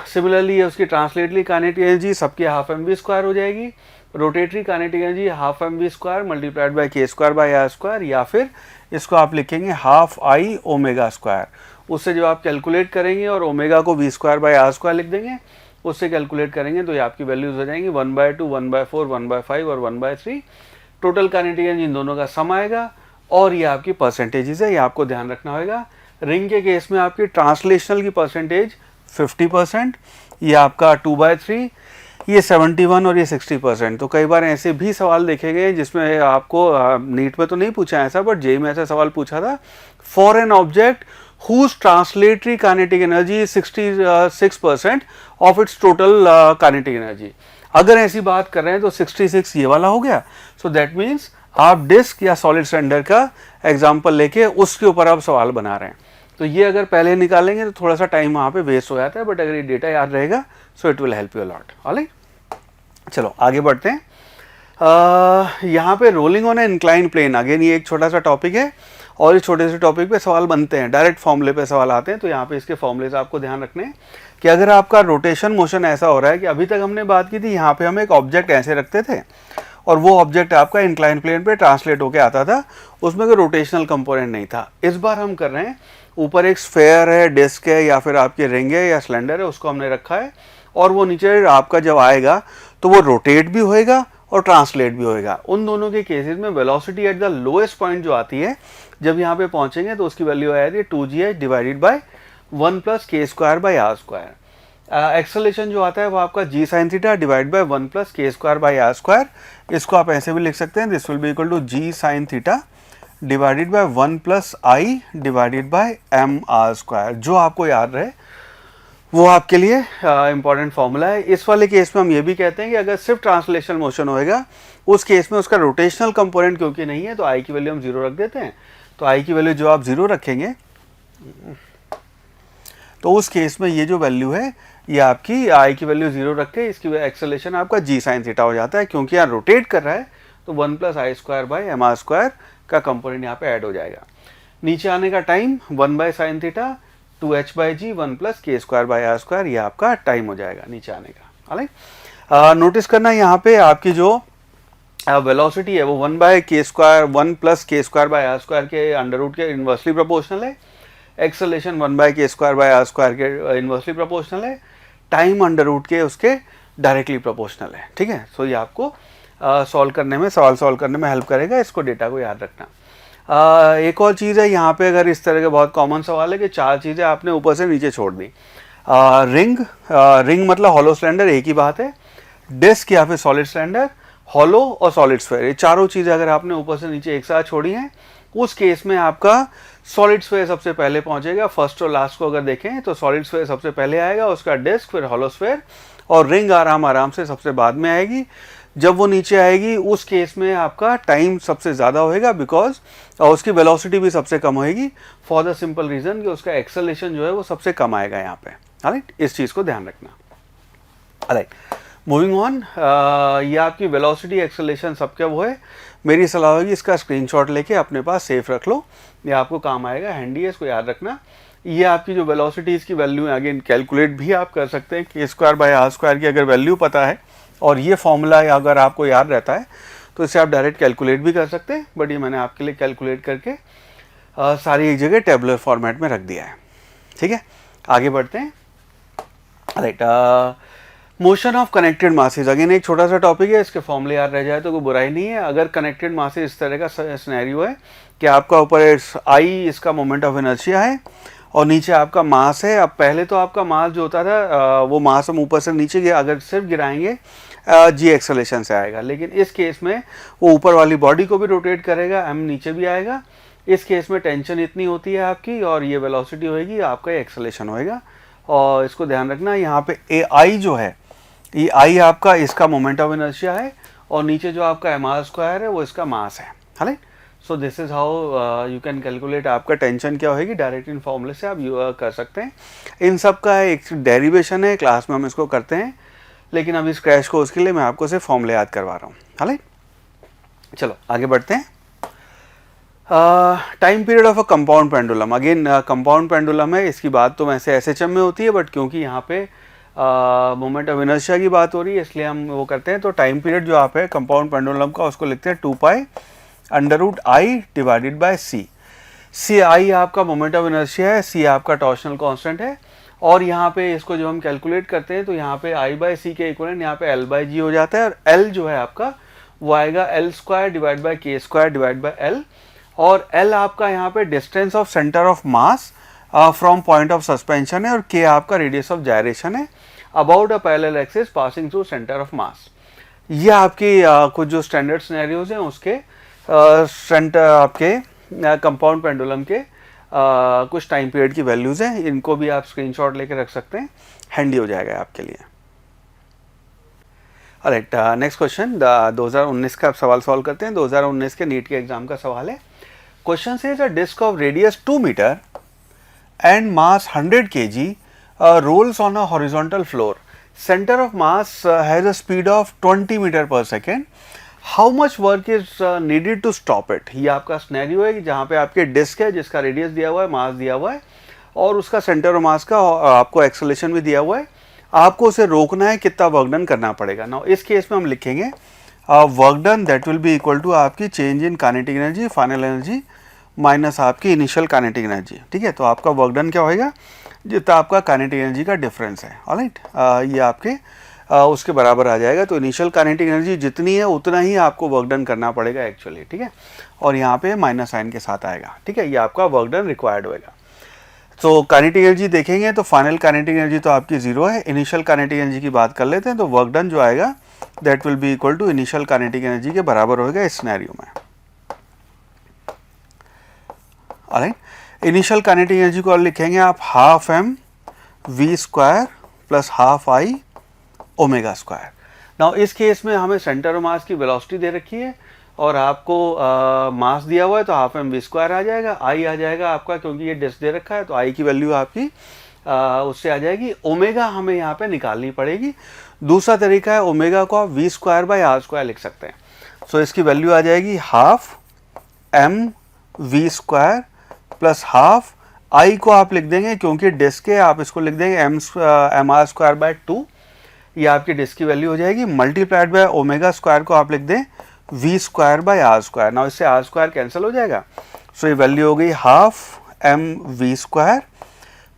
सिमिलरली उसकी ट्रांसलेटरी काइनेटिक एनर्जी सबकी हाफ एम वी स्क्वायर हो जाएगी, rotatory kinetic energy half M V square multiplied by K square by R square, या फिर इसको आप लिखेंगे हाफ आई ओमेगा स्क्वायर। उससे जब आप कैलकुलेट करेंगे और ओमेगा को V square by R square लिख देंगे, उससे कैलकुलेट करेंगे तो ये आपकी वैल्यूज हो जाएंगी 1/2, 1/4, 1/5 और 1/3। टोटल काइनेटिक एनर्जी इन दोनों का सम आएगा और ये आपकी परसेंटेजेस है, ये आपको ध्यान रखना होगा। रिंग के केस में आपकी ट्रांसलेशनल की परसेंटेज 50%, ये आपका 2/3, ये 71 और ये 60%। तो कई बार ऐसे भी सवाल देखे गए जिसमें आपको नीट में तो नहीं पूछा ऐसा, बट जेई में ऐसा सवाल पूछा था, for an object whose translatory kinetic energy is 66% of its total kinetic energy। अगर ऐसी बात कर रहे हैं तो 66 ये वाला हो गया। सो दैट मीन्स आप डिस्क या सॉलिड सिलेंडर का एग्जांपल लेके उसके ऊपर आप सवाल बना रहे हैं, तो ये अगर पहले निकालेंगे तो थोड़ा सा टाइम वहाँ पे वेस्ट हो जाता है, बट अगर ये डेटा याद रहेगा so it will help you lot. Alright, चलो आगे बढ़ते हैं। यहाँ पे rolling on a incline plane, again ये एक छोटा सा टॉपिक है और इस छोटे से टॉपिक पे सवाल बनते हैं, डायरेक्ट फॉर्मूले पे सवाल आते हैं। तो यहाँ पे इसके फॉर्मूले से आपको ध्यान रखने हैं कि अगर आपका रोटेशन मोशन ऐसा हो रहा है कि अभी तक हमने बात की थी यहाँ पे हम एक ऑब्जेक्ट ऐसे रखते थे और वो ऑब्जेक्ट आपका इंक्लाइन प्लेन पे ट्रांसलेट होके आता था, उसमें कोई रोटेशनल कंपोनेंट नहीं था। इस बार हम कर रहे हैं ऊपर एक स्फेयर है, डिस्क है या फिर आपके रिंग है या सिलेंडर है, उसको हमने रखा है और वो नीचे आपका जब आएगा तो वो रोटेट भी होएगा और ट्रांसलेट भी होएगा। उन दोनों के केसेस में velocity at the lowest point जो आती है, जब यहाँ पे पहुंचेंगे तो उसकी वैल्यू आ जाती है 2gh divided by 1 + k square by R square. Acceleration जो आता है वो आपका g sin theta divide by 1 + k square by R square. इसको आप ऐसे भी लिख सकते हैं, this will be equal to g sin theta divided by 1 + i divided by m R square. जो आपको याद रहे वो आपके लिए इंपॉर्टेंट फॉर्मूला है। इस वाले केस में हम ये भी कहते हैं कि अगर सिर्फ ट्रांसलेशनल मोशन होएगा उस केस में उसका रोटेशनल कंपोनेंट क्योंकि नहीं है तो आई की वैल्यू हम 0 रख देते हैं। तो आई की वैल्यू जो आप 0 रखेंगे तो उस केस में ये जो वैल्यू है ये आपकी आई की वैल्यू 0 रख के इसकी एक्सेलरेशन आपका g sin थीटा हो जाता है, क्योंकि यहाँ रोटेट कर रहा है तो 1 + i square by m r square का कंपोनेंट यहाँ पे ऐड हो जाएगा। नीचे आने का time 1/sin theta 2h/g 1 + k square by R square, ये आपका टाइम हो जाएगा नीचे आने का। ऑलराइट, नोटिस करना यहाँ पे आपकी जो वेलोसिटी है वो 1/k square 1 + k square by R square के अंडर रूट के इन्वर्सली प्रोपोर्शनल है। Acceleration 1/k square by R square के इन्वर्सली प्रोपोर्शनल है। टाइम अंडर रूट के उसके डायरेक्टली प्रोपोर्शनल है। ठीक है, सो ये आपको सॉल्व करने में, सवाल सॉल्व करने में हेल्प करेगा, इसको डेटा को याद रखना। एक और चीज़ है यहाँ पे, अगर इस तरह के बहुत कॉमन सवाल है कि 4 चीज़ें आपने ऊपर से नीचे छोड़ दी। रिंग मतलब हॉलो सिलेंडर, एक ही बात है। डिस्क या फिर सॉलिड सिलेंडर, हॉलो और सॉलिड स्फीयर, ये चारों चीज़ें अगर आपने ऊपर से नीचे एक साथ छोड़ी हैं उस केस में आपका सॉलिड स्फीयर सबसे पहले पहुंचेगा। फर्स्ट और लास्ट को अगर देखें तो सॉलिड स्फीयर सबसे पहले आएगा, उसका डिस्क, फिर हॉलो स्फीयर और रिंग आराम से सबसे बाद में आएगी। जब वो नीचे आएगी उस केस में आपका टाइम सबसे ज़्यादा होएगा बिकॉज उसकी वेलोसिटी भी सबसे कम होएगी, फॉर द सिंपल रीज़न कि उसका एक्सेलरेशन जो है वो सबसे कम आएगा यहाँ पे। ऑलराइट, इस चीज़ को ध्यान रखना। ऑलराइट, मूविंग ऑन, ये आपकी वेलोसिटी एक्सेलरेशन सबका वो है। मेरी सलाह होगी इसका स्क्रीनशॉट लेके अपने पास सेफ रख लो, ये आपको काम आएगा, हैंडी है, इसको याद रखना। ये आपकी जो वेलोसिटीज़ की वैल्यू है अगेन कैलकुलेट भी आप कर सकते हैं, k square by R square की अगर वैल्यू पता है और ये फॉर्मूला अगर आपको याद रहता है तो इससे आप डायरेक्ट कैलकुलेट भी कर सकते हैं, बट ये मैंने आपके लिए कैलकुलेट करके सारी एक जगह टेबुलर फॉर्मेट में रख दिया है। ठीक है, आगे बढ़ते हैं। Right, motion of connected masses, again एक छोटा सा टॉपिक है, इसके फॉर्मूले याद रह जाए तो कोई बुराई नहीं है। अगर कनेक्टेड मासेज इस तरह का सिनेरियो है कि आपका ऊपर आई इसका मोमेंट ऑफ इनर्शिया है और नीचे आपका मास है। अब पहले तो आपका मास जो होता था वो मास हम ऊपर से नीचे अगर सिर्फ गिराएंगे जी एक्सेलेरेशन से आएगा। लेकिन इस केस में वो ऊपर वाली बॉडी को भी रोटेट करेगा, m नीचे भी आएगा। इस केस में टेंशन इतनी होती है आपकी और ये वेलोसिटी होएगी, आपका एक्सेलेरेशन होएगा। और इसको ध्यान रखना, यहाँ पे ए आई जो है, ये आई आपका इसका मोमेंट ऑफ इनर्शिया है और नीचे जो आपका एम आर स्क्वायर है वो इसका मास है। Right, so this is how you can calculate आपका टेंशन क्या होगी। डायरेक्ट इन फॉर्मूले से आप कर सकते हैं। इन सब का एक डेरिवेशन है, क्लास में हम इसको करते हैं, लेकिन अब इस क्रैश कोर्स के लिए मैं आपको सिर्फ फॉर्मूले याद करवा रहा हूँ। राइट, चलो आगे बढ़ते हैं। Time period of a compound pendulum, again compound pendulum है, इसकी बात तो वैसे एसएचएम में होती है, बट क्योंकि यहाँ पे मोमेंट ऑफ इनर्शिया की बात हो रही है इसलिए हम वो करते हैं। तो टाइम पीरियड जो आप है कंपाउंड पेंडुलम का, उसको लिखते हैं 2 pi under root I divided by C. C I आपका मोमेंट ऑफ इनर्शिया है, सी आपका टॉर्शनल कांस्टेंट है, और यहाँ पे इसको जो हम कैलकुलेट करते हैं तो यहाँ पे आई बाय सी के इक्वलेंट यहाँ पे एल बाय जी हो जाता है, और एल जो है आपका वो आएगा L square divide by K square divide by L, और एल आपका यहाँ पे distance of centre of mass from point of suspension है, और के आपका रेडियस ऑफ जायरेशन है about a parallel axis passing through centre of mass. ये आपकी कुछ जो स्टैंडर्ड सिनेरियोज हैं उसके सेंटर आपके कंपाउंड पेंडुलम के कुछ टाइम पीरियड की वैल्यूज हैं, इनको भी आप स्क्रीनशॉट लेके रख सकते हैं, हैंडी हो जाएगा आपके लिए। ऑलराइट, नेक्स्ट क्वेश्चन 2019 का आप सवाल सॉल्व करते हैं। 2019 के नीट के एग्जाम का सवाल है। Question says a disc of radius 2 metre and mass 100 kg rolls on a horizontal floor. Center of mass has a speed of 20 meter per second. How much work is needed to stop it? ये आपका scenario है कि जहाँ पे आपके disc है जिसका radius दिया हुआ है, मास दिया हुआ है, और उसका सेंटर ऑफ मास का आपको एक्सेलेरेशन भी दिया हुआ है। आपको उसे रोकना है, कितना वर्क डन करना पड़ेगा। नाउ इस केस में हम लिखेंगे work done that will be equal to आपकी change in kinetic energy, final energy minus आपकी इनिशियल काइनेटिक एनर्जी। ठीक है, तो आपका वर्क डन क्या होएगा, जितना आपका काइनेटिक एनर्जी का डिफरेंस है। ऑलराइट, ये आपके उसके बराबर आ जाएगा। तो इनिशियल काइनेटिक एनर्जी जितनी है उतना ही आपको वर्क डन करना पड़ेगा एक्चुअली। ठीक है, और यहाँ पे माइनस साइन के साथ आएगा। ठीक है, ये आपका वर्क डन रिक्वायर्ड होएगा। तो काइनेटिक एनर्जी देखेंगे तो फाइनल काइनेटिक एनर्जी तो आपकी 0 है। इनिशियल काइनेटिक एनर्जी की बात कर लेते हैं, तो वर्क डन जो आएगा that will be equal to initial kinetic energy के बराबर होगा इस सिनेरियो में। ऑलराइट, इनिशियल काइनेटिक एनर्जी को और लिखेंगे आप half M V square plus half I omega square. Now इस केस में हमें सेंटर ऑफ मास की वेलोसिटी दे रखी है और आपको मास दिया हुआ है, तो हाफ एम वी स्क्वायर आ जाएगा, आई आ जाएगा आपका, क्योंकि ये डिस्क दे रखा है तो आई की वैल्यू आपकी उससे आ जाएगी। ओमेगा हमें यहाँ पे निकालनी पड़ेगी। दूसरा तरीका है, ओमेगा को आप V square by R square लिख सकते हैं। सो इसकी वैल्यू आ जाएगी half M V square plus half I को आप लिख देंगे, क्योंकि डिस्क है आप इसको लिख देंगे एम आर स्क्वायर बाय 2, ये आपकी डिस्क की वैल्यू हो जाएगी, मल्टीप्लाइड बाय ओमेगा स्क्वायर को आप लिख दें V square by R square. ना इससे आर स्क्वायर कैंसिल हो जाएगा, सो ये वैल्यू हो गई half M V square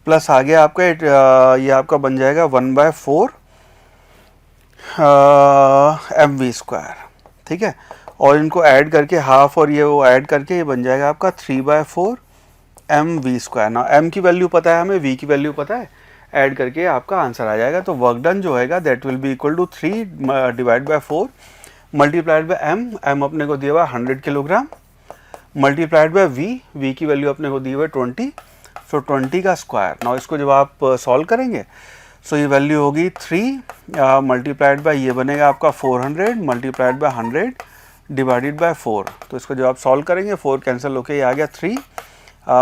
plus आगे आपका ये आपका बन जाएगा 1/4 एम वी स्क्वायर। ठीक है, और इनको ऐड करके हाफ और ये वो ऐड करके ये बन जाएगा आपका 3/4 एम वी स्क्वायर। ना एम की वैल्यू पता है हमें, वी की वैल्यू पता है, ऐड करके आपका आंसर आ जाएगा। तो वर्क डन जो होएगा that will be equal to 3 divide by 4 multiplied by M, M अपने को दिया हुआ 100 kilogram, multiplied by V, V की वैल्यू अपने को दी हुई 20, सो 20 का स्क्वायर। ना इसको जब आप सॉल्व करेंगे सो ये वैल्यू होगी 3 मल्टीप्लाइड बाय ये बनेगा आपका 400 मल्टीप्लाइड बाय 100 डिवाइडेड बाय 4। तो इसको जब आप सॉल्व करेंगे 4 कैंसिल होके ये आ गया 3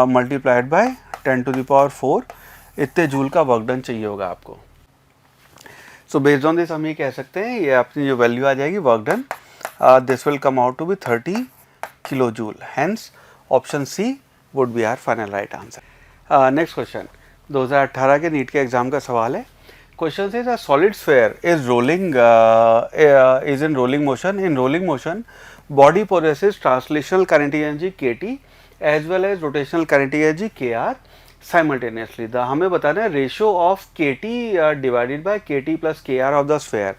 मल्टीप्लाइड बाय 10⁴ इतने जूल का वर्क डन चाहिए होगा आपको। सो बेस्ड ऑन दिस हम ये कह सकते हैं, ये अपनी जो वैल्यू आ जाएगी work done, this will come out to be 30 kilo joule. Hence option C would be our final right answer. Next question 2018 के नीट के एग्जाम का सवाल है। क्वेश्चन से solid sphere is rolling is in rolling motion. In rolling motion, body possesses translational kinetic energy kT as well as rotational kinetic energy kr simultaneously. हमें बताना है ratio of kT divided by kT plus kr of the sphere.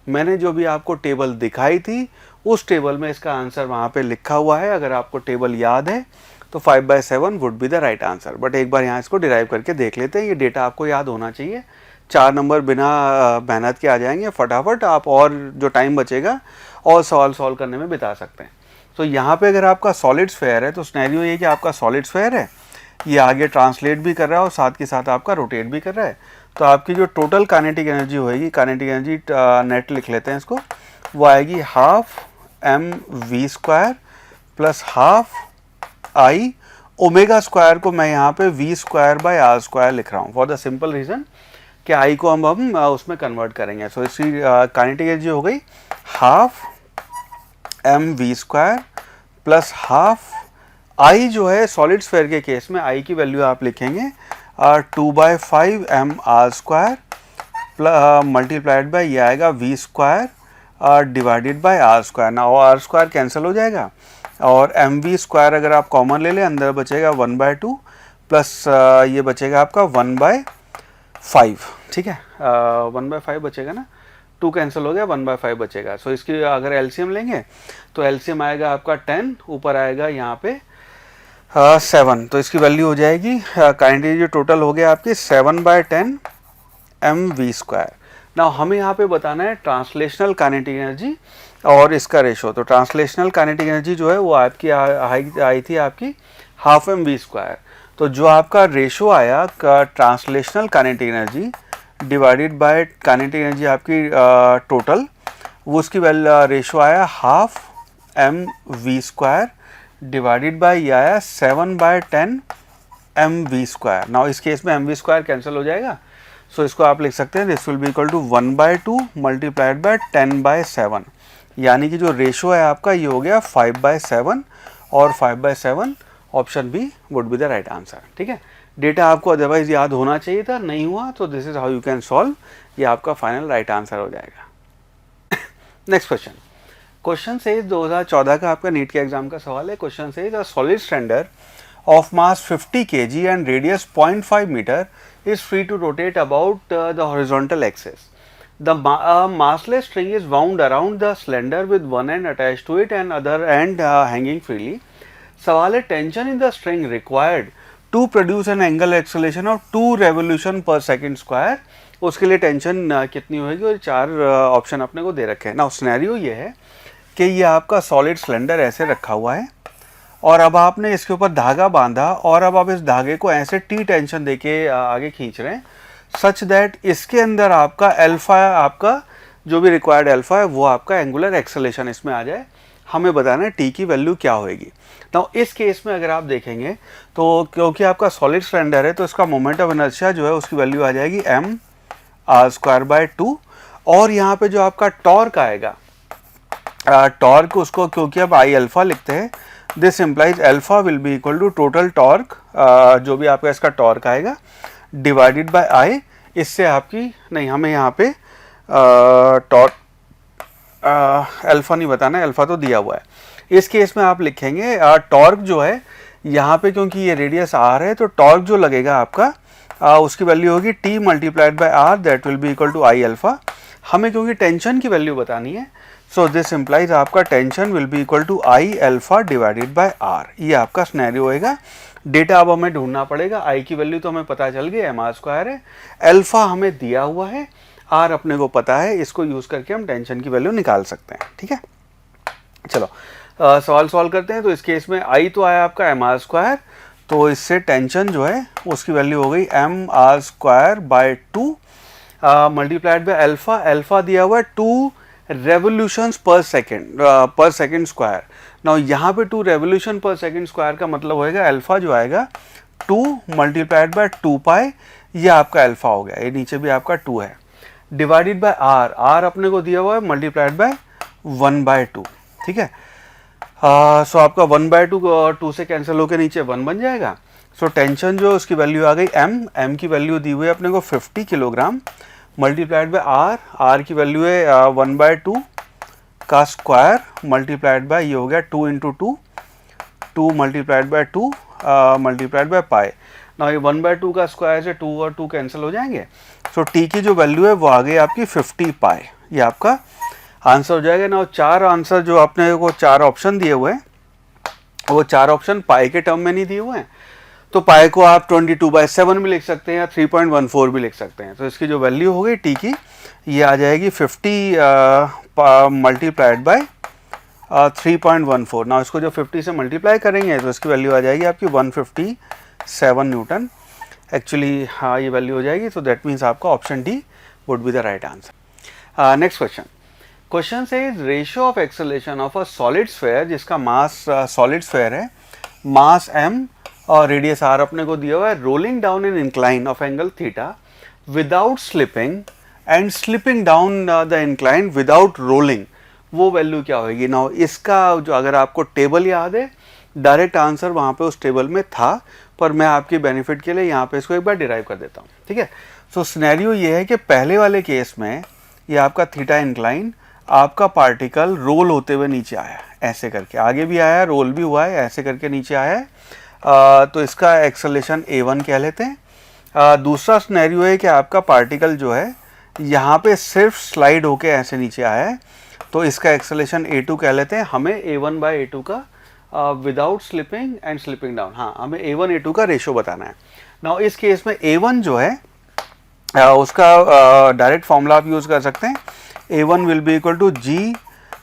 मैंने जो भी आपको table दिखाई थी उस टेबल में इसका आंसर वहाँ पे लिखा हुआ है। अगर आपको टेबल याद है तो 5/7 would be the right answer. But एक बार यहाँ इसको डिराइव करके देख लेते हैं, ये डेटा आपको याद होना चाहिए 4 नंबर बिना मेहनत के आ जाएंगे फटाफट आप, और जो टाइम बचेगा और सवाल सॉल्व करने में बिता सकते हैं। तो यहाँ पे अगर आपका सॉलिड स्फेयर है तो सिनेरियो ये कि आपका सॉलिड स्फेयर है, ये आगे ट्रांसलेट भी कर रहा है और साथ के साथ आपका रोटेट भी कर रहा है। तो आपकी जो टोटल काइनेटिक एनर्जी होएगी, काइनेटिक एनर्जी नेट लिख लेते हैं इसको, वो आएगी half mv² plus half I omega square को मैं यहाँ पे v²/r² लिख रहा हूँ फॉर द सिंपल रीज़न कि आई को हम उसमें कन्वर्ट करेंगे। सो इसकी काइनेटिक एनर्जी हो गई हाफ mv² प्लस हाफ आई जो है सॉलिड स्फेयर के केस में आई की वैल्यू आप लिखेंगे 2/5 mr² मल्टीप्लाइड बाय ये आएगा v² डिवाइडेड बाय r²। ना r² कैंसिल हो जाएगा और mv² अगर आप कॉमन ले लें अंदर बचेगा 1/2 प्लस ये बचेगा आपका 1/5, ठीक है 1/5 बचेगा ना, 2 कैंसिल हो गया 1/5 बचेगा। सो इसकी अगर एलसीएम लेंगे तो एलसीएम आएगा आपका 10, ऊपर आएगा यहाँ पे 7, तो इसकी वैल्यू हो जाएगी काइनेटिक एनर्जी टोटल हो गया आपकी 7/10 mv²। ना हमें यहाँ पे बताना है ट्रांसलेशनल काइनेटिक एनर्जी और इसका रेशो। तो ट्रांसलेशनल काइनेटिक एनर्जी जो है वो आपकी आई थी आपकी हाफ mv²। तो जो आपका रेशो आया translational kinetic energy divided by kinetic energy आपकी टोटल, वो उसकी रेशो आया हाफ mv² डिवाइडेड बाय ये आया 7/10 mv²। नाउ इस केस में mv² कैंसिल हो जाएगा, सो इसको आप लिख सकते हैं this will be equal to 1/2 multiplied by 10/7, यानी कि जो रेशो है आपका ये हो गया 5/7 और 5/7 option B would be the right answer. ठीक है, डेटा आपको अदरवाइज याद होना चाहिए था, नहीं हुआ तो this is how you can solve, ये आपका फाइनल राइट आंसर हो जाएगा। नेक्स्ट क्वेश्चन, क्वेश्चन से 2014 का आपका नीट के एग्जाम का सवाल है। Question says the solid cylinder of mass 50 kg and radius 0.5 metre is free to rotate about the horizontal axis. The massless string is wound around the cylinder with one end attached to it and other end hanging freely. सवाल है tension in the string required to produce an angle acceleration of 2 revolution per second square। उसके लिए tension कितनी होगी और 4 option अपने को दे रखे हैं। ना सिनेरियो ये है कि ये आपका सॉलिड सिलेंडर ऐसे रखा हुआ है और अब आपने इसके ऊपर धागा बांधा और अब आप इस धागे को ऐसे टी टेंशन देके आगे खींच रहे हैं सच दैट इसके अंदर आपका अल्फा, आपका जो भी रिक्वायर्ड अल्फा है वो आपका एंगुलर एक्सेलरेशन इसमें आ जाए। हमें बताना है टी की वैल्यू क्या होएगी। तो इस केस में अगर आप देखेंगे तो क्योंकि आपका सॉलिड सिलेंडर है तो इसका मोमेंट ऑफ इनर्शिया जो है उसकी वैल्यू आ जाएगी mr²/2 और यहाँ पे जो आपका टॉर्क आएगा, टॉर्क उसको क्योंकि अब आई अल्फा लिखते हैं, this implies alpha will be equal to total torque, जो भी आपका इसका टॉर्क आएगा डिवाइडेड बाय आई। इससे आपकी नहीं, हमें यहाँ पे टॉर्क अल्फा नहीं बताना है, अल्फा तो दिया हुआ है। इस केस में आप लिखेंगे टॉर्क जो है यहाँ पे क्योंकि ये रेडियस आर है तो टॉर्क जो लगेगा आपका उसकी वैल्यू होगी T multiplied by R, that will be equal to I alpha. हमें क्योंकि टेंशन की वैल्यू बतानी है सो दिस इम्प्लाइज आपका tension will be equal to I alpha divided by R. ये आपका सिनेरियो होएगा। डेटा अब हमें ढूंढना पड़ेगा। आई की वैल्यू तो हमें पता चल गई mr² है, अल्फा हमें दिया हुआ है, आर अपने को पता है, इसको यूज करके हम टेंशन की वैल्यू निकाल सकते हैं। ठीक है, चलो सवाल सॉल्व करते हैं। तो इस केस में आई तो आया आपका mr², तो इससे टेंशन जो है उसकी वैल्यू हो गई mr²/2 multiplied by alpha. Alpha दिया हुआ है 2 revolutions per second square। Now यहाँ पे 2 revolution per second square का मतलब होएगा अल्फा जो आएगा 2 मल्टीप्लाइड बाय 2 पाई, ये आपका अल्फा हो गया, ये नीचे भी आपका 2 है, डिवाइडेड बाय आर, आर अपने को दिया हुआ है मल्टीप्लाइड बाय 1/2। ठीक है, सो आपका 1/2 2 से कैंसिल होकर नीचे 1 बन जाएगा। सो टेंशन जो उसकी वैल्यू आ गई m की वैल्यू दी हुई है अपने को 50 kilogram multiplied by R, R की वैल्यू है 1/2 का स्क्वायर मल्टीप्लाइड बाय ये हो गया 2 × 2, 2 multiplied by 2 multiplied by pi. ना ये 1/2 का स्क्वायर से 2 और 2 कैंसिल हो जाएंगे। सो टी की जो वैल्यू है वो आ गई आपकी 50 पाई, ये आपका आंसर हो जाएगा। ना 4 आंसर जो आपने को 4 ऑप्शन दिए हुए हैं वो 4 ऑप्शन पाई के टर्म में नहीं दिए हुए हैं, तो पाई को आप 22/7 भी लिख सकते हैं या 3.14 भी लिख सकते हैं। तो इसकी जो वैल्यू हो गई टी की, ये आ जाएगी 50 मल्टीप्लाइड बाय 3.14। ना इसको जो 50 से मल्टीप्लाई करेंगे तो इसकी वैल्यू आ जाएगी आपकी 157 न्यूटन। एक्चुअली हाँ ये वैल्यू हो जाएगी। तो दैट मीन्स आपका option D would be the right answer. Next question. Question says ratio of acceleration of a solid sphere, जिसका मास सॉलिड स्फेयर है, मास m और रेडियस r अपने को दिया हुआ है, rolling down in incline of angle theta without slipping and slipping down the incline without rolling, वो value क्या होगी। ना इसका जो अगर आपको टेबल याद है, डायरेक्ट आंसर वहाँ पे उस टेबल में था, पर मैं आपकी बेनिफिट के लिए यहाँ पे इसको एक बार डिराइव कर देता हूँ, ठीक है। सो सिनेरियो ये है कि पहले वाले केस में ये आपका थीटा इंक्लाइन, आपका पार्टिकल रोल होते हुए नीचे आया ऐसे करके, आगे भी आया, रोल भी हुआ है, ऐसे करके नीचे आया है। तो इसका एक्सेलरेशन a1 कह लेते हैं। दूसरा सिनेरियो है कि आपका पार्टिकल जो है यहाँ पे सिर्फ स्लाइड होके ऐसे नीचे आया है, तो इसका एक्सेलरेशन a2 कह लेते हैं। हमें a1/a2 का without slipping and slipping down, हाँ हमें a1-a2 का रेशियो बताना है। नाउ इस केस में a1 जो है उसका डायरेक्ट फॉर्मूला आप यूज़ कर सकते हैं। a1 will be equal to g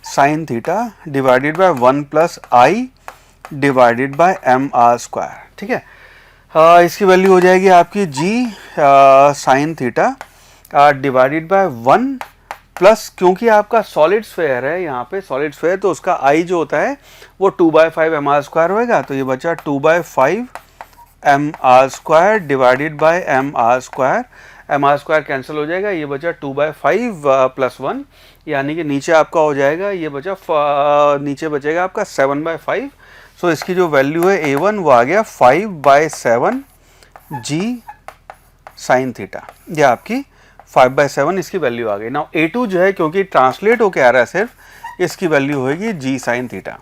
sine theta divided by 1 plus i divided by mr², ठीक है। इसकी वैल्यू हो जाएगी आपकी g sine theta divided by 1 plus, क्योंकि आपका सॉलिड स्फेयर है यहाँ पे, सॉलिड स्फेयर, तो उसका i जो होता है वो 2/5 mr² होएगा। तो ये बचा 2/5 mr² divided by mr², mr² cancel हो जाएगा, ये बचा 2/5 प्लस 1, यानी कि नीचे आपका हो जाएगा, ये बचा नीचे बचेगा आपका 7/5। सो इसकी जो वैल्यू है a1 वो आ गया 5/7 g साइन थीटा, ये आपकी 5/7 इसकी वैल्यू आ गई। नाउ a2 जो है क्योंकि ट्रांसलेट होके आ रहा है सिर्फ, इसकी वैल्यू होगी g साइन थीटा।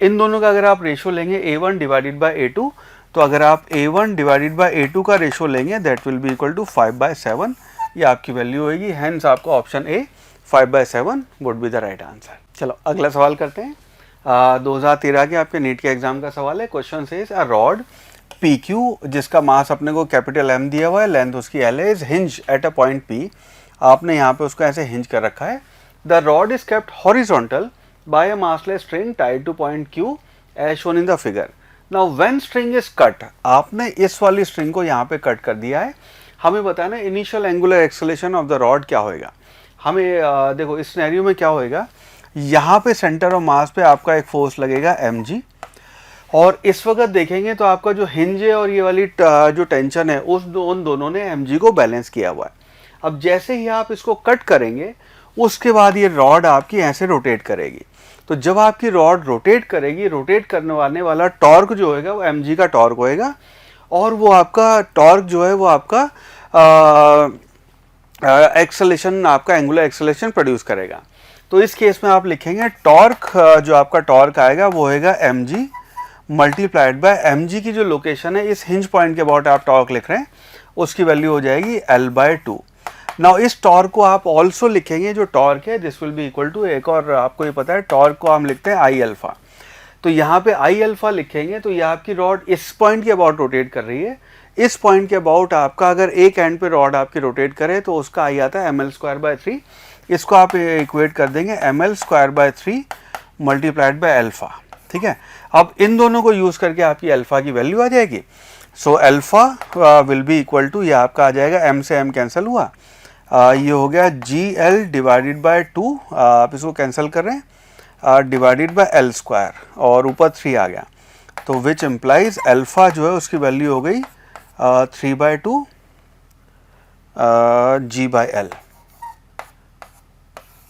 इन दोनों का अगर आप रेशियो लेंगे a1 डिवाइडेड बाय a2, तो अगर आप a1 डिवाइडेड बाय a2 का रेशियो लेंगे that will be equal to 5/7, ये आपकी वैल्यू होगी। हैंस आपका option A 5/7 would be the right answer. चलो अगला सवाल करते हैं। 2013 के आपके नीट के एग्जाम का सवाल है। Question says a rod PQ, जिसका मास अपने को कैपिटल M दिया हुआ है, लेंथ उसकी L है, is hinge at a point P, आपने यहाँ पे उसको ऐसे हिंज कर रखा है। The rod is kept horizontal by a massless string tied to point Q as shown in the figure. Now when string is cut, आपने इस वाली स्ट्रिंग को यहाँ पे कट कर दिया है, हमें बताना है initial angular acceleration of the rod क्या होएगा। हमें देखो इस सिनेरियो में क्या होएगा, यहाँ पे सेंटर ऑफ मास पे आपका एक फोर्स लगेगा mg, और इस वक्त देखेंगे तो आपका जो हिंज है और ये वाली जो टेंशन है उन दोनों ने mg को बैलेंस किया हुआ है। अब जैसे ही आप इसको कट करेंगे उसके बाद ये रॉड आपकी ऐसे रोटेट करेगी। तो जब आपकी रॉड रोटेट करेगी, रोटेट करने वाला टॉर्क जो होगा वो mg का टॉर्क होएगा, और वो आपका टॉर्क जो है वो आपका एक्सेलरेशन, आपका एंगुलर एक्सेलरेशन प्रोड्यूस करेगा। तो इस केस में आप लिखेंगे टॉर्क, जो आपका टॉर्क आएगा वो होएगा mg मल्टीप्लाइड बाय mg की जो लोकेशन है, इस हिंज पॉइंट के अबाउट आप टॉर्क लिख रहे हैं, उसकी वैल्यू हो जाएगी L/2। नाउ इस टॉर्क को आप ऑल्सो लिखेंगे, जो टॉर्क है this will be equal to, एक और आपको ये पता है टॉर्क को हम लिखते हैं I अल्फा, तो यहाँ पे I अल्फा लिखेंगे तो ये आपकी रॉड इस पॉइंट के अबाउट रोटेट कर रही है। इस पॉइंट के अबाउट आपका अगर एक एंड पे रॉड आपकी रोटेट करे तो उसका I आता है ml²/3, इसको आप इक्वेट कर देंगे ml²/3 मल्टीप्लाइड बाय अल्फा, ठीक है। अब इन दोनों को यूज करके आपकी अल्फा की वैल्यू आ जाएगी। So alpha will be equal to, ये आपका आ जाएगा m से m कैंसिल हुआ, ये हो गया GL डिवाइडेड बाय 2, आप इसको कैंसिल कर रहे हैं, डिवाइडेड बाय L², और ऊपर 3 आ गया, तो विच इम्प्लाइज अल्फा जो है उसकी वैल्यू हो गई 3/2 G/L।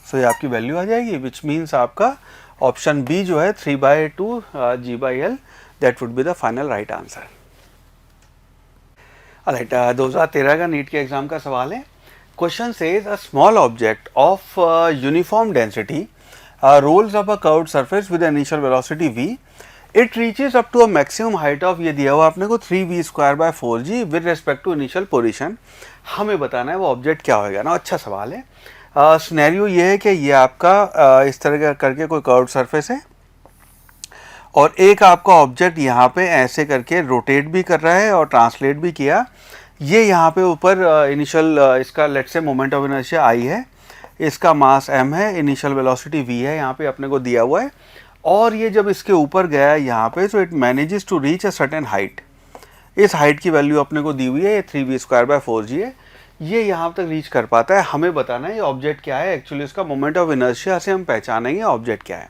सो ये आपकी वैल्यू आ जाएगी, विच मीन्स आपका ऑप्शन बी जो है 3/2 G/L, that would be the final right answer. Right, 2013 का नीट के एग्जाम का सवाल है। Question says a small object of uniform density rolls up a curved surface with initial velocity v, it reaches up to a maximum height of, ये दिया हुआ आपने को 3v²/4g with respect to initial position. हमें बताना है वो object क्या होगा ना। अच्छा सवाल है। सिनेरियो ये है कि ये आपका इस तरह का करके कोई कर्व्ड सरफेस है, और एक आपका ऑब्जेक्ट यहाँ पे ऐसे करके रोटेट भी कर रहा है और ट्रांसलेट भी किया। ये यहाँ पे ऊपर इनिशियल इसका let's say moment of inertia I है, इसका मास m है, इनिशियल वेलोसिटी v है, यहाँ पे अपने को दिया हुआ है। और ये जब इसके ऊपर गया है यहाँ पे, so it manages to reach a certain height. इस हाइट की वैल्यू अपने को दी हुई है, ये 3v²/4g है। ये यहाँ तक रीच कर पाता है। हमें बताना है ये ऑब्जेक्ट क्या है, एक्चुअली इसका मोमेंट ऑफ इनर्शिया से हम पहचानेंगे ऑब्जेक्ट क्या है।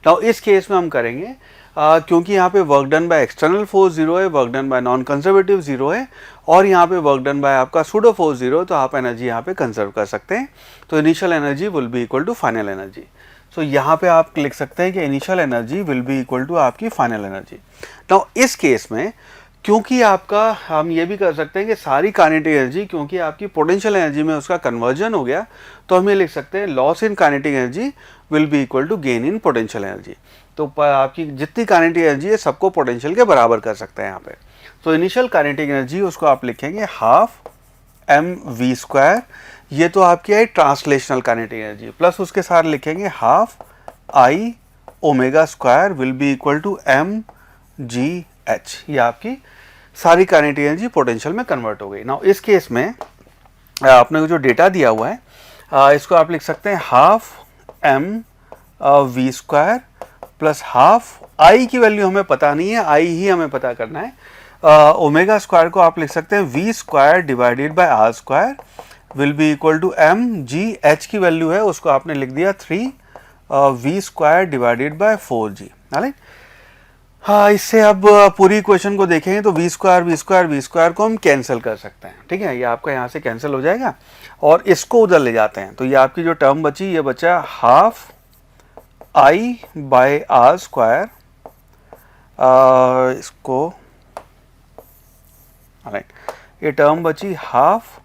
नाउ इस केस में हम करेंगे क्योंकि यहाँ पे work done by external force 0 है, work done by non conservative 0 है, और यहाँ पे वर्क डन बाय आपका सूडो फोर्स 0, तो आप एनर्जी यहाँ पे कंजर्व कर सकते हैं। तो initial energy will be equal to final energy. So यहाँ पे आप लिख सकते हैं कि initial energy will be equal to आपकी फाइनल एनर्जी। नाउ इस केस में क्योंकि आपका, हम ये भी कर सकते हैं कि सारी काइनेटिक एनर्जी, क्योंकि आपकी पोटेंशियल एनर्जी में उसका कन्वर्जन हो गया, तो हम ये लिख सकते हैं loss in kinetic energy will be equal to gain in potential energy. तो आपकी जितनी काइनेटिक एनर्जी है सबको पोटेंशियल के बराबर कर सकते हैं यहाँ पे। तो इनिशियल काइनेटिक एनर्जी उसको आप लिखेंगे हाफ mv², ये तो आपकी है ट्रांसलेशनल काइनेटिक एनर्जी, प्लस उसके साथ लिखेंगे half I ω² will be equal to mgh। ये आपकी सारी काइनेटिक एनर्जी पोटेंशियल में कन्वर्ट हो गई। नाउ इस केस में आपने को जो डेटा दिया हुआ है इसको आप लिख सकते हैं half mv² plus half I की वैल्यू हमें पता नहीं है, I ही हमें पता करना है। ω² को आप लिख सकते हैं v² divided by r² will be equal to mgh की वैल्यू है, उसको आपने लिख दिया 3v² डिवाइडेड बाय 4g। हाँ, इससे अब पूरी इक्वेशन को देखेंगे तो v² को हम कैंसिल कर सकते हैं। ठीक है, ये आपका यहाँ से कैंसिल हो जाएगा और इसको उधर ले जाते हैं, तो ये आपकी जो टर्म बची, ये बचा हाफ I बाय r², इसको राइट, ये टर्म बची half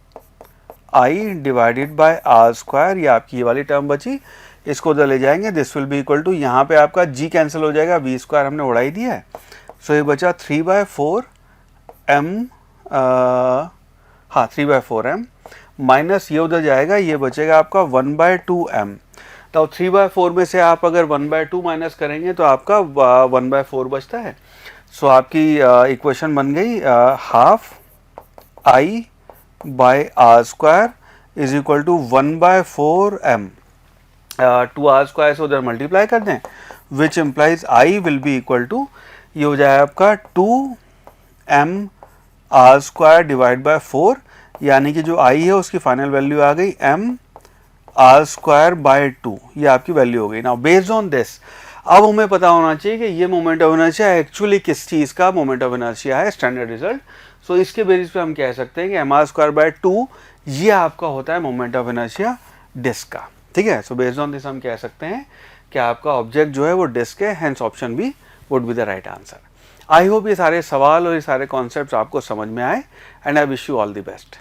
I divided by r², ये आपकी ये वाली टर्म बची, इसको उधर ले जाएंगे, this will be equal to, यहाँ पे आपका g कैंसिल हो जाएगा, v² हमने उड़ा ही दिया है, सो ये बचा 3/4 m, हाँ 3/4 m, माइनस ये उधर जाएगा, ये बचेगा आपका 1/2 m। तो 3/4 में से आप अगर 1/2 माइनस करेंगे तो आपका 1/4 बचता है। सो आपकी इक्वेशन बन गई half I by r² is equal to 1/4 m। 2r² से उधर मल्टीप्लाई कर दें, which implies I will be equal to, ये हो जाए आपका 2m r² डिवाइड बाय 4, यानी कि जो I है उसकी फाइनल वैल्यू आ गई m r² बाय 2, ये आपकी वैल्यू हो गई। नाउ बेस्ड ऑन दिस अब हमें पता होना चाहिए कि ये मोमेंट ऑफ इनर्शिया एक्चुअली किस चीज़ का मोमेंट ऑफ इनर्शिया है, स्टैंडर्ड रिजल्ट। सो इसके बेसिस पे हम कह सकते हैं कि mr² बाय 2 ये आपका होता है मोमेंट ऑफ इनर्शिया डिस्क का। ठीक है, सो बेस्ड ऑन दिस हम कह सकते हैं कि आपका ऑब्जेक्ट जो है वो डिस्क है, hence option B would be the right answer. I hope ये सारे सवाल और ये सारे कॉन्सेप्ट्स आपको समझ में आए, and I wish you all the best.